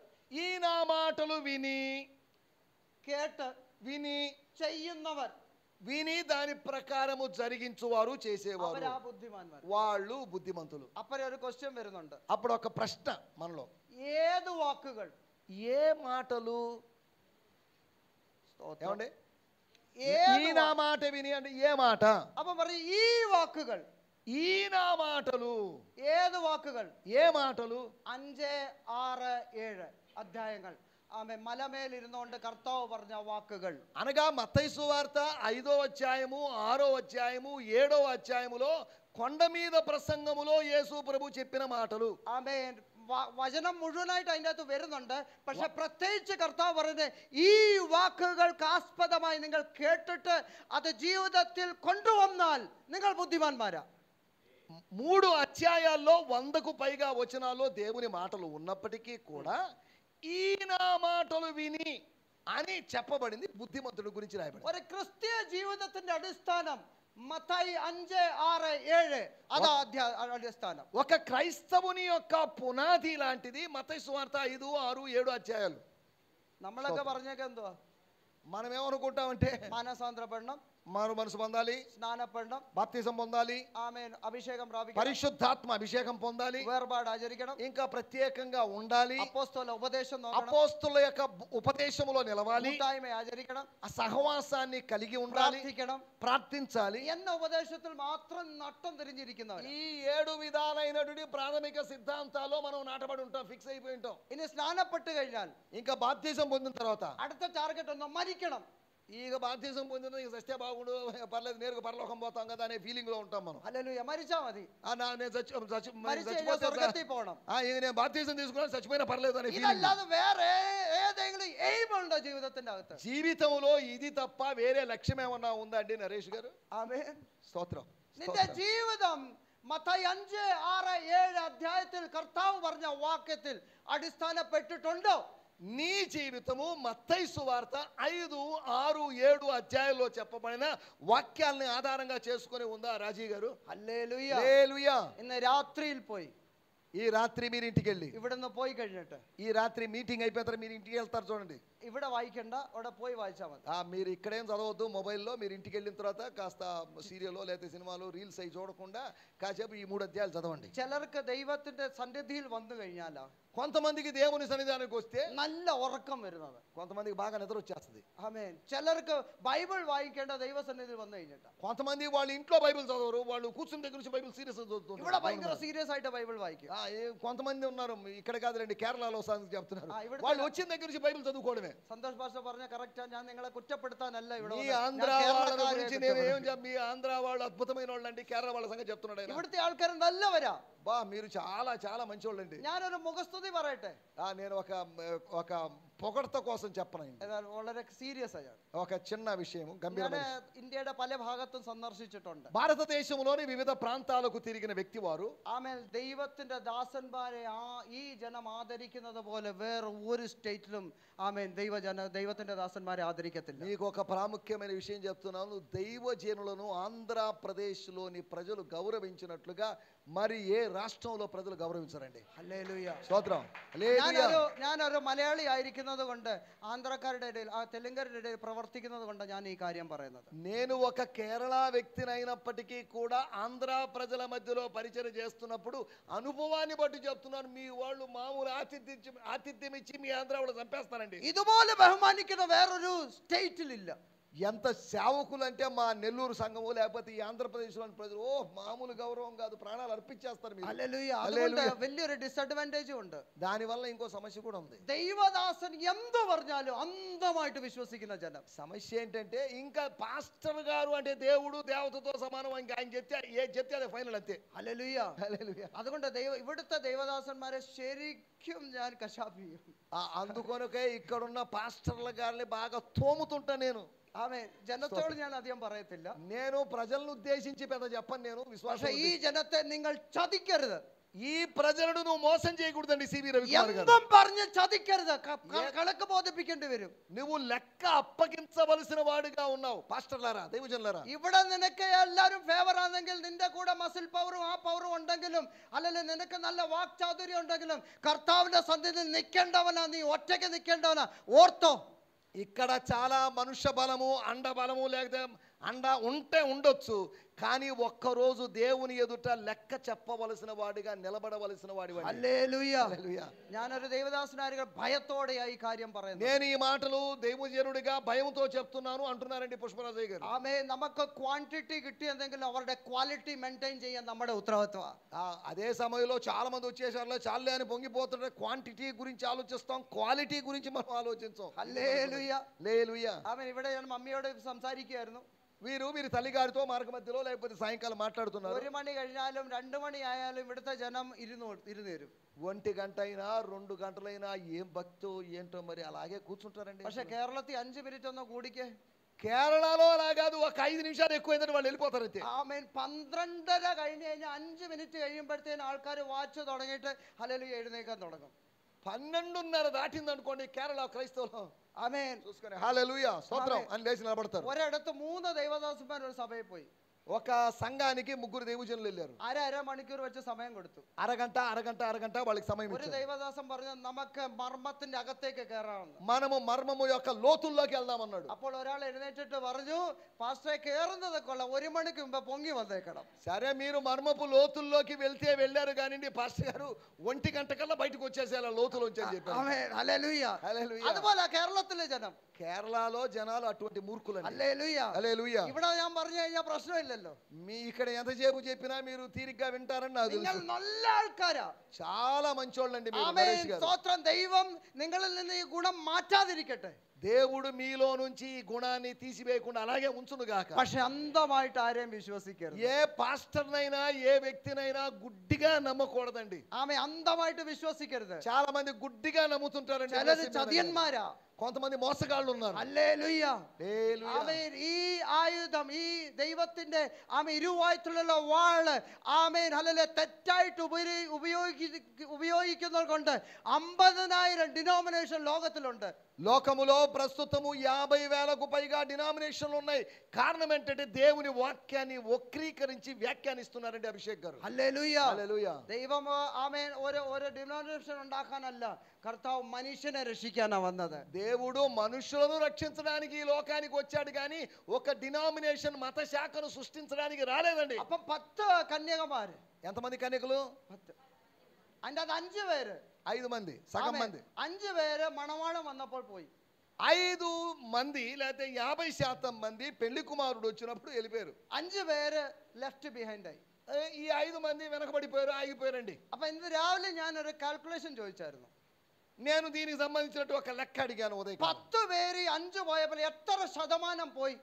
ఈ నా మాటలు విని ചെയ്യുന്നവർ, విని దాని ప్రకారము జరిగించువారు, చేసేవారు, അവരാ ബുദ്ധിമാന്മാർ, వాళ్ళు బుద్ధిమంతులు. അപ്പോഴേ ഒരു క్వశ్చన్ വരുന്നുണ്ട്. అప్పుడు ఒక ప్రశ్న మనలో, ഏത് వాക്കുകൾ, ఏ మాటలు? ఏమండి? ఈ నా మాట విని అంటే ఏ మాట? അപ്പൊ പറയും ഈ വാക്കുകൾ, ఈ నా మాటలు. ഏത് വാക്കുകൾ? ఏ మాటలు? 5, 6, 7 అధ్యాయങ്ങൾ. ఆమె మలమేൽ ഇരുന്നുകൊണ്ട് కర్తావు പറഞ്ഞ వాక్కుകൾ అనగా మత్తయి సువార్త 5వ అధ్యాయము, 6వ అధ్యాయము, 7వ అధ్యాయములో కొండ మీద ప్రసంగములో యేసు ప్రభు చెప్పిన మాటలు. ఆమె വചനം മുഴുവനായിട്ട് അതിൻ്റെ അകത്ത് വരുന്നുണ്ട്. പക്ഷെ പ്രത്യേകിച്ച് കർത്താവ് പറയുന്നത് ഈ വാക്കുകൾക്ക് ആസ്പദമായി നിങ്ങൾ കേട്ടിട്ട് അത് ജീവിതത്തിൽ കൊണ്ടുവന്നാൽ നിങ്ങൾ ബുദ്ധിമാന്മാരാ. 3 అధ్యాయాల్లో 100కు పైగా వచనాల్లో దేవుని మాటలు ఉన్నప్పటికీ కూడా ఈ నా మాటలు విని అని చెప్పబడింది బుద్ధిమంతుడి గురించి రాయబడింది. ഒരു ക്രിസ്തീയ ജീവിതത്തിന്റെ അടിസ്ഥാനം മത്തായി 5:6-7 അതാ അടിസ്ഥാനം. ఒక క్రైస్తవుని యొక్క పునాది లాంటిది మత్తయి సువార్త 5, 6, 7 అధ్యాయాలు. നമ്മളൊക്കെ പറഞ്ഞേക്ക എന്തുവാ? మనం ఏమనుకుంటామంటే മാനസാന്തരപ്പെടണം, మారు మనసు పొందాలి, സ്നാനപ്പെടണം, బాప్తిజం పొందాలి, ആമേൻ, అభిషేകം പ്രാപിക്കണം, పరిశుద్ధాత్మ అభిషేకం పొందాలి, വേർപാട് ఆచరించడం, ఇంకా ప్రత్యేకంగా ఉండాలి, అపోస్తల ఉపదేశం നോക്കണം, అపోస్తుల యొక్క ఉపదేశములో నిలవాలి, കൂട്ടായ്മ ఆచరించడం, ఆ సహవాసాన్ని కలిగి ఉండాలి, പ്രാർത്ഥിക്കണം ప్రార్థించాలి. എന്ന ఉపదేశത്തിൽ മാത്രം നട്ടം തിരിഞ്ഞിരിക്കുന്നവർ. ఈ 7 విధాలైనటువంటి ప్రాథమిక సిద్ధాంతాల్లో మనం నాటబడి ఉంటాం, ఫిక్స్ అయిపోయి ఉంటాం. ഇനി സ്നാനപ്പെട്ട് കഴിഞ്ഞാൽ ఇంకా బాప్తిజం పొందిన తర్వాత അടുത്ത ടാർഗറ്റ് ഒന്ന് മരിക്കണം. ఇక బాప్తిజం పొందిన ఇక సత్య బాగుండు, పర్లేదు, నేరుగా పరలోకం పోతాం కదా అనే ఫీలింగ్ లో ఉంటాం మనం. హల్లెలూయా, మరిచా మది, నేను మరిచి സ്വർഗ്ഗത്തിൽ പോകണം, ఇక నేను బాప్తిజం తీసుకున్నాను, చచ్చిపోయినా పర్లేదు అనే ఫీలింగ్. ഇതല്ലാതെ വേറെ ഏതെങ്കിലും എയിം ഉണ്ടോ ജീവിതത്തിന്റെ അകത്ത്? జీవితంలో ఇది తప్ప వేరే లక్ష్యం ఏమన్నా ఉందా అండి నరేష్ గారు? ആമേൻ. స్తోత్రం. നിന്റെ ജീവിതം മത്തായി 5:6-7 അധ്യായത്തിൽ കർത്താവ് പറഞ്ഞ വാക്യത്തിൽ അടിസ്ഥാനപ്പെട്ടിട്ടുണ്ടോ? నీ జీవితము మత్తయి సువార్త 5, 6, 7 అధ్యాయాల్లో చెప్పబడిన వాక్యాలని ఆధారంగా చేసుకొని ఉందా రాజీ గారు? ഹല്ലേലൂയ. హల్లెలూయా. ഇന്ന് രാത്രിയിൽ പോയി, ఈ రాత్రి మీరు ఇంటికి వెళ్ళి, ഇവിടുന്ന് പോയി കഴിഞ്ഞിട്ട് ఈ రాత్రి మీటింగ్ అయిపోయిన తర్వాత మీరు ఇంటికి వెళ్తారు చూడండి. ഇവിടെ വായിക്കണ്ട, അവിടെ പോയി വായിച്ചാൽ മതി. మీరు ఇక్కడేం చదవద్దు, మొబైల్లో మీరు ఇంటికి వెళ్ళిన తర్వాత కాస్త సీరియల్లో లేకపోతే సినిమాలు రీల్స్ అవి చూడకుండా కాసేపు ఈ 3 అధ్యాయాలు చదవండి. ചിലർക്ക് ദൈവത്തിന്റെ സന്നിധിയിൽ വന്നു കഴിഞ്ഞാൽ కొంతమందికి దేవుని సన్నిధానానికి వస్తే നല്ല ഉറക്കം വരുന്നത്, కొంతమందికి బాగా నిద్ర వచ్చేస్తుంది. ആമേൻ. ചിലർക്ക് బైబిల్ വായിക്കേണ്ട ദൈവസന്നിധിയിൽ വന്നു കഴിഞ്ഞിട്ട് కొంతమంది వాళ్ళు ఇంట్లో బైబిల్ చదవరు, వాళ్ళు కూర్చుని దగ్గర నుంచి బైబిల్ సీరియస్ ഇവിടെ ഭയങ്കര సీరియస్ ആയിട്ട് బైబిల్ వాయిക്കും. కొంతమంది ఉన్నారు, ఇక్కడ కాదులేండి, కేరళలో సంగతి చెప్తున్నారు, ഇവിടെ వాళ్ళు వచ్చిన దగ్గర నుంచి బైబిల్ చదువుకోవడమే. സന്തോഷ് പാസ്റ്റർ പറഞ്ഞ കറക്റ്റാ, ഞാൻ നിങ്ങളെ കുറ്റപ്പെടുത്താനല്ല ഇവിടെ మీ വന്നത്. ഞാൻ ఆంధ్ర వాళ్ళ കേരളക്കാരെ గురించి నేను ఏం మీ ఆంధ్ర వాళ్ళు అద్భుతమైన వాళ్ళు అండి, కేరళ వాళ్ళ సంగతి చెప్తున్నాడు ఆయన. ഇവിടുത്തെ ആൾക്കാർ നല്ലവരാ. బా మీరు చాలా చాలా మంచి వాళ్ళండి. ഞാനൊരു മുഖസ്തുതി പറയട്ടെ, నేను ఒక పొగడత కోసం చెప్పను, എന്നാൽ വളരെ സീരിയസ് ആണ്. ఒక చిన్న విషయం, ഞാൻ గంభీరమైన. ഇന്ത്യയുടെ పല ഭാഗത്തും സന്ദർശിച്ചിട്ടുണ്ട്. భారతదేశంలోని వివిధ ప్రాంతాలకు తిరిగిన వ్యక్తి వారు. ആമേൻ. ദൈവത്തിന്റെ ദാസന്മാരെ ഈ ജനം ആദരിക്കുന്നത് പോലെ വേറെ ഒരു സ്റ്റേറ്റിലും ആമേൻ ദൈവത്തിന്റെ ദാസന്മാരെ ఆదరిക്കത്തില്ല. నీకు ఒక ప్రాముఖ్యమైన విషయం చెప్తున్నాను, దైవజనులను ఆంధ్రప్రదేశ్లోని ప్రజలు గౌరవించినట్లుగా మరి ఏ రాష్ట్రంలో ప్రజలు గౌరవించరండి. ഹല്ലേലൂയ. స్తోత్రం. హల్లెలూయా. ഞാനൊരു മലയാളി ആയിരിക്കുന്നത് കൊണ്ട് ആന്ധ്രക്കാരുടെ ഇടയിൽ തെലുങ്കരുടെ ഇടയിൽ പ്രവർത്തിക്കുന്നത് കൊണ്ട് ഞാൻ ഈ കാര്യം പറയുന്നത്. నేను ఒక కేరళ వ్యక్తిని అయినప్పటికీ కూడా ఆంధ్ర ప్రజల మధ్యలో పరిచయం చేస్తున్నప్పుడు అనుభవాన్ని బట్టి చెప్తున్నాను, మీ వాళ్ళు మామూలు ఆతిథ్యం ఇచ్చి మీ ఆంధ్ర వాళ్ళు చంపేస్తారండి. ഇതുപോലെ ബഹുമാനിക്കുന്ന വേറൊരു സ്റ്റേറ്റിലില്ല. ఎంత సేవకులు అంటే మా నెల్లూరు సంఘము లేకపోతే ఈ ఆంధ్రప్రదేశ్లోని ప్రజలు మామూలు గౌరవం కాదు, ప్రాణాలు అర్పించేస్తారు మీరు. ഹല്ലേലൂയ. അതുകൊണ്ട് വലിയൊരു ഡിസഡ്വാൻറ്റേജും ഉണ്ട്. దానివల్ల ఇంకో సమస్య కూడా ఉంది. ദൈവദാസൻ എന്ത് പറഞ്ഞാലും അന്ധമായിട്ട് വിശ്വസിക്കുന്ന ജനം. సమస్య ఏంటంటే ఇంకా పాస్టర్ గారు అంటే దేవుడు దేవతతో సమానం, ఇంకా ఆయన చెప్తే అదే ఫైనల్ అంతే. ഹല്ലേലൂയ. హల్లెలూయా. അതുകൊണ്ട് ഇവിടുത്തെ ദൈവദാസന്മാരെ ശരിക്കും ഞാൻ കശാപ്പ് ചെയ്യും. అందుకొనకే ఇక్కడున్న పాస్టర్ల గారిని బాగా తోముతుంటా నేను. ആമേൻ. ജനത്തോട് ഞാൻ അധികം പറയത്തില്ല, నేను ప్రజలను ఉద్దేశించి పెద్ద చెప్పను నేను. പക്ഷേ విశ్వాసం ഈ ജനത്തെ നിങ്ങൾ ചതിക്കരുത്. ఈ ప్రజలను నువ్వు మోసం చేయకూడదండి. సివి రవికుమార్ గారు, എന്തും പറഞ്ഞ് ചതിക്കരുത്. കണക്ക് ബോധിപ്പിക്കേണ്ടി വരും. నువ్వు లెక్క అప్పగించవలసిన వాడిగా ఉన్నావు. పాస్టర్లారా, దైవజనులారా, ഇവിടെ നിനക്ക് എല്ലാവരും ഫേവർ ആണെങ്കിൽ, നിന്റെ കൂടെ മസിൽ പവറും ആ പവറും ഉണ്ടെങ്കിലും, അല്ലെങ്കിൽ നിനക്ക് നല്ല വാക്ചാതുര്യം ഉണ്ടെങ്കിലും, കർത്താവിന്റെ സന്നിധിയിൽ നിൽക്കേണ്ടവനാ, നീ ഒറ്റയ്ക്ക് നിൽക്കേണ്ടവനാ. ഓർത്തോ, ఇక్కడ చాలా మనుష్య బలము, అండ బలము లేకపోతే అండ ఉంటే ఉండొచ్చు, కానీ ఒక్కరోజు దేవుని ఎదుట లెక్క చెప్పవలసిన వాడిగా నిలబడవలసిన వాడి. ഹല്ലേലൂയ. ഞാനൊരു ദൈവദാസനായ ഭയത്തോടെയാ ഈ കാര്യം പറയുന്നത്. నేను ఈ మాటలు దైవజనుడిగా భయంతో చెప్తున్నాను అంటున్నారండి పుష్పరాజయ్య గారు. ആമേ. നമുക്ക് ക്വാണ്ടിറ്റി കിട്ടിയെന്തെങ്കിലും അവരുടെ ക്വാളിറ്റി മെയിൻറ്റെയിൻ ചെയ്യാൻ നമ്മുടെ ഉത്തരവാദിത്വം. అదే సమయంలో చాలా మంది వచ్చేసారు, చాలే అని పొంగిపోతుంటే క్వాంటిటీ గురించి ఆలోచిస్తాం, క్వాలిటీ గురించి మనం ఆలోచించాం. ഹല്ലേലൂയ. హల్లెలూయా. ആമേൻ. ഇവിടെ ഞാൻ മമ്മിയോട് സംസാരിക്കുകയായിരുന്നു. వీరి తల్లిగారితో మార్గ మధ్యలో లేకపోతే సాయంకాలం మాట్లాడుతున్నారు. 1 മണി കഴിഞ്ഞാലും 2 മണി ആയാലും ഇവിടുത്തെ ജനം ഇരുന്നു തരും. 1 గంట అయినా 2 గంటలైనా ఏం భక్తో ఏంటో మరి అలాగే కూర్చుంటారండి. പക്ഷെ കേരളത്തിൽ 5 മിനിറ്റ് ഒന്ന് കൂടിക്കേ. కేరళలో అలా కాదు, ఒక 5 నిమిషాలు ఎక్కువైందని వాళ్ళు వెళ్ళిపోతారు అంతే. ആമേൻ. 12:30 കഴിഞ്ഞ് കഴിഞ്ഞാൽ 5 മിനിറ്റ് കഴിയുമ്പോഴത്തേനും ആൾക്കാർ വാച്ച് തുടങ്ങിയിട്ട് ഹല്ലേലൂയ എഴുന്നേക്കാൻ തുടങ്ങും. 12:30 దాటింది అనుకోండి కేరళ క్రైస్తవులు, ആമേൻ, చూసుకొని హల్లెలూయా స్తోత్రం అని లేచి నిలబడతారు. ഒരിടത്ത് 3 ദൈവദാസന്മാർ ഒരു സഭയിൽ പോയി. ఒక సంఘానికి 3 దైవజనులు వెళ్ళారు. അര മണിക്കൂർ വെച്ച് സമയം കൊടുത്തു. అరగంట వాళ్ళకి సమయం ഒരു ఇచ్చారు. ദൈവദാസൻ പറഞ്ഞു നമുക്ക് മർമ്മത്തിന്റെ അകത്തേക്ക് കയറാമെന്ന്. మనము మర్మము యొక్క లోతుల్లోకి వెళ్దామన్నాడు. അപ്പോൾ ഒരാൾ എഴുന്നേറ്റിട്ട് പറഞ്ഞു പാസ്റ്ററെ കയറുന്നത് കൊള്ളാം, 1 മണിക്ക് മുമ്പ് പൊങ്ങി വന്നേക്കണം. సరే మీరు మర్మపు లోతుల్లోకి వెళ్ళారు కానివ్వండి, పాస్టర్ గారు 1 గంట కల్లా బయటకు వచ్చేసేయాలి లోతులోంచి అని చెప్పారు. ആമേൻ, ഹല്ലേലൂയ. హల్లెలూయా. അതുപോലെ കേരളത്തിലെ ജനം, కేరళలో జనాలు అటువంటి మూర్ఖులండి. ഹല്ലേലൂയ. హల్లెలూయా. ഇവിടെ ഞാൻ പറഞ്ഞു കഴിഞ്ഞാൽ ప్రశ్నമില്ലല്ലോ. మీ ఇక్కడ ఎంతసేపు చెప్పినా మీరు తీరిగ్గా వింటారని నాకు നിങ്ങൾ తెలుసు. നല്ല ആൾക്കാരാ. చాలా మంచోళ్ళండి మీరు. ആമേൻ, నరేష్ గారు. സ്തോത്രം. ദൈവം നിങ്ങളിൽ നിന്ന് ഈ ഗുണം മാറ്റാതിരിക്കട്ടെ. దేవుడు మీలో నుంచి ఈ గుణాన్ని తీసివేయకుండా అలాగే ఉంచును గాక. പക്ഷെ അന്ധമായിട്ട് ആരെയും വിശ്വസിക്കരുത്. ఏ పాస్టర్నైనా ఏ వ్యక్తినైనా గుడ్డిగా నమ్మకూడదండి. ആമേൻ, അന്ധമായിട്ട് വിശ്വസിക്കരുത്. చాలా మంది గుడ్డిగా నమ్ముతుంటారండి. ചിലര് ചതിയന്മാരാ. కొంతమంది మోసగాళ్ళు ఉన్నారు. ഹല്ലേലൂയ. హల్లెలూయా. ആമേൻ. ഈ ആയുധം, ഈ ദൈവത്തിന്റെ ഇരുവായ്ത്തിലുള്ള വാള്, ആമേൻ, ഹല്ലേലൂയ, തെറ്റായിട്ട് ഉപയോഗിക്കുന്നത് കൊണ്ട് 50,000 ഡിനോമിനേഷൻ ലോകത്തിലുണ്ട്. లోకములో ప్రస్తుతము 50,000కు పైగా డినామినేషన్లు ఉన్నాయి. కారణం ఏంటంటే దేవుని వాక్యాన్ని వక్రీకరించి వ్యాఖ్యానిస్తున్నారండి అభిషేక్ గారు. ഹല്ലേലൂയ. హల్లెలూయా. ദൈവം ആമേൻ ഒരു ഡിനോമിനേഷൻ ഉണ്ടാക്കാനല്ല, കർത്താവ് മനുഷ്യനെ രക്ഷിക്കാനാ വന്നത്. దేవుడు మనుషులను రక్షించడానికి ఈ లోకానికి వచ్చాడు కానీ ఒక డినామినేషన్ మత శాఖను సృష్టించడానికి రాలేదండి. അപ്പം 10 കന്യകമാര്. ఎంతమంది కన్యకలు? 10. അതിന്റെ അത് 5 പേര്. 5 మంది, సగం మంది. 5 പേര് മണവാളം വന്നപ്പോൾ പോയി. 5 మంది లేకపోతే 50% మంది పెళ్లి కుమారుడు వచ్చినప్పుడు వెళ్ళిపోయారు. 5 പേര് ലെഫ്റ്റ് ബിഹൈൻഡ് ആയി. ఈ 5 మంది వెనకబడిపోయారు, ఆగిపోయారండి. അപ്പൊ ഇന്ന് രാവിലെ ഞാനൊരു കാൽക്കുലേഷൻ ചോദിച്ചായിരുന്നു. నేను దీనికి సంబంధించినట్టు ఒక లెక్క అడిగాను ఉదయం. 10 പേര് 5 പോയപ്പോൾ എത്ര ശതമാനം പോയി?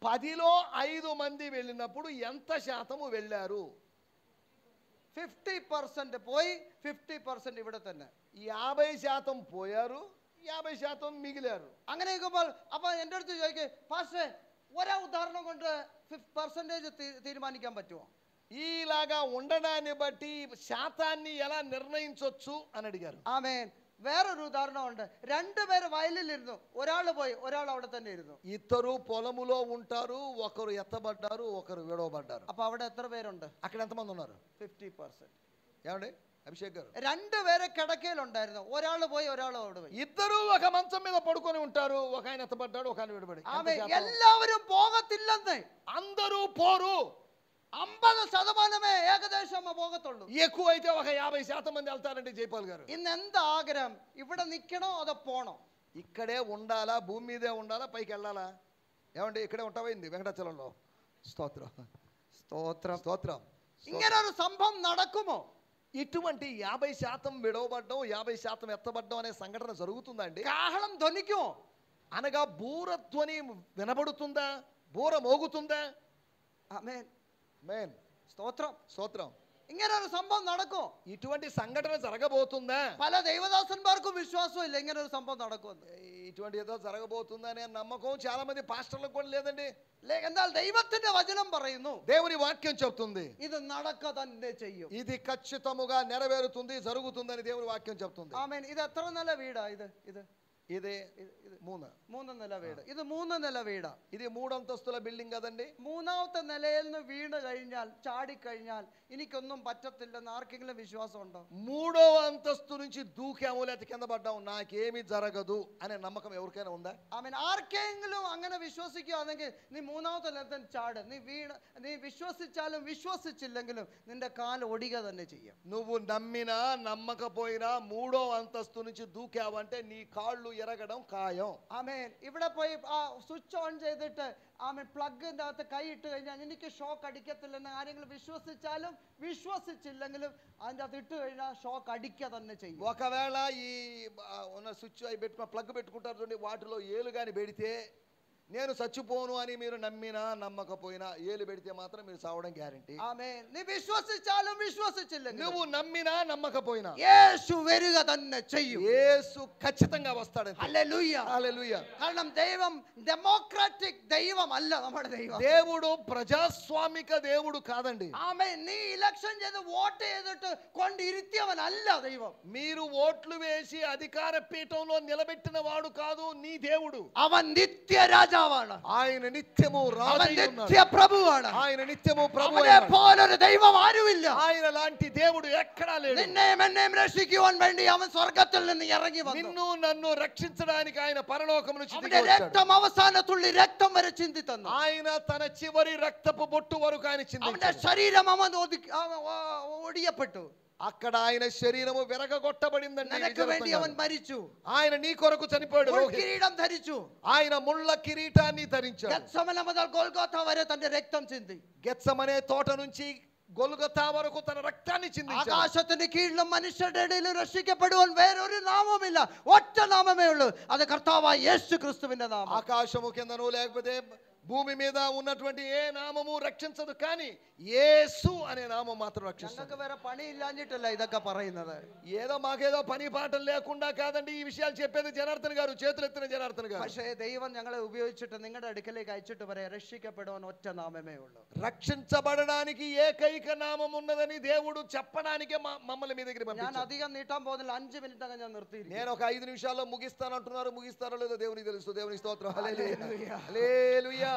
10లో 5 మంది వెళ్ళినప్పుడు ఎంత శాతము వెళ్ళారు? 50% പോയി, 50% ഇവിടെ തന്നെ. 50% పోయారు, 50% మిగిలారు. അങ്ങനെ ഇരിക്കുമ്പോൾ അപ്പൊ എൻ്റെ അടുത്ത് ചോദിക്കേ, പാസ്റ്ററെ ഒരാ ഉദാഹരണം കൊണ്ട് 50% തീരുമാനിക്കാൻ പറ്റുമോ? ఈలాగా ఉండడాన్ని బట్టి శాతాన్ని ఎలా నిర్ణయించొచ్చు అని అడిగారు. ആമേൻ. വേറൊരു ഉദാഹരണമുണ്ട്. 2 പേര് വയലിലിരുന്നു, ഒരാൾ പോയി, ഒരാൾ അവിടെ തന്നെ ഇരുന്നു. ఇద్దరు పొలములో ఉంటారు, ఒకరు ఎత్తబడ్డారు, ఒకరు విడవబడ్డారు. അപ്പൊ അവിടെ എത്ര പേരുണ്ട്? అక్కడ ఎంతమంది ఉన్నారు? 50%. ఏమండి అభిషేక్ గారు? 2 പേര് കിടക്കയിലുണ്ടായിരുന്നു, ഒരാൾ പോയി, ഒരാൾ അവിടെ പോയി. ఇద్దరు ఒక మంచం మీద పడుకొని ఉంటారు, ఒక ఆయన ఎత్తబడ్డాడు, ఒక ఆయన విడబడి. ആമേൻ. എല്ലാവരും പോകത്തില്ലെന്ന്. అందరూ పోరు. 50% ഏകദേശം പോകത്തുള്ളൂ. ఎక్కువైతే ఒక 50% మంది వెళ్తారండి జైపాల్ గారు. ഇന്ന് എന്താ ആഗ്രഹം? ഇവിടെ നിൽക്കണോ അതോ പോണോ? ఇక్కడే ఉండాలా, భూమి మీదే ఉండాలా, పైకి వెళ్ళాలా? ఏమండి ఇక్కడే ఉంటామైంది వెంకటాచలంలో. స్తోత్రం, സ്തോത്രം. స్తోత్రం. ഇങ്ങനെ ഒരു സംഭവം നടക്കുമോ? ఇటువంటి 50% విడవబడ్డం, 50% ఎత్తబడ్డం అనే సంఘటన జరుగుతుందండి. കാഹളം ധ്വനിക്കുമോ? అనగా బూర ధ్వని వినబడుతుందా? బూర మోగుతుందా? ആമേൻ. మేన్. സ്തോത്രം. స్తోత్రం. ഇങ്ങനെ ഒരു സംഭവം നടക്കും. ఇటువంటి సంఘటన జరగబోతుందా? പല ദൈവദാസന്മാർക്കും വിശ്വാസം ഇല്ല ഇങ്ങനെ ഒരു സംഭവം നടക്കുമെന്ന്. ఇటువంటి ఏదో జరగబోతుందనే నమ్మకం చాలా మంది పాస్టర్లకు కూడా లేదండి. എന്നാൽ ദൈവത്തിന്റെ വചനം പറയുന്നു, దేవుని వాక్యం చెప్తుంది ഇത് നടക്ക തന്നെ ചെയ്യും. ఇది ఖచ్చితముగా నెరవేరుతుంది, జరుగుతుందని దేవుని వాక్యం చెప్తుంది. ആമേൻ. ഇത് എത്ര നില വീടാ? ഇത് ఇది 3 നില വീട്. ഇത് 3 നില വീടാ. ఇది 3 అంతస్తుల బిల్డింగ్ కదండి. 3ാമത്തെ നിലയിൽ നിന്ന് വീണ് കഴിഞ്ഞാൽ, ചാടിക്കഴിഞ്ഞാൽ എനിക്കൊന്നും പറ്റത്തില്ലെന്ന് ആർക്കെങ്കിലും വിശ്വാസം ഉണ്ടോ? 3వ అంతస్తు నుంచి దూకాము లేకపోతే కింద పడ్డాము, నాకేమీ జరగదు అనే నమ్మకం ఎవరికైనా ఉందా? ആമേൻ. ആർക്കെങ്കിലും അങ്ങനെ വിശ്വസിക്കുകയാണെങ്കിൽ നീ 3ാമത്തെ നിലത്തിൽ ചാട്. നീ വിശ്വസിച്ചാലും വിശ്വസിച്ചില്ലെങ്കിലും നിന്റെ കാൽ ഒടിക തന്നെ ചെയ്യും. నువ్వు నమ్మినా నమ్మకపోయినా 3వ అంతస్తు నుంచి దూకావంటే నీ కాళ్ళు ఎరగడం ఖాయం. ആമേൻ. ഇവിടെ പോയി ആ സ്വിച്ച് ഓൺ ചെയ്തിട്ട് ആമേൻ പ്ലഗിന്റെ അകത്ത് കൈ ഇട്ട് കഴിഞ്ഞാൽ എനിക്ക് ഷോക്ക് അടിക്കത്തില്ലെന്ന് ആരെങ്കിലും വിശ്വസിച്ചാലും വിശ്വസിച്ചില്ലെങ്കിലും അതിൻ്റെ അകത്ത് ഇട്ട് കഴിഞ്ഞാൽ ഷോക്ക് അടിക്കുക തന്നെ ചെയ്യും. ఒకవేళ ఈ ఉన్న స్విచ్ అవి పెట్టుకున్న ప్లగ్ పెట్టుకుంటారు చూడండి, వాటిలో ఏలు కానీ పెడితే నేను చచ్చిపోను అని మీరు నమ్మినా నమ్మకపోయినా ఏలు పెడితే మాత్రం మీరు చావడం గ్యారెంటీ. ആമേൻ. നീ വിശ്വസിച്ചാലും വിശ്വസിച്ചില്ലെങ്കിലും నువ్వు నమ్మినా నమ్మకపోయినా യേശു വരിക തന്നെ ചെയ്യും. యేసు ఖచ్చితంగా వస్తాడు. ഹല്ലേലൂയ. హల్లెలూయా. കാരണം ദൈവം ഡെമോക്രാറ്റിക് ദൈവമല്ല നമ്മുടെ ദൈവം. దేవుడు ప్రజాస్వామిక దేవుడు కాదండి. ആമേൻ. നീ ഇലക്ഷൻ ചെയ്ത് വോട്ട് ചെയ്തിട്ട് കൊണ്ടിരുത്തിയവനല്ല ദൈവം. మీరు ఓట్లు వేసి అధికార పీఠంలో నిలబెట్టిన వాడు కాదు నీ దేవుడు. അവൻ നിത്യരാജ രാജാവാണ്. ఆయన నిత్యము അവൻ రాజై ఉన్నాడు. നിത്യ ప్రభుവാണ്. ఆయన నిత్యము ప్రభువు അവനെ అయినాడు. പോലൊരു ദൈവം ആരുമില്ല. ఆయన లాంటి దేవుడు ఎక్కడా లేడు. നിന്നെയും എന്നെയും രക്ഷിക്കുവാൻ വേണ്ടി അവൻ സ്വർഗ്ഗത്തിൽ നിന്ന് ഇറങ്ങി വന്നു. నిన్ను నన్ను రక్షించడానికి ఆయన పరలోకం నుంచి దిగి അവന്റെ వచ్చాడు. രക്തം അവസാന തുള്ളി രക്తం വരെ ചിന്തി തന്നു. ఆయన తన చివరి రక్తపు బొట్టు వరకు ఆయన അവന്റെ చిందించాడు. ശരീരം അവൻ ഒടിയപ്പെട്ടു. అక్కడ ఆయన శరీరము విరగొట్టబడిందండి. നിനക്ക് വേണ്ടി അവൻ മരിച്ചു. ఆయన నీ కొరకు చనిపోయాడు. കിരീടം ധരിച്ചു. ఆయన ముళ్ళ కిరీటాన్ని ధరించాడు. ഗത്സമന മുതൽ ഗോൽഗോഥ വരെ തന്റെ രക്తం ചിന്തി. గెత్సమనే తోట నుంచి గొల్గొతా వరకు తన రక్తాన్ని చిందించాడు. ആകാശത്തിന് കീഴിലും മനുഷ്യരുടെ ഇടയിലും രക്ഷിക്കപ്പെടുവാൻ വേറൊരു നാമമില്ല. ഒറ്റ നാമമേ ഉള്ളൂ. അത് കർത്താവായ യേശു ക്രിസ്തുവിന്റെ നാമം. ఆకాశము కిందను లేకపోతే భూమి మీద ఉన్నటువంటి ఏ నామము రక్షించదు, కానీ యేసు అనే నామం మాత్రం రక్షిస్తుంది. ഞങ്ങൾക്ക് വേറെ പണി ഇല്ലാഞ്ഞിട്ടല്ല ഇതൊക്കെ പറയുന്നത്. ఏదో మాకేదో పని పాటలు లేకుండా కాదండి ఈ విషయాలు చెప్పేది. జనార్దన్ గారు, చేతులెత్తిన జనార్దన్ గారు. പക്ഷേ ദൈവം ഞങ്ങളെ ഉപയോഗിച്ചിട്ട് നിങ്ങളുടെ അടുക്കലേക്ക് അയച്ചിട്ട് പറയാം, രക്ഷിക്കപ്പെടുവാൻ ഒറ്റ നാമമേ ഉള്ളൂ. రక్షించబడడానికి ఏకైక నామం ఉన్నదని దేవుడు చెప్పడానికే మమ్మల్ని మీ దగ్గర ഞാൻ పంపించాడు. അധികം നീട്ടാൻ പോകുന്നില്ല. 5 മിനിറ്റ് അങ്ങ് ഞാൻ നിർത്തിയിരിക്കും. నేను ఒక 5 నిమిషాల్లో ముగిస్తానంటున్నారు. ముగిస్తారో లేదో దేవునికి తెలుసు. దేవునికి స్తోత్రం. హల్లెలూయా, హల్లెలూయా,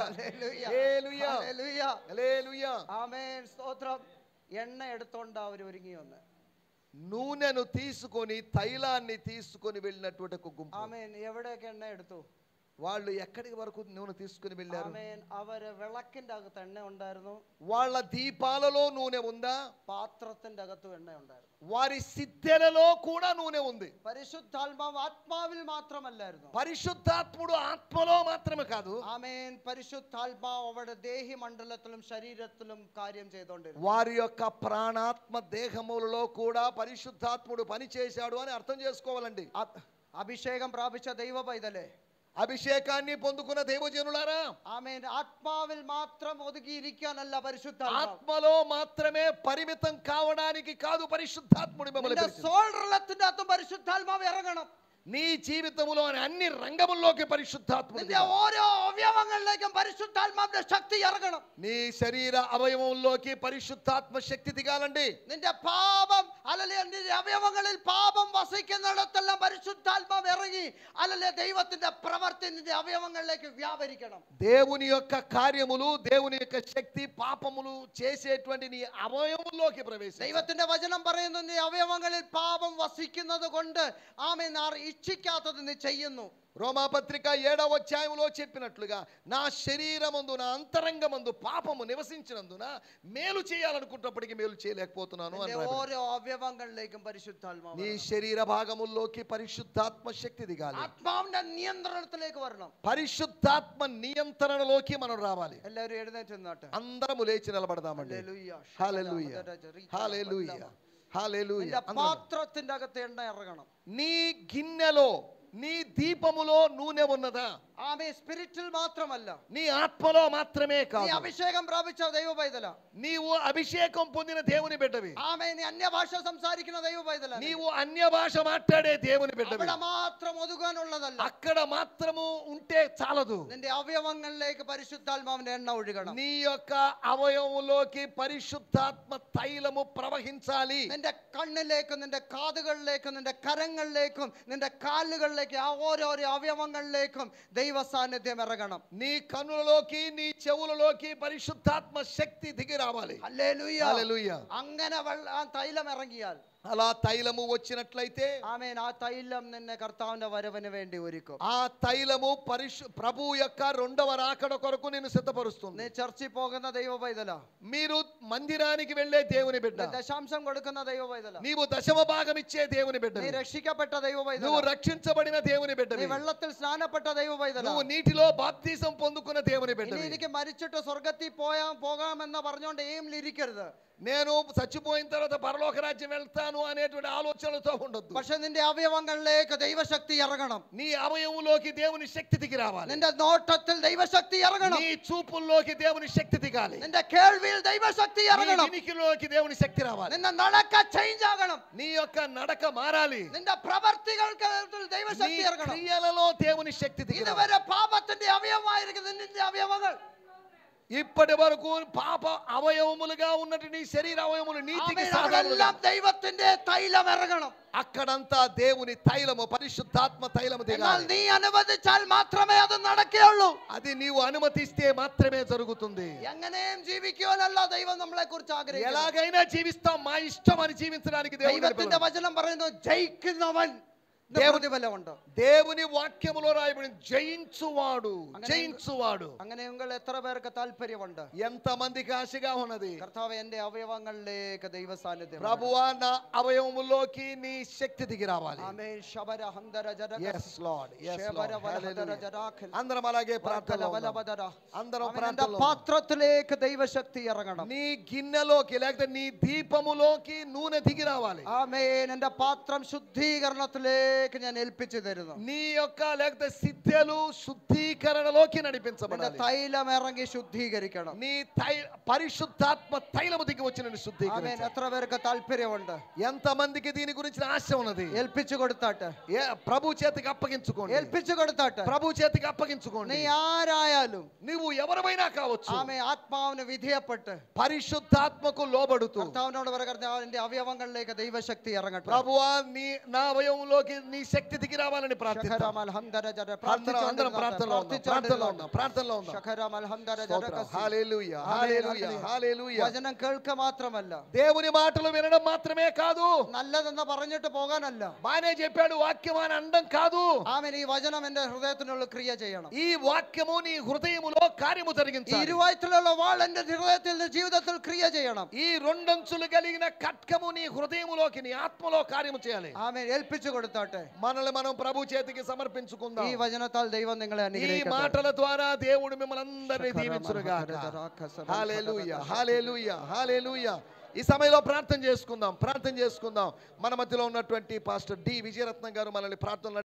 హల్లెలూయా, ഹല്ലേലൂയ. హల్లెలూయా. ആമേൻ. സ്തോത്രം. എണ്ണ എടുത്തോണ്ട് അവർ ഒരുങ്ങി വന്ന്. నూనెను తీసుకొని తైలాన్ని తీసుకొని వెళ్ళినటువంటి ఒక గుంపు. ആമേൻ. എവിടെയൊക്കെ എണ്ണ എടുത്തു? వాళ్ళు ఎక్కడికి వరకు నూనె తీసుకుని వెళ్ళారు? ആമേൻ. അവര് വിളക്കിന്റെ അകത്ത് എണ്ണ ഉണ്ടായിരുന്നു. వాళ్ళ దీపాలలో నూనె ఉందా? പാത്രത്തിന്റെ അകത്തും എണ്ണ ഉണ്ടായിരുന്നു. వారి సిద్ధెలలో కూడా నూనె ఉంది. പരിശുദ്ധാത്മാവ് ആത്മാവിൽ മാത്രമല്ലായിരുന്നു. పరిశుద్ధాత్ముడు ఆత్మలో మాత్రమే కాదు, ആമേൻ. പരിശുദ്ധാത്മാവ് അവരുടെ ദേഹി മണ്ഡലത്തിലും ശരീരത്തിലും കാര്യം ചെയ്തുകൊണ്ടിരുന്നു. వారి యొక్క ప్రాణాత్మ దేహములలో కూడా పరిశుద్ధాత్ముడు పని చేశాడు అని అర్థం చేసుకోవాలండి. അഭിഷേകം പ്രാപിച്ച ദൈവ പൈതലേ, అభిషేకాన్ని పొందుకున్న దైవజనులారా, ആമേൻ. ആത്മാവിൽ മാത്രം ഒതുങ്ങിയിരിക്കാനല്ല പരിശുദ്ധാത്മാവ്. ఆత్మలో మాత్రమే పరిమితం కావడానికి కాదు పరిశుద్ధాత్ముడు మిమ్మల్ని നിന്റെ పిలిచింది. സോൾറലത്തിന്റെ അകത്തും പരിശുദ്ധാത്മാവ് ഇറങ്ങണം. నీ జీవితంలోని అన్ని రంగముల్లోకి పరిశుద్ధాత్ముడు, നിന്റെ ഓരോ അവയവങ്ങളിലേക്കും പരിശുദ്ധാത്മാവിന്റെ ശക്തി ഇറങ്ങണം. నీ శరీర అవయవంలోకి పరిశుద్ధాత్మ శక్తి దిగాలండి. നിന്റെ പാപം അല്ലല്ലേ, നിന്റെ അവയവങ്ങളിൽ പാപം വസിക്കുന്നിടത്തെല്ലാം പരിശുദ്ധാത്മാവ് ഇറങ്ങി അല്ലല്ലേ ദൈവത്തിന്റെ പ്രവൃത്തി നിന്റെ അവയവങ്ങളിലേക്ക് വ്യാപരിക്കണം. దేవుని యొక్క కార్యములు, దేవుని యొక్క శక్తి పాపములు చేసేటువంటి నీ అవయవంలోకి ప్రవేశించాలి. ദൈവത്തിന്റെ വചനം പറയുന്നു, നിന്റെ അവയവങ്ങളിൽ പാപം വസിക്കുന്നത് കൊണ്ട് ആമേൻ ഇച്ഛിക്കാത്തത് നീ ചെയ്യുന്നു. రోమాపత్రిక 7వ అధ్యాయంలో చెప్పినట్లుగా నా శరీరమందు, నా అంతరంగమందు పాపము నివసించినందున మేలు చేయాలనుకున్నప్పటికీ మేలు చేయలేకపోతున్నాను നിന്റെ అన్నాడు. ഓരോ അവയവങ്ങളിലേക്കും പരിശുദ്ധാത്മാവ് నీ വരണം. శరీర భాగముల్లోకి పరిశుద్ధాత్మ శక్తి దిగాలి. ആത്മാവിന്റെ നിയന്ത്രണത്തിലേക്ക് വരണം. పరిశుద్ధాత్మ నియంత్రణలోకి మనం రావాలి. എല്ലാവരും എഴുന്നേറ്റ് നിന്നാട്ടെ. అందరము లేచి నిలబడదామండి. ഹല്ലേലൂയ. హల్లెలూయా, హల్లెలూయా, హల్లెలూయా. നിന്റെ പാത്രത്തിന്റെ അകത്ത് എണ്ണ ഇറങ്ങണം. నీ గిన్నెలో, నీ దీపములో నూనె ఉన్నదా? ആമേ. സ്പിരിറ്റിൽ മാത്രമല്ല, నీ ఆత్మలో మాత్రమే നീ కాదు. അഭിഷേകം പ്രാപിച്ച ദൈവ പൈതല, నీవు అభిషేకం పొందిన దేవుని బిడ్డవి. ആമേ. നീ അന്യഭാഷ സംസാരിക്കുന്ന ദൈവ പൈതല, నీవు అన్య భాష మాట్లాడే దేవుని బిడ్డవి. അവിടെ മാത്രം ഒതുങ്ങാനുള്ളതല്ല. అక్కడ మాత్రము ఉంటే చాలదు. നിന്റെ അവയവങ്ങളിലേക്ക് പരിശുദ്ധാത്മാവിന്റെ എണ്ണ ഒഴുകണം. నీ యొక్క అవయవంలోకి పరిశుద్ధాత్మ తైలము ప్రవహించాలి. നിന്റെ കണ്ണിലേക്കും നിന്റെ കാതുകളിലേക്കും നിന്റെ കരങ്ങളിലേക്കും നിന്റെ കാലുകളിലേക്കും ആ ഓരോരോ അവയവങ്ങളിലേക്കും ദൈവ സാന്നിധ്യം ഇറങ്ങണം. నీ కన్నులలోకి, నీ చెవులలోకి పరిశుద్ధాత్మ శక్తి దిగి రావాలి. ഹല്ലേലൂയ, హల్లెలూయా. അങ്ങനെ തൈലം ഇറങ്ങിയാൽ, అలా తైలము వచ్చినట్లయితే ആമേൻ, ആ തൈലം നിന്നെ കർത്താവിന്റെ വരവിന് വേണ്ടി ഒരുക്കും. ఆ తైలము ప్రభు యొక్క రెండవ రాకడ కొరకు నిన్ను సిద్ధపరుస్తుంది. നീ ചർച്ചിൽ പോകുന്ന ദൈവ പൈതല, మీరు మందిరానికి వెళ్ళే దేవుని బిడ్డ, ദശാംശം കൊടുക്കുന്ന ദൈവ പൈതല, నీవు దశమ భాగం ఇచ్చే దేవుని బిడ్డ, നീ രക്ഷിക്കപ്പെട്ട ദൈവ പൈതല, నువ్వు రక్షించబడిన దేవుని బిడ్డ, നീ വെള്ളത്തിൽ സ്നാനപ്പെട്ട ദൈവ പൈതല, నువ్వు నీటిలో బాప్తిసం పొందుకున్న దేవుని బిడ్డ. ഇനി എനിക്ക് മരിച്ചിട്ട് സ്വർഗത്തിൽ പോകാമെന്ന് പറഞ്ഞുകൊണ്ട് എയിമിലിരിക്കരുത്. నేను చచ్చిపోయిన తర్వాత పరలోక రాజ్యం వెళ్తాను అనేటువంటి ఆలోచనలతో ఉండొద్దు. പക്ഷെ നിന്റെ അവയവങ്ങളിലേക്ക് ദൈവശക്തി ഇറങ്ങണം. నీ అవయవంలోకి దేవుని శక్తి దిగి రావాలి. നിന്റെ നോട്ടത്തിൽ ദൈവശക്തി ഇറങ്ങണം. నీ చూపుల్లోకి దేవుని శక్తి దిగాలి. നിന്റെ കേൾവിയിൽ ദൈവശക്തി నీ ഇറങ്ങണം. వినికిలోకి దేవుని శక్తి రావాలి. നിന്റെ നടക്ക ചേഞ്ച് ആകണം. నీ యొక్క నడక మారాలి. നിന്റെ പ്രവർത്തികൾക്ക് ദൈവശക്തി నీ ഇറങ്ങണം. క్రియలలో దేవుని శక్తి దిగి రావాలి. ഇതുവരെ പാപത്തിന്റെ അവയവമായിരിക്കുന്ന നിന്റെ അവയവങ്ങൾ ఇప్పటి వరకు పాప అవయవములుగా ఉన్నటి నీ శరీర అవయవములు నీతికి ആമേൻ. సాధనములుగా അവിടെല്ലാം ദൈവത്തിന്റെ തൈലം ഇറങ്ങണം. అక్కడంతా దేవుని తైలము పరిశుద్ధాత్మ తైలము എന്നാൽ దిగాలి. നീ അനുവദിച്ചാൽ മാത്രമേ അത് നടക്കുകയുള്ളൂ. అది నీవు అనుమతిస్తే మాత్రమే జరుగుతుంది. എങ്ങനെയും ജീവിക്കുവാനല്ല ദൈവം നമ്മളെ കുറിച്ച് ആഗ്രഹിക്കുന്നത്. ఎలాగైనా జీవిస్తాం, మా ఇష్టం అని జీవించడానికి దేవుని ദൈവത്തിന്റെ పిలుపు. വചനം പറയുന്നു ജയിക്കുന്നവൻ പ്രതിഫലമുണ്ട്. దేవుని వాక్యములో రాయబడిన జయించువాడు, അങ്ങനെ- జయించువాడు. അങ്ങനെ നിങ്ങൾ എത്ര പേർക്ക് താല്പര്യമുണ്ട്? ఎంత మందికి ఆశగా ఉన్నది? കർത്താവ് എന്റെ അവയവങ്ങളിലേക്ക് ദൈവ സാന്നിധ്യം. ప్రభువా నా అవయవములోకి నీ శక్తి దిగి రావాలి. ആമേൻ. ശബര ഹന്തര ജരക Yes Lord, yes ശബര Lord. വലഹതര Hallelujah. ജരാഖൽ అందరం అలాగే വർക്കല ప్రార్థనలో ఉందాం. വലവദര. అందరం ആമേൻ. എന്റെ ప్రార్థనలో ఉందాం. പാത്രത്തിലേക്ക് ദൈവശക്തി ഇറങ്ങണം. నీ గిన్నెలోకి లేకపోతే నీ దీపములోకి నూనె దిగి రావాలి. ആമേൻ. എന്റെ പാത്രം ശുദ്ധീകരണത്തിലേക്ക് ഞാൻ ഏൽപ്പിച്ചു തരുന്നു. నీ యొక్క లేకపోతే సిద్ధలు శుద్ధీకరణలోకి എന്റെ నడిపించబడాలి. തൈലം ഇറങ്ങി ശുദ്ധീകരിക്കണം. నీ పరిశుద్ధాత్మ తైలము దిగి వచ్చి నేను ആമേൻ. శుద్ధీకరించాలి. എത്ര പേർക്ക് താല്പര്യമുണ്ട്? ఎంత మందికి దీని గురించి ఆశ ఉన్నది? ഏൽപ്പിച്ചു കൊടുത്താട്ടെ. ప్రభు చేతికి అప్పగించుకోండి. ഏൽപ്പിച്ചു കൊടുത്താട്ടെ. ప్రభు చేతికి అప్పగించుకోండి. നീ ആരായാലും నువ్వు ఎవరైనా కావచ్చు, ആമേ ആത്മാവിന് വിധേയപ്പെട്ട് పరిశుద్ధాత్మకు లోబడుతూ കർത്താവിനോട് പറയുക, എന്റെ അവയവങ്ങളിലേക്ക് ദൈവശക്തി ഇറങ്ങട്ടെ. ప్రభువా నీ నా అవయవంలోకి నీ శక్తి దిగి రావాలని ప్రార్థిస్తాం. ശഖരമൽ ഹംദര ജര అందరం ప్రార్థనలో ఉందాం. ശഖരമൽ ഹംദര స్తోత్రం. ജരകസി. హల్లెలూయా, ఆమేన్, హల్లెలూయా, హల్లెలూయా. హల్లెలూయా. വചനം കേൾക്ക മാത്രമല്ല, దేవుని మాటలు వినడం మాత్రమే కాదు, നല്ലതെന്ന് പറഞ്ഞിട്ട് പോകാനല്ല. బానే చెప్పాడు వాక్యం అని అనడం కాదు. ആമേൻ. ഈ വചനം എന്റെ ഹൃദയത്തിനുള്ള ക്രിയ ചെയ്യണം. ఈ వాక్యము నీ హృదయములో కార్యము ഈ జరిగించాలి. ഇരുവായ്ത്തിലുള്ള വാൾ എന്റെ ഹൃദയത്തിൽ ജീവിതത്തിൽ ക്രിയ ചെയ്യണം. ఈ రెండంచులు కలిగిన ఖడ్గము నీ హృదయములోకి నీ ఆత్మలో కార్యము చేయాలి. ആമേൻ. ഏൽപ്പിച്ചു കൊടുത്താട്ടെ. మనల్ని మనం ప్రభు చేతికి సమర్పించుకుందాం. ഈ వചനത്താൽ ദൈവം നിങ്ങളെ ఈ അനുഗ്രഹിക്കട്ടെ. మాటల ద్వారా దేవుడు మిమ్మల్ని అందరినీ దీవించునుగాక. హల్లెలూయా, హల్లెలూయా, హల్లెలూయా. ఈ సమయంలో ప్రార్థన చేసుకుందాం. మన మధ్యలో ఉన్నటువంటి పాస్టర్ డి విజయరత్నం గారు మనల్ని ప్రార్థనలు